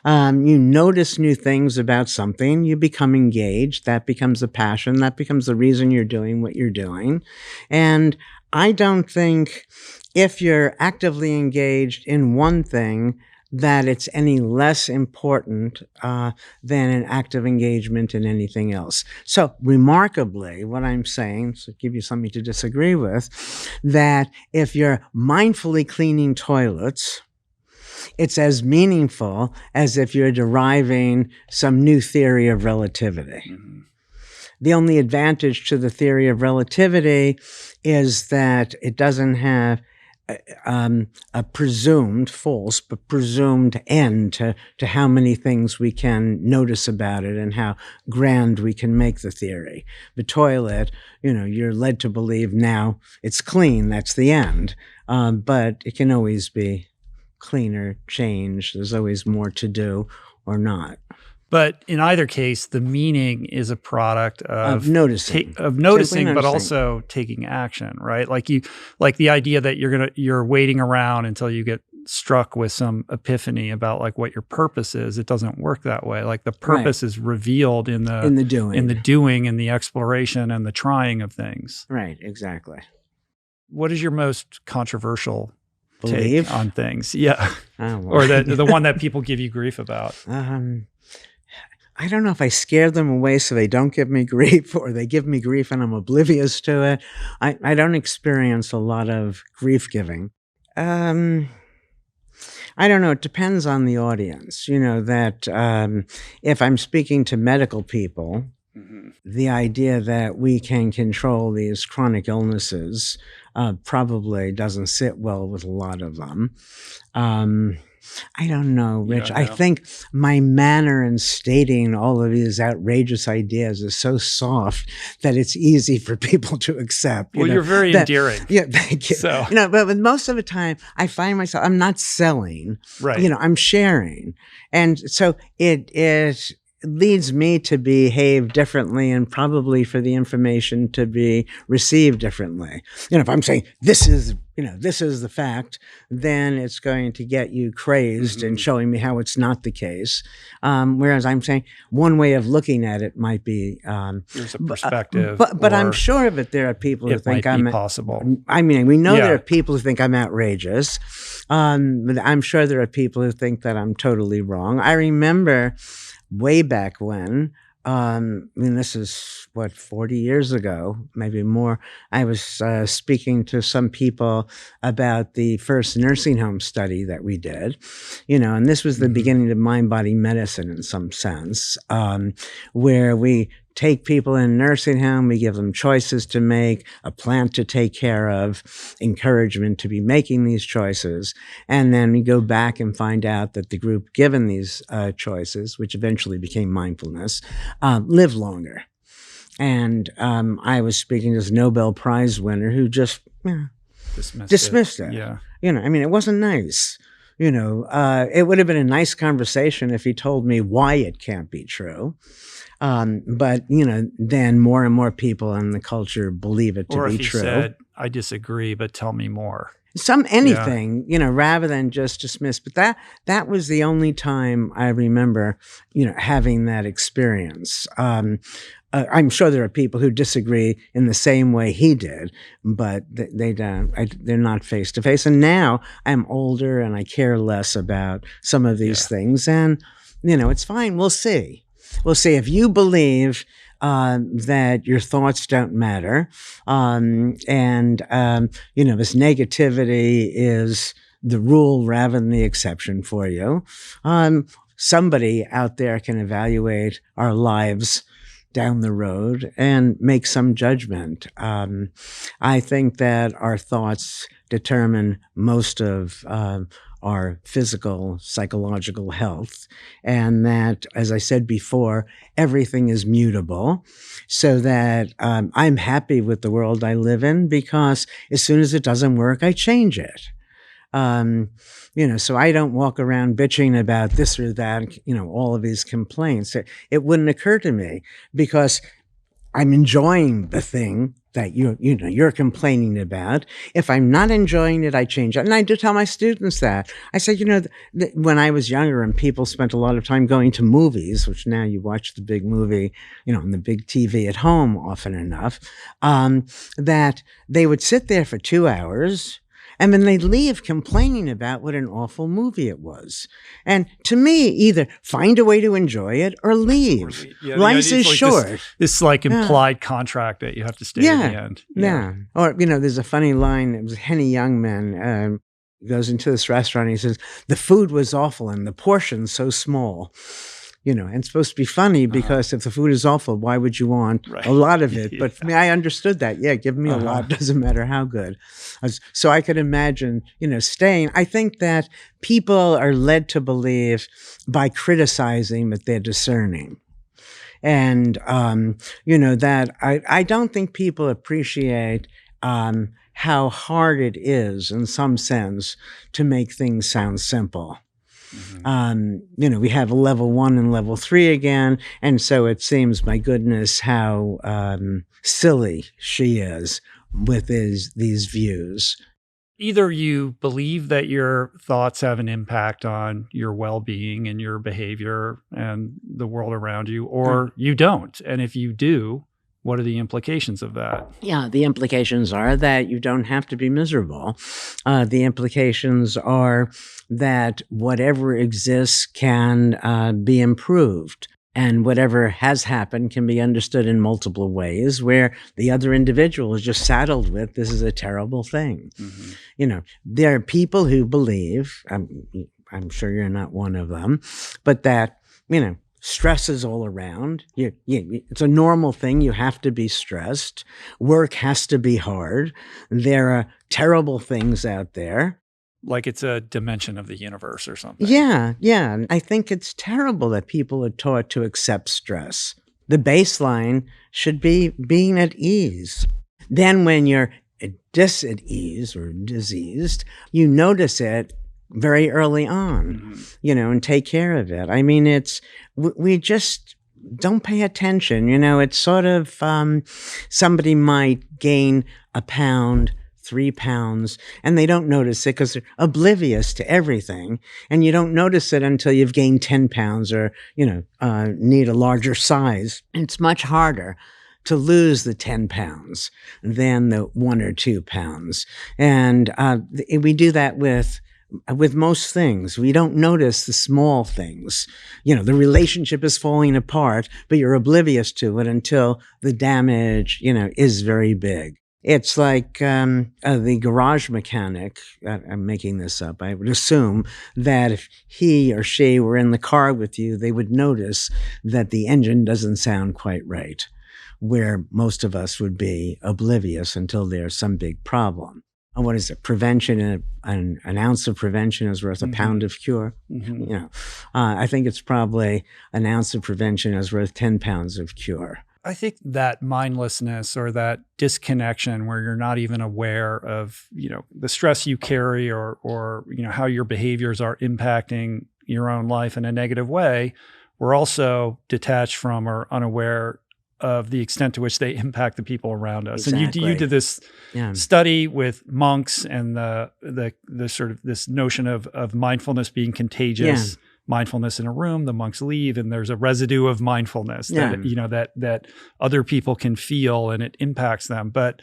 You notice new things about something, you become engaged, that becomes a passion, that becomes the reason you're doing what you're doing. And I don't think if you're actively engaged in one thing, that it's any less important than an active engagement in anything else. So remarkably, what I'm saying, to give you something to disagree with, that if you're mindfully cleaning toilets, it's as meaningful as if you're deriving some new theory of relativity. Mm-hmm. The only advantage to the theory of relativity is that it doesn't have a presumed false, but presumed end to how many things we can notice about it and how grand we can make the theory. The toilet, you're led to believe now it's clean, that's the end. But it can always be cleaner, changed. There's always more to do or not. But in either case, the meaning is a product of noticing, but also taking action, right? Like the idea that you're waiting around until you get struck with some epiphany about like what your purpose is. It doesn't work that way. Like the purpose is revealed in the doing, and the exploration and the trying of things. Right. Exactly. What is your most controversial belief take on things? Yeah, or the one that people give you grief about. I don't know if I scared them away so they don't give me grief, or they give me grief and I'm oblivious to it. I don't experience a lot of grief giving. I don't know. It depends on the audience. That if I'm speaking to medical people, the idea that we can control these chronic illnesses probably doesn't sit well with a lot of them. I don't know, Rich. I think my manner in stating all of these outrageous ideas is so soft that it's easy for people to accept. You're very endearing. Yeah, thank you. So. But most of the time, I find myself, I'm not selling. Right. I'm sharing. And so it leads me to behave differently and probably for the information to be received differently. If I'm saying this is the fact, then it's going to get you crazed and showing me how it's not the case. Whereas I'm saying one way of looking at it might be there's a perspective, but I'm sure that there are people who think I'm possible. I mean, we know there are people who think I'm outrageous. But I'm sure there are people who think that I'm totally wrong. I remember way back when, this is 40 years ago, maybe more, I was speaking to some people about the first nursing home study that we did, and this was the beginning of mind-body medicine in some sense, where we take people in a nursing home, we give them choices to make, a plan to take care of, encouragement to be making these choices, and then we go back and find out that the group given these choices, which eventually became mindfulness, live longer. And I was speaking to this Nobel Prize winner who just dismissed it. Yeah. It wasn't nice. It would have been a nice conversation if he told me why it can't be true. But, then more and more people in the culture believe it to or be if he true. said, I disagree, but tell me more. Anything, rather than just dismiss. But that was the only time I remember, having that experience. I'm sure there are people who disagree in the same way he did, but they don't. They're not face to face. And now I'm older and I care less about some of these things. And it's fine. We'll see. We'll see. If you believe that your thoughts don't matter, this negativity is the rule rather than the exception for you, somebody out there can evaluate our lives down the road and make some judgment. I think that our thoughts determine most of our physical, psychological health, and that, as I said before, everything is mutable, so that I'm happy with the world I live in, because as soon as it doesn't work, I change it. So I don't walk around bitching about this or that, all of these complaints. It wouldn't occur to me, because I'm enjoying the thing that you're complaining about. If I'm not enjoying it, I change it. And I do tell my students that. I say, when I was younger and people spent a lot of time going to movies, which now you watch the big movie, on the big TV at home often enough, that they would sit there for 2 hours, and then they'd leave complaining about what an awful movie it was. And to me, either find a way to enjoy it or leave. Life is short. This implied contract that you have to stay at the end. Yeah. Or, there's a funny line. It was Henny Youngman goes into this restaurant. And he says, the food was awful and the portion's so small. And it's supposed to be funny, because if the food is awful, why would you want a lot of it? But for me, I understood that. Yeah, give me a lot. Doesn't matter how good. So I could imagine, staying. I think that people are led to believe by criticizing that they're discerning. And, that I don't think people appreciate how hard it is, in some sense, to make things sound simple. We have a level 1 and level 3 again. And so it seems, my goodness, how silly she is with these views. Either you believe that your thoughts have an impact on your well-being and your behavior and the world around you, or you don't. And if you do, what are the implications of that? Yeah, the implications are that you don't have to be miserable. The implications are that whatever exists can be improved. And whatever has happened can be understood in multiple ways, where the other individual is just saddled with, this is a terrible thing. There are people who believe, I'm sure you're not one of them, but that, stress is all around. It's a normal thing. You have to be stressed. Work has to be hard. There are terrible things out there. Like it's a dimension of the universe or something. Yeah. I think it's terrible that people are taught to accept stress. The baseline should be being at ease. Then when you're at ease or diseased, you notice it very early on, and take care of it. I mean, we just don't pay attention. It's sort of, somebody might gain a pound, 3 pounds, and they don't notice it because they're oblivious to everything. And you don't notice it until you've gained 10 pounds or, need a larger size. And it's much harder to lose the 10 pounds than the 1 or 2 pounds. And we do that with most things. We don't notice the small things. The relationship is falling apart, but you're oblivious to it until the damage, is very big. It's like the garage mechanic, I'm making this up, I would assume that if he or she were in the car with you, they would notice that the engine doesn't sound quite right, where most of us would be oblivious until there's some big problem. What is it? Prevention, an ounce of prevention is worth a pound of cure. I think it's probably an ounce of prevention is worth 10 pounds of cure. I think that mindlessness or that disconnection where you're not even aware of, the stress you carry or how your behaviors are impacting your own life in a negative way, we're also detached from or unaware of the extent to which they impact the people around us. Exactly. And you did this study with monks and the sort of this notion of mindfulness being contagious. Yeah. Mindfulness in a room, the monks leave, and there's a residue of mindfulness that other people can feel, and it impacts them. But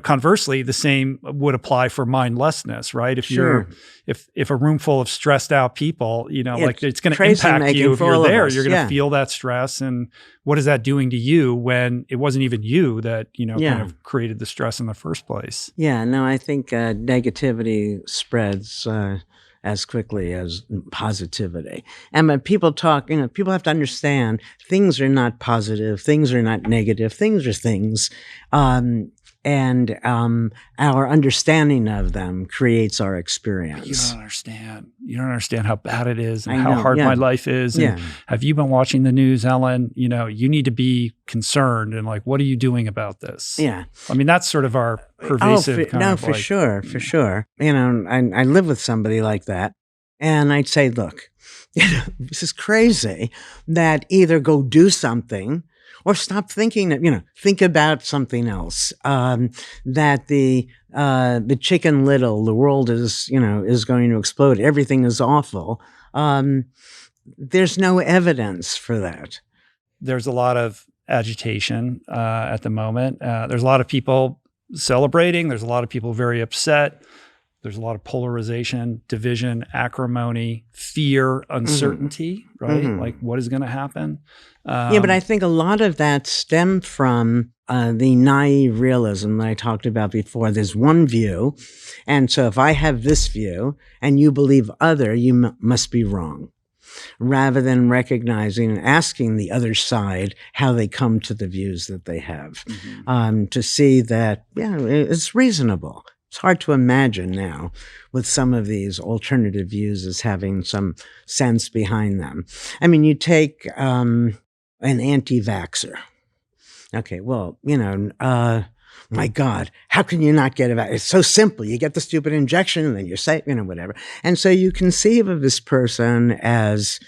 conversely, the same would apply for mindlessness, right? If Sure. if a room full of stressed out people, like it's going to impact you if you're there. You're going to feel that stress, and what is that doing to you when it wasn't even you that kind of created the stress in the first place? Yeah, no, I think negativity spreads as quickly as positivity. And when people talk, people have to understand things are not positive, things are not negative, things are things. And our understanding of them creates our experience. You don't understand. You don't understand how bad it is and how hard my life is. And have you been watching the news, Ellen? You need to be concerned and like, what are you doing about this? Yeah. I mean, that's sort of our pervasive for sure. I live with somebody like that. And I'd say, look, this is crazy that either go do something or stop thinking that, think about something else. That the Chicken Little, the world is going to explode. Everything is awful. There's no evidence for that. There's a lot of agitation at the moment. There's a lot of people celebrating. There's a lot of people very upset. There's a lot of polarization, division, acrimony, fear, uncertainty, right? Mm-hmm. Like what is going to happen? But I think a lot of that stemmed from the naive realism that I talked about before. There's one view, and so if I have this view and you believe other, you must be wrong. Rather than recognizing and asking the other side how they come to the views that they have, to see that, it's reasonable. It's hard to imagine now with some of these alternative views as having some sense behind them. I mean, you take an anti-vaxxer. Okay, well, my God, how can you not get a vaccine? It's so simple. You get the stupid injection and then you're safe, whatever. And so you conceive of this person as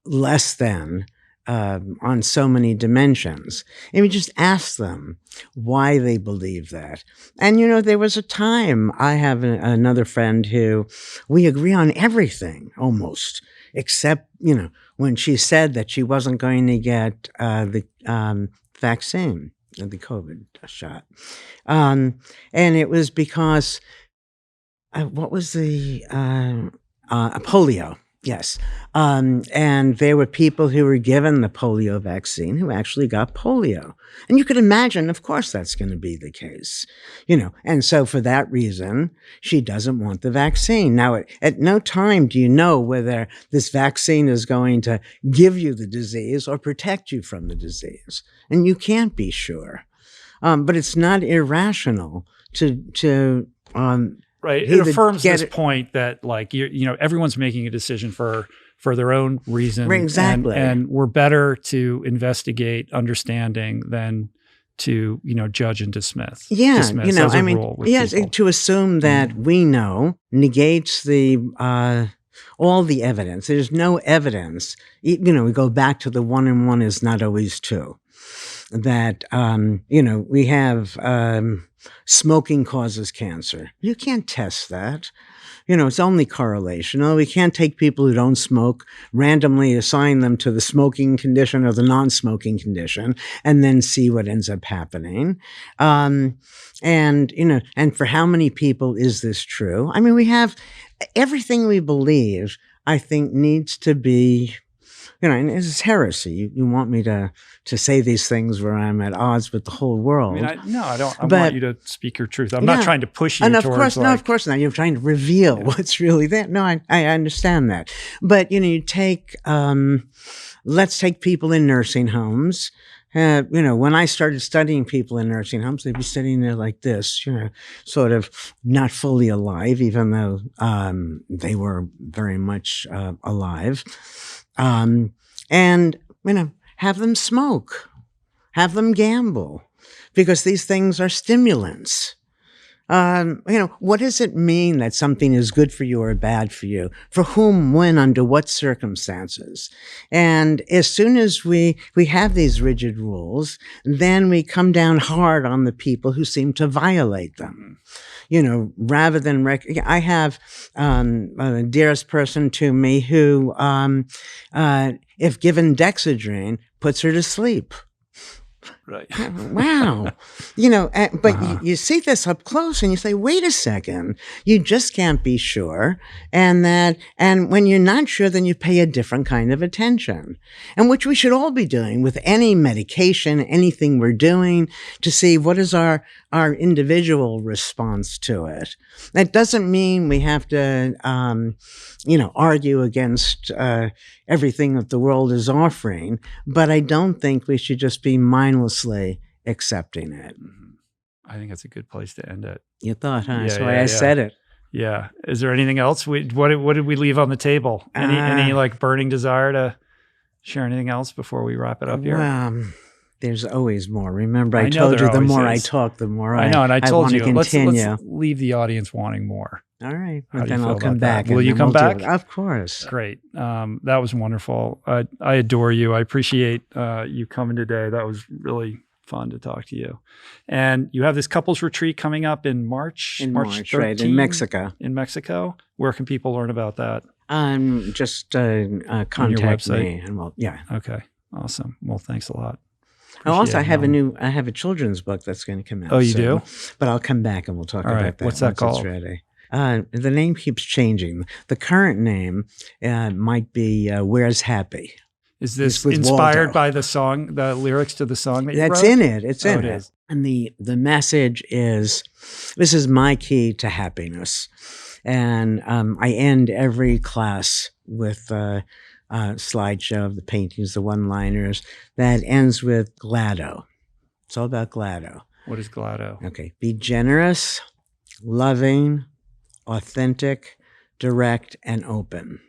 less than on so many dimensions. And we just ask them why they believe that. And, there was a time, I have another friend who we agree on everything almost, except, when she said that she wasn't going to get the vaccine, the COVID shot. And it was because, what was the polio? Yes. And there were people who were given the polio vaccine who actually got polio. And you could imagine, of course, that's going to be the case, And so for that reason, she doesn't want the vaccine. Now, at no time do you know whether this vaccine is going to give you the disease or protect you from the disease. And you can't be sure. But it's not irrational to right. It affirms this point that like everyone's making a decision for their own reason. Exactly. And we're better to investigate understanding than to, judge and dismiss. Yeah. Dismiss as a rule with people. To assume that we know negates all the evidence. There's no evidence. We go back to the 1 and 1 is not always 2. That, we have smoking causes cancer. You can't test that. It's only correlation. We can't take people who don't smoke, randomly assign them to the smoking condition or the non-smoking condition, and then see what ends up happening. And for how many people is this true? I mean, we have everything we believe, I think, needs to be, and it's heresy. You want me to say these things where I'm at odds with the whole world. I don't. I want you to speak your truth. I'm not trying to push you and of towards course not. You're trying to reveal what's really there. No, I understand that. But, you take, let's take people in nursing homes. When I started studying people in nursing homes, they'd be sitting there like this, sort of not fully alive, even though they were very much alive. And, have them smoke. Have them gamble, because these things are stimulants. What does it mean that something is good for you or bad for you? For whom, when, under what circumstances? And as soon as we have these rigid rules, then we come down hard on the people who seem to violate them. Rather than I have a dearest person to me who, if given Dexedrine, puts her to sleep. Right. Wow. But you see this up close and you say, wait a second, you just can't be sure. And when you're not sure, then you pay a different kind of attention, and which we should all be doing with any medication, anything we're doing, to see what is our individual response to it. That doesn't mean we have to, argue against everything that the world is offering, but I don't think we should just be mindlessly accepting it. I think that's a good place to end it. You thought, huh? Yeah, That's why I said it. Yeah. Is there anything else? What did we leave on the table? Any burning desire to share anything else before we wrap it up here? Well, there's always more. Remember, I told you the more I talk, the more I know, and I told you, let's continue. Leave the audience wanting more. All right. Then I'll come back. Will you come back? Of course. Great. That was wonderful. I adore you. I appreciate you coming today. That was really fun to talk to you. And you have this couples retreat coming up in March. March 13th, right, in Mexico. In Mexico. Where can people learn about that? Just contact me. And Okay. Awesome. Well, thanks a lot. Also, I have a children's book that's going to come out. Oh, you do? But I'll come back and we'll talk about that. What's that called? It's ready. The name keeps changing. The current name might be Where's Happy? Is this inspired by the song, the lyrics to the song that you wrote? That's in it. It's in it. Is. And the message is, this is my key to happiness. And I end every class with a slideshow of the paintings, the one-liners, that ends with GLADO. It's all about GLADO. What is GLADO? Okay. Be generous, loving, authentic, direct, and open.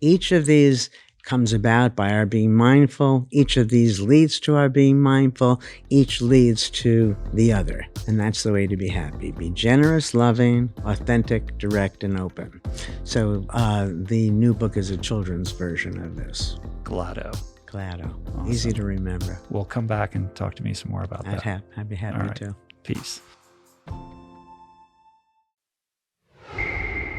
Each of these comes about by our being mindful. Each of these leads to our being mindful. Each leads to the other. And that's the way to be happy. Be generous, loving, authentic, direct, and open. So the new book is a children's version of this. GLADO. Awesome. Easy to remember. We'll come back and talk to me some more about that. I'd be happy to. Peace.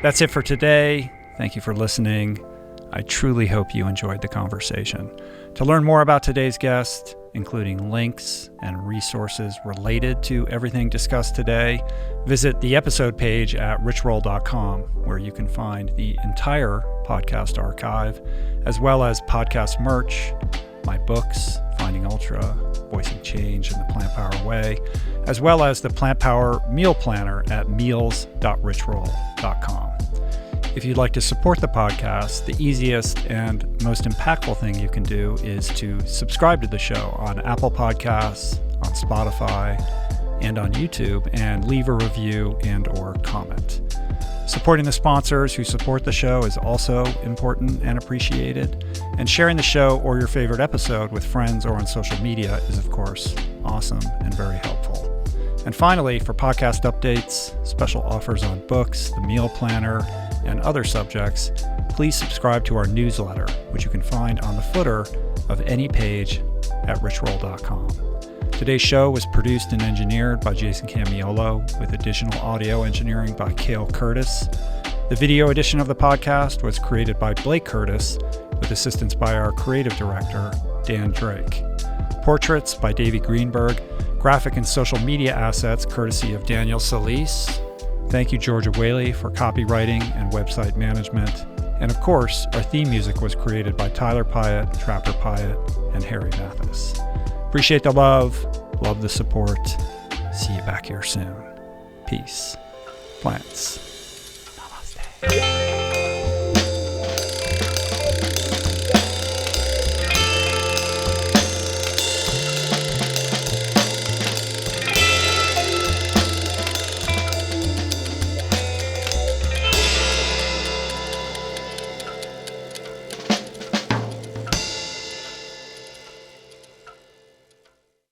That's it for today. Thank you for listening. I truly hope you enjoyed the conversation. To learn more about today's guest, including links and resources related to everything discussed today, visit the episode page at richroll.com, where you can find the entire podcast archive, as well as podcast merch, my books, Finding Ultra, Voicing Change in the Plant Power Way, as well as the Plant Power Meal Planner at meals.richroll.com. If you'd like to support the podcast, the easiest and most impactful thing you can do is to subscribe to the show on Apple Podcasts, on Spotify, and on YouTube, and leave a review and or comment. Supporting the sponsors who support the show is also important and appreciated, and sharing the show or your favorite episode with friends or on social media is, of course, awesome and very helpful. And finally, for podcast updates, special offers on books, the meal planner, and other subjects, please subscribe to our newsletter, which you can find on the footer of any page at richroll.com. Today's show was produced and engineered by Jason Camiolo, with additional audio engineering by Cale Curtis. The video edition of the podcast was created by Blake Curtis, with assistance by our creative director, Dan Drake. Portraits by Davey Greenberg. Graphic and social media assets courtesy of Daniel Solis. Thank you, Georgia Whaley, for copywriting and website management. And of course, our theme music was created by Tyler Pyatt, Trapper Pyatt, and Harry Mathis. Appreciate the love the support. See you back here soon. Peace. Plants. Namaste.